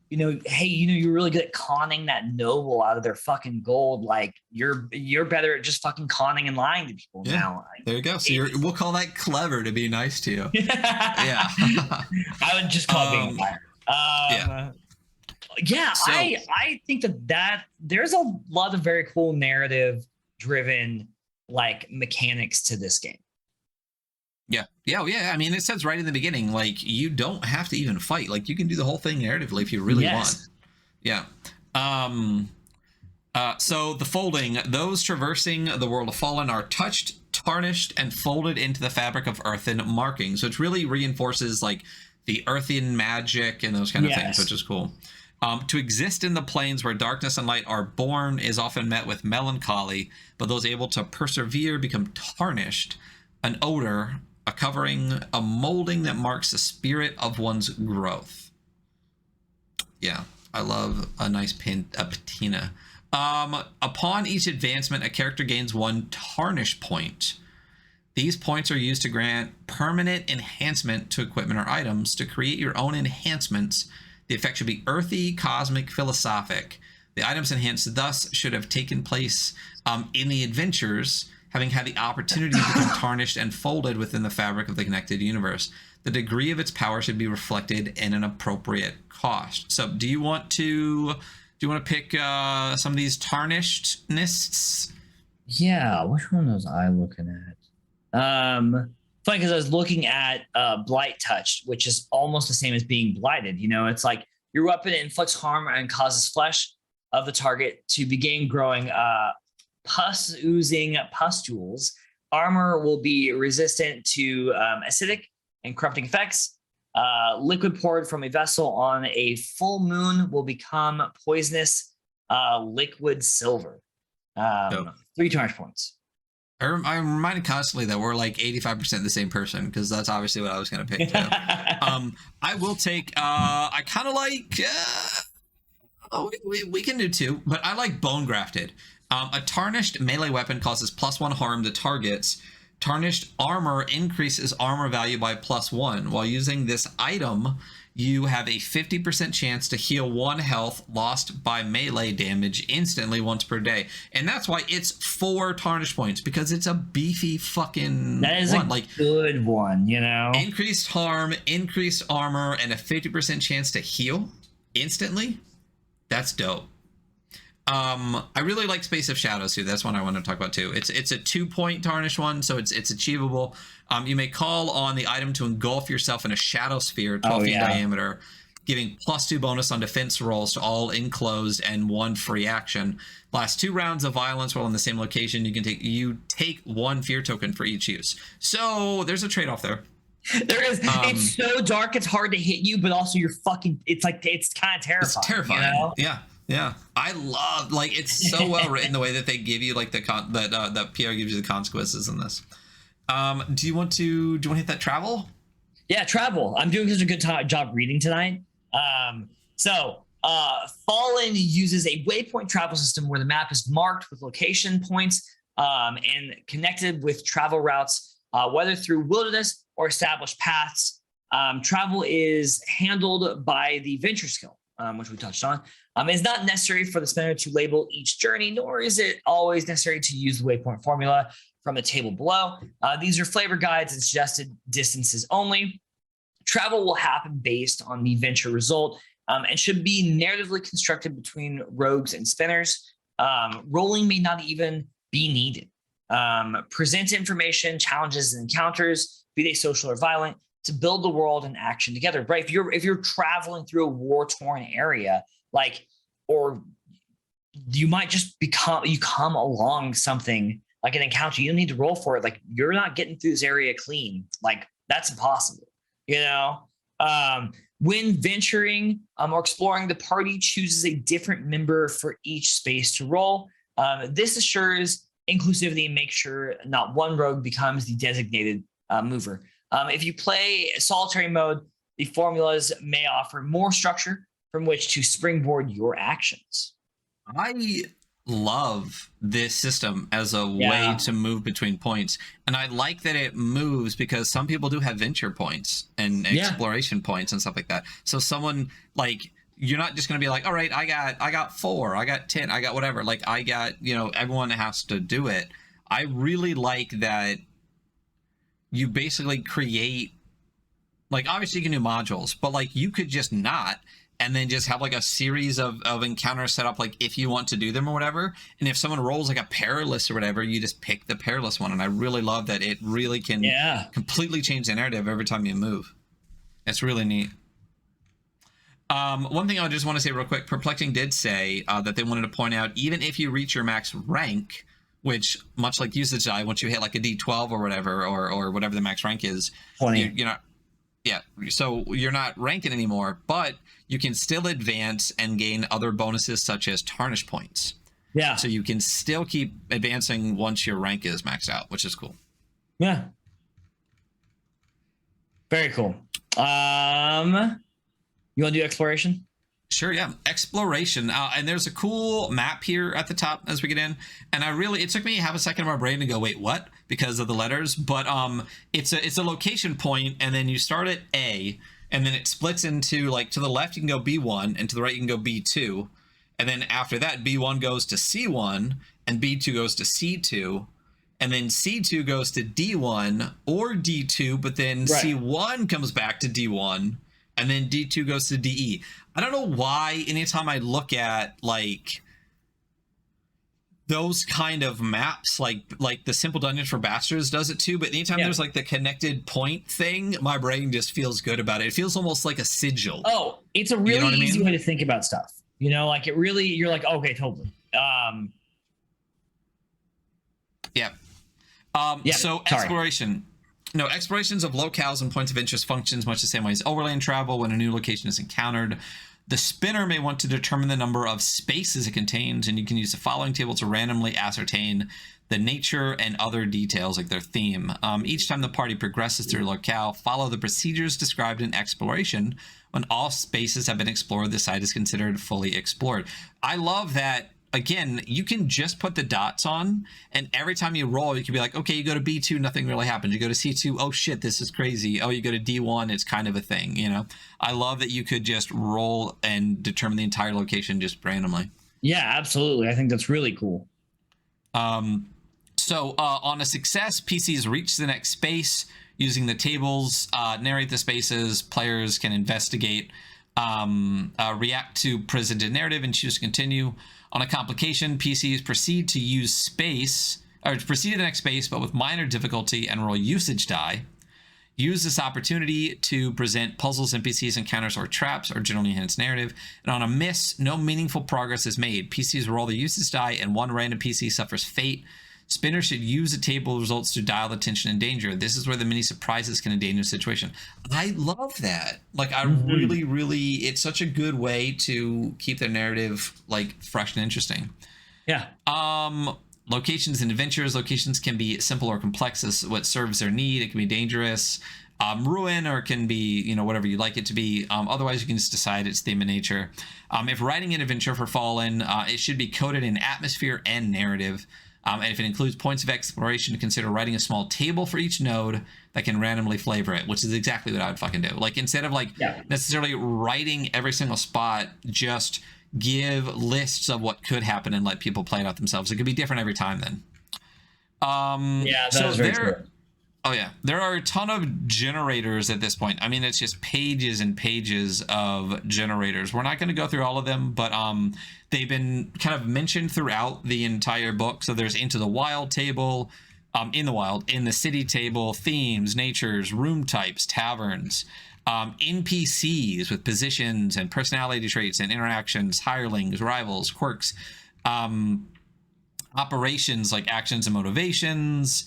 you know, hey, you know, you're really good at conning that noble out of their fucking gold. Like you're better at just fucking conning and lying to people now. Like, there you go. So we'll call that clever to be nice to you. Yeah. I would just call it being a liar. Yeah, so, I think that there's a lot of very cool narrative driven like mechanics to this game. Yeah. I mean, it says right in the beginning, like you don't have to even fight. Like you can do the whole thing narratively if you really want. Yeah. So the folding, those traversing the world of Fallen are touched, tarnished, and folded into the fabric of earthen markings, which really reinforces like the earthen magic and those kind of things, which is cool. To exist in the planes where darkness and light are born is often met with melancholy, but those able to persevere become tarnished, an odor, a covering, a molding that marks the spirit of one's growth. Yeah, I love a nice patina. Upon each advancement, a character gains 1 tarnish point. These points are used to grant permanent enhancement to equipment or items. To create your own enhancements, the effect should be earthy, cosmic, philosophic. The items enhanced thus should have taken place in the adventures, having had the opportunity to become tarnished and folded within the fabric of the connected universe. The degree of its power should be reflected in an appropriate cost. So do you want to pick some of these tarnishedness? Yeah, which one was I looking at? Funny because I was looking at Blight Touch, which is almost the same as being blighted. You know, it's like your weapon inflicts harm and causes flesh of the target to begin growing pus oozing pustules. Armor will be resistant to acidic and corrupting effects. Liquid poured from a vessel on a full moon will become poisonous liquid silver. 3 tarnish points. I'm reminded constantly that we're like 85% the same person, because that's obviously what I was going to pick too. I will take, I kind of like, we can do 2, but I like bone grafted. A tarnished melee weapon causes +1 harm to targets. Tarnished armor increases armor value by +1. While using this item, you have a 50% chance to heal 1 health lost by melee damage instantly once per day. And that's why it's 4 tarnish points, because it's a beefy fucking that is one. A good one, you know? Increased harm, increased armor, and a 50% chance to heal instantly. That's dope. I really like Space of Shadows too. That's one I want to talk about too. It's a 2-point tarnish one, so it's achievable. You may call on the item to engulf yourself in a shadow sphere 12 feet in diameter, giving +2 bonus on defense rolls to all enclosed and 1 free action. Last 2 rounds of violence while in the same location. You take 1 fear token for each use. So there's a trade-off there. There is. It's so dark, it's hard to hit you, but also you're fucking. It's like it's kind of terrifying. It's terrifying. You know? Yeah. I love, like, it's so well written the way that they give you like that PR gives you the consequences in this. Do you want to hit that travel? Yeah, travel. I'm doing such a good job reading tonight. Fallen uses a waypoint travel system where the map is marked with location points and connected with travel routes, whether through wilderness or established paths. Travel is handled by the venture skill, which we touched on. It's not necessary for the spinner to label each journey, nor is it always necessary to use the waypoint formula from the table below. These are flavor guides and suggested distances only. Travel will happen based on the venture result and should be narratively constructed between rogues and spinners. Rolling may not even be needed. Present information, challenges, and encounters, be they social or violent, to build the world and action together. Right? If you're traveling through a war-torn area, or you might just come along something like an encounter, you don't need to roll for it. Like, you're not getting through this area clean. Like, that's impossible. You know, when venturing or exploring, the party chooses a different member for each space to roll. This assures inclusivity and makes sure not one rogue becomes the designated mover. If you play solitary mode, the formulas may offer more structure from which to springboard your actions. I love this system as a way to move between points, and I like that it moves because some people do have venture points and exploration points and stuff like that. So someone, like, you're not just going to be like, all right, I got 4, I got 10, I got whatever. Like, I got, everyone has to do it. I really like that you basically create, like, obviously you can do modules, but like you could just not, and then just have like a series of encounters set up, like if you want to do them or whatever. And if someone rolls like a perilous or whatever, you just pick the perilous one. And I really love that it really can completely change the narrative every time you move. It's really neat. One thing I just want to say real quick, Perplexing did say that they wanted to point out, even if you reach your max rank, which much like usage die, once you hit like a D12 or whatever, or whatever the max rank is, 20. You're not, so you're not ranking anymore, but you can still advance and gain other bonuses such as tarnish points. Yeah. So you can still keep advancing once your rank is maxed out, which is cool. Yeah. Very cool. You want to do exploration? Sure, yeah. Exploration. And there's a cool map here at the top as we get in. And it took me half a second of my brain to go, wait, what? Because of the letters. But it's a location point, and then you start at A, and then it splits into, like, to the left you can go B1, and to the right you can go B2. And then after that, B1 goes to C1, and B2 goes to C2. And then C2 goes to D1 or D2, but then C1 comes back to D1, and then D2 goes to DE. I don't know why anytime I look at, like, those kind of maps, like the Simple Dungeons for Bastards does it too, but anytime there's like the connected point thing, my brain just feels good about it. It feels almost like a sigil. Oh, it's a really easy way to think about stuff. Like, it really, you're like, okay, totally. So exploration. No, explorations of locales and points of interest functions much the same way as overland travel. When a new location is encountered, the spinner may want to determine the number of spaces it contains, and you can use the following table to randomly ascertain the nature and other details, like their theme. Each time the party progresses through a locale, follow the procedures described in exploration. When all spaces have been explored, the site is considered fully explored. I love that again, you can just put the dots on, and every time you roll, you can be like, okay, you go to B2, nothing really happens. You go to C2, oh shit, this is crazy. Oh, you go to D1, it's kind of a thing, you know? I love that you could just roll and determine the entire location just randomly. Yeah, absolutely. I think that's really cool. So on a success, PCs reach the next space using the tables, narrate the spaces, players can investigate, react to presented narrative, and choose to continue. On a complication, PCs proceed to use space, or proceed to the next space, but with minor difficulty, and roll usage die. Use this opportunity to present puzzles, NPCs, encounters, or traps, or generally enhance narrative. And on a miss, no meaningful progress is made. PCs roll the usage die, and one random PC suffers fate. Spinners should use the table results to dial the tension and danger. This is where the mini surprises can endanger the situation. I love that. Like, I really, really, it's such a good way to keep their narrative like fresh and interesting. Yeah. Locations and adventures. Locations can be simple or complex as what serves their need. It can be dangerous, ruin, or it can be, you know, whatever you like it to be. Otherwise, you can just decide its theme and nature. If writing an adventure for Fallen, it should be coded in atmosphere and narrative. And if it includes points of exploration, consider writing a small table for each node that can randomly flavor it, which is exactly what I would fucking do. Like, instead of necessarily writing every single spot, just give lists of what could happen and let people play it out themselves. It could be different every time then. So very true. Oh yeah, there are a ton of generators at this point. I mean, it's just pages and pages of generators. We're not going to go through all of them, but they've been kind of mentioned throughout the entire book. So there's Into the Wild table, in the Wild, in the City table, themes, natures, room types, taverns, NPCs with positions and personality traits and interactions, hirelings, rivals, quirks, operations like actions and motivations,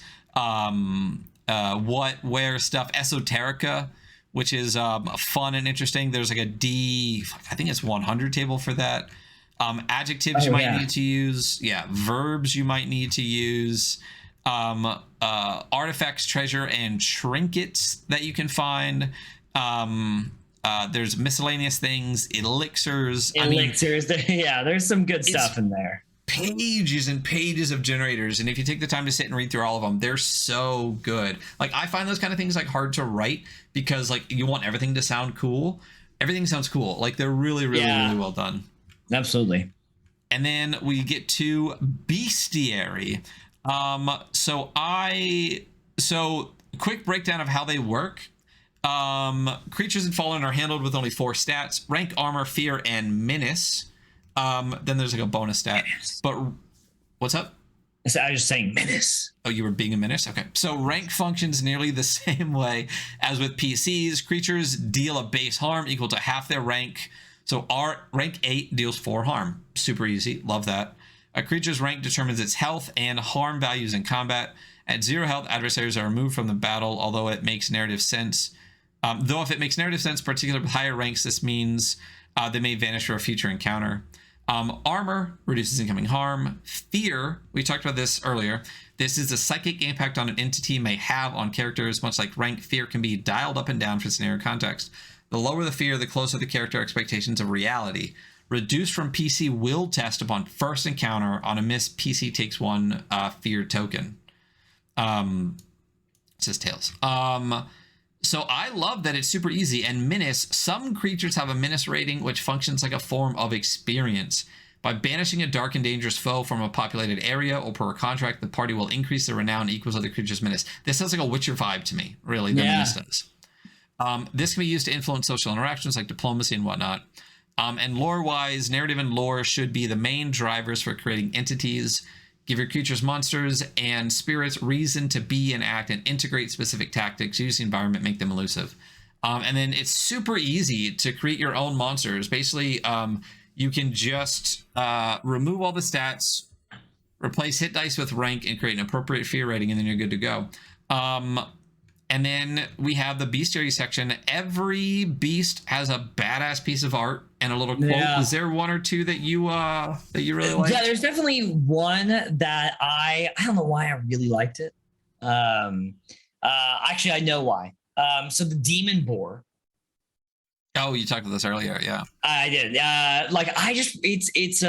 what, where stuff, esoterica, which is fun and interesting. There's like a I think it's 100 table for that. Adjectives you might need to use. Yeah, verbs you might need to use. Artifacts, treasure, and trinkets that you can find. There's miscellaneous things, elixirs. Yeah, there's some good stuff in there. Pages and pages of generators, and if you take the time to sit and read through all of them, they're so good. Like, I find those kind of things like hard to write because like you want everything to sound cool. Everything sounds cool. Like, they're really well done. Absolutely. And then we get to bestiary. So quick breakdown of how they work. Creatures in Fallen are handled with only 4 stats: rank, armor, fear, and menace. Then there's like a bonus stat. But what's up? I was just saying menace. Oh, you were being a menace? Okay. So rank functions nearly the same way as with PCs. Creatures deal a base harm equal to half their rank. So our rank 8 deals 4 harm. Super easy. Love that. A creature's rank determines its health and harm values in combat. At 0 health, adversaries are removed from the battle, although it makes narrative sense. Though if it makes narrative sense, particularly with higher ranks, this means they may vanish for a future encounter. Armor reduces incoming harm. Fear, we talked about this earlier. This is the psychic impact on an entity may have on characters. Much like rank, fear can be dialed up and down for scenario context. The lower the fear, the closer the character expectations of reality. Reduced from PC will test upon first encounter. On a miss, PC takes 1 fear token. It says Tails. So I love that it's super easy. And menace, some creatures have a menace rating which functions like a form of experience. By banishing a dark and dangerous foe from a populated area or per a contract, the party will increase the renown equals to the creature's menace. This sounds like a Witcher vibe to me, really. The menace does. This can be used to influence social interactions like diplomacy and whatnot. And lore-wise, narrative and lore should be the main drivers for creating entities. Give your creatures, monsters, and spirits reason to be and act, and integrate specific tactics. Use the environment, make them elusive. And then it's super easy to create your own monsters. Basically, you can just remove all the stats, replace hit dice with rank, and create an appropriate fear rating, and then you're good to go. And then we have the bestiary section. Every beast has a badass piece of art and a little quote. Yeah. Is there 1 or 2 that you really like? Yeah, there's definitely one that I don't know why I really liked it. Actually, I know why. So the demon boar Oh, you talked about this earlier, yeah. I did. It's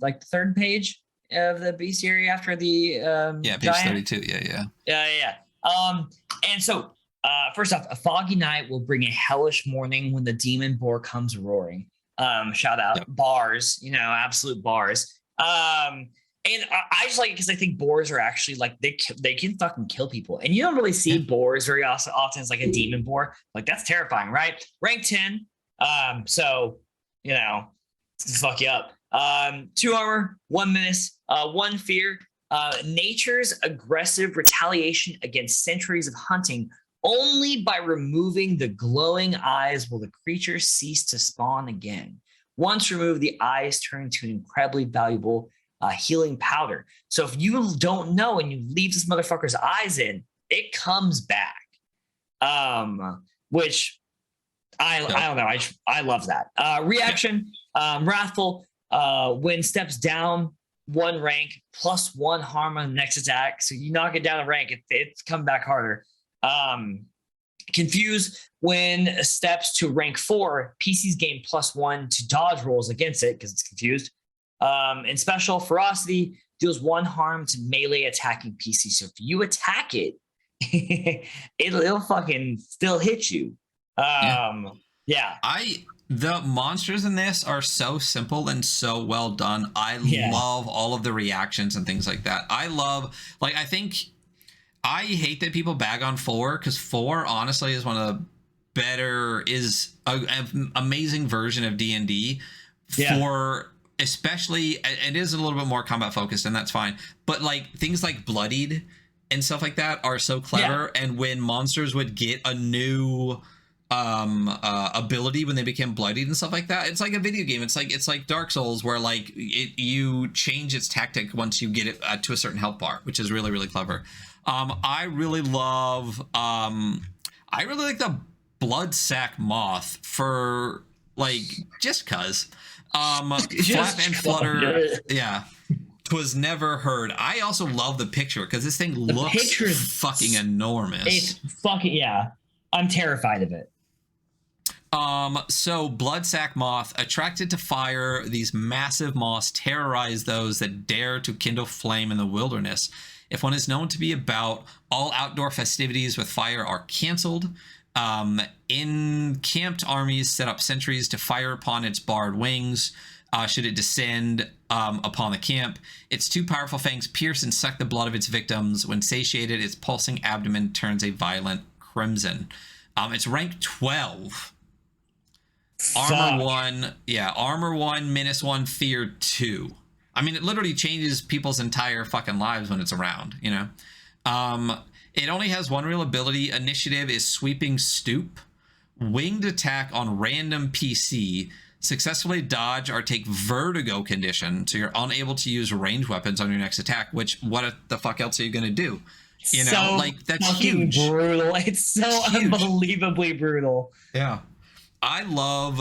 like the third page of the bestiary after the page giant. 32. Yeah. And so first off, a foggy night will bring a hellish morning when the demon boar comes roaring. Shout out bars, absolute bars. And I just like it because I think boars are actually like they can fucking kill people, and you don't really see boars very often as like a demon boar. Like that's terrifying, right? Rank 10. So it's gonna fuck you up. 2 armor, 1 menace, 1 fear. Nature's aggressive retaliation against centuries of hunting. Only by removing the glowing eyes will the creature cease to spawn again. Once removed, the eyes turn to an incredibly valuable healing powder. So if you don't know and you leave this motherfucker's eyes in, it comes back. Which I don't know. I love that. Reaction, wrathful. When steps down 1 rank, +1 harm on the next attack. So you knock it down a rank, it's come back harder. Confuse when steps to rank 4, PCs gain +1 to dodge rolls against it because it's confused. And special ferocity deals 1 harm to melee attacking PC. So if you attack it, it'll fucking still hit you. The monsters in this are so simple and so well done. I love all of the reactions and things like that. I hate that people bag on 4 because 4 honestly is one of the better, is an amazing version of D&D for, especially, it is a little bit more combat focused and that's fine. But like things like Bloodied and stuff like that are so clever. And when monsters would get a new ability when they became bloodied and stuff like that, it's like a video game. It's like Dark Souls where like you change its tactic once you get it to a certain health bar, which is really, really clever. I really like the blood sack moth for like just cuz flap and flutter. Yeah. 'Twas never heard. I also love the picture because this thing looks fucking enormous. It's fucking I'm terrified of it. So bloodsack moth, attracted to fire, these massive moths terrorize those that dare to kindle flame in the wilderness. If one is known to be about, all outdoor festivities with fire are canceled. Encamped armies set up sentries to fire upon its barred wings. Should it descend upon the camp, its 2 powerful fangs pierce and suck the blood of its victims. When satiated, its pulsing abdomen turns a violent crimson. It's rank 12. Armor 1, armor 1, menace 1, fear 2. I mean, it literally changes people's entire fucking lives when it's around, It only has 1 real ability. Initiative is sweeping stoop. Winged attack on random PC. Successfully dodge or take vertigo condition, so you're unable to use ranged weapons on your next attack, which what the fuck else are you going to do? That's huge. Brutal. It's so huge. Unbelievably brutal. Yeah. I love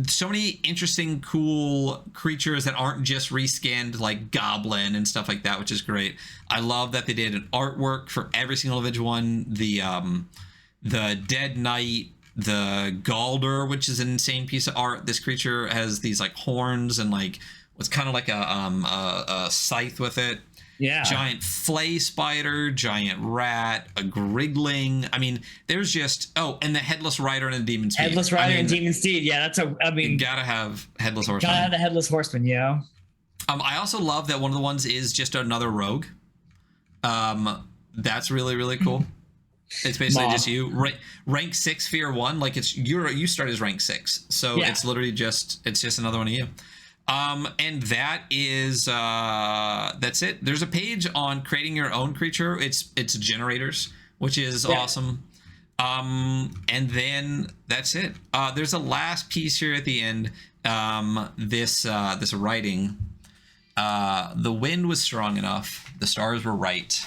so many interesting, cool creatures that aren't just reskinned like Goblin and stuff like that, which is great. I love that they did an artwork for every single individual one. The Dead Knight, the Galder, which is an insane piece of art. This creature has these like horns and like what's kind of like a scythe with it. Yeah. Giant flay spider, giant rat, a grigling. I mean, there's just and the headless rider and the demon steed. Headless rider and demon steed. Yeah, you gotta have headless horseman. Gotta have the headless horseman, I also love that one of the ones is just another rogue. That's really, really cool. It's basically just you rank 6 fear 1. Like you start as rank 6, so it's literally just another one of you. And that is that's it. There's a page on creating your own creature. It's generators, which is awesome. And then that's it. There's a last piece here at the end. This writing. The wind was strong enough. The stars were right.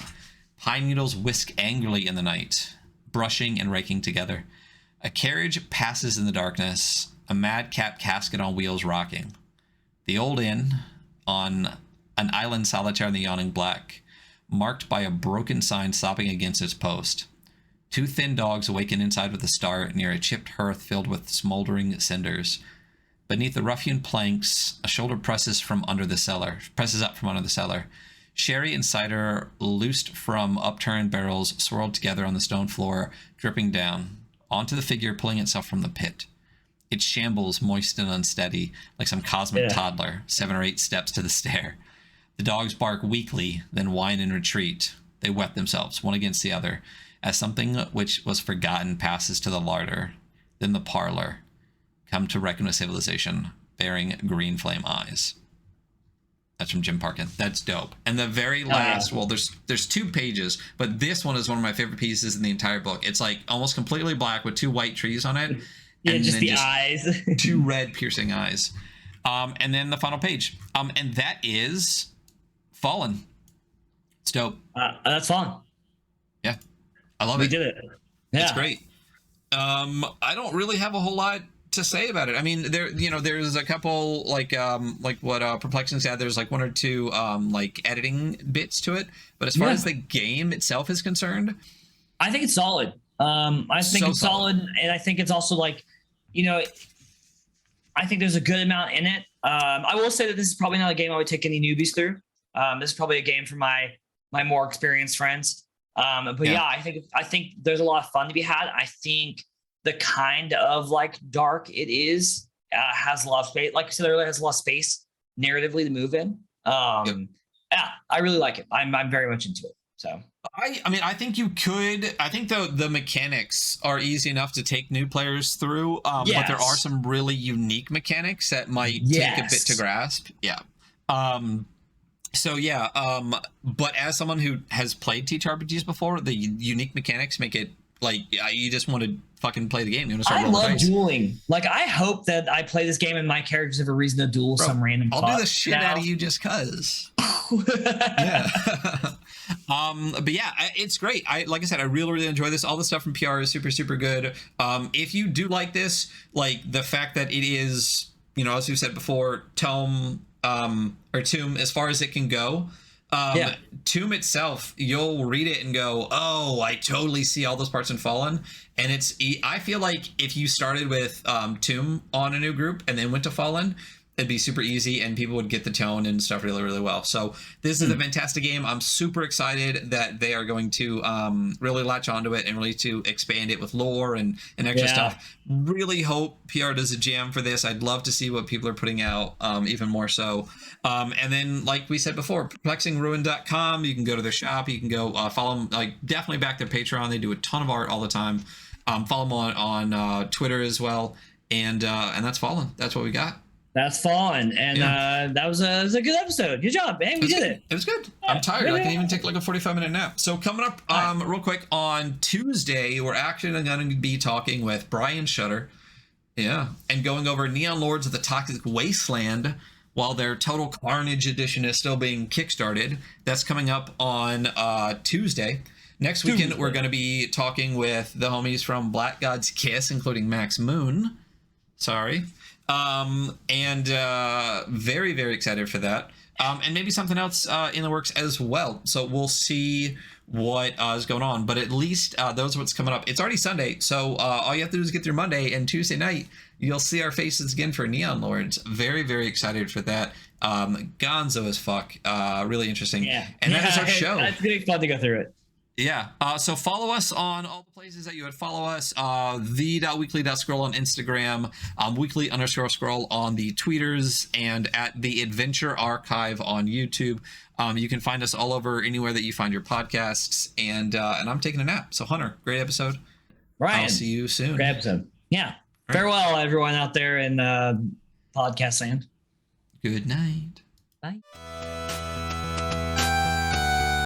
Pine needles whisk angrily in the night, brushing and raking together. A carriage passes in the darkness. A madcap casket on wheels rocking. The old inn, on an island solitary in the yawning black, marked by a broken sign stopping against its post. Two thin dogs awaken inside with a start near a chipped hearth filled with smoldering cinders. Beneath the rough-hewn planks, a shoulder presses up from under the cellar. Sherry and cider, loosed from upturned barrels, swirled together on the stone floor, dripping down, onto the figure pulling itself from the pit. It shambles, moist and unsteady, like some cosmic toddler, 7 or 8 steps to the stair. The dogs bark weakly, then whine and retreat. They wet themselves, one against the other, as something which was forgotten passes to the larder, then the parlor, come to reckon with civilization, bearing green flame eyes. That's from Jim Parkin. That's dope. And the very last, well, there's 2 pages, but this one is one of my favorite pieces in the entire book. It's like almost completely black with 2 white trees on it. Yeah, and just the eyes. 2 red piercing eyes. And then the final page. And that is Fallen. It's dope. That's fun. Yeah. I love it. We did it. Yeah. It's great. I don't really have a whole lot to say about it. I mean, there's a couple like what Perplexing said, there's like 1 or 2 like editing bits to it, but as far as the game itself is concerned, I think it's solid. I think it's solid, and I think it's also like, I think there's a good amount in it. I will say that this is probably not a game I would take any newbies through. This is probably a game for my more experienced friends. I think there's a lot of fun to be had. I think the kind of like dark it is has a lot of space. Like I said earlier, has a lot of space narratively to move in. Yeah, I really like it. I'm very much into it. So I think you could. I think the mechanics are easy enough to take new players through. But there are some really unique mechanics that might take a bit to grasp. Yeah. But as someone who has played TTRPGs before, the unique mechanics make it like you just want to fucking play the game. You want to start rolling dice. Dueling. Like I hope that I play this game and my characters have a reason to duel some random. I'll do the shit out of you just cause. Yeah. But yeah, it's great. Like I said, I really enjoy this. All the stuff from PR is super, super good. If you do like this, like the fact that it is, as we've said before, Tomb as far as it can go. Tomb itself, you'll read it and go, oh, I totally see all those parts in Fallen. And I feel like if you started with Tomb on a new group and then went to Fallen, it'd be super easy and people would get the tone and stuff really, really well. So this is a fantastic game. I'm super excited that they are going to really latch onto it and really to expand it with lore and extra stuff. Really hope PR does a jam for this. I'd love to see what people are putting out even more so. And then, like we said before, perplexingruin.com, you can go to their shop. You can go follow them, like definitely back their Patreon. They do a ton of art all the time. Follow them on Twitter as well. And that's Fallen. That's what we got. That's Fallen, and that was a good episode. Good job, man. We did it. It was good. I'm tired. I can even take like a 45-minute nap. So coming up real quick on Tuesday, we're actually going to be talking with Brian Shutter. Yeah. And going over Neon Lords of the Toxic Wasteland while their Total Carnage edition is still being kickstarted. That's coming up on Tuesday. Next weekend, we're going to be talking with the homies from Black God's Kiss, including Max Moon. Sorry. Very, very excited for that. And maybe something else in the works as well. So we'll see what is going on. But at least those are what's coming up. It's already Sunday, so all you have to do is get through Monday, and Tuesday night you'll see our faces again for Neon Lords. Very, very excited for that. Gonzo as fuck. Really interesting. Yeah. And that is our show. It's gonna be fun to go through it. Yeah. So follow us on all the places that you would follow us. The.weekly.scroll on Instagram, weekly_scroll on the tweeters, and at the Adventure Archive on YouTube. You can find us all over anywhere that you find your podcasts. And I'm taking a nap. So Hunter, great episode. Ryan, I'll see you soon. Great episode. Yeah. Right. Farewell, everyone out there in podcast land. Good night. Bye.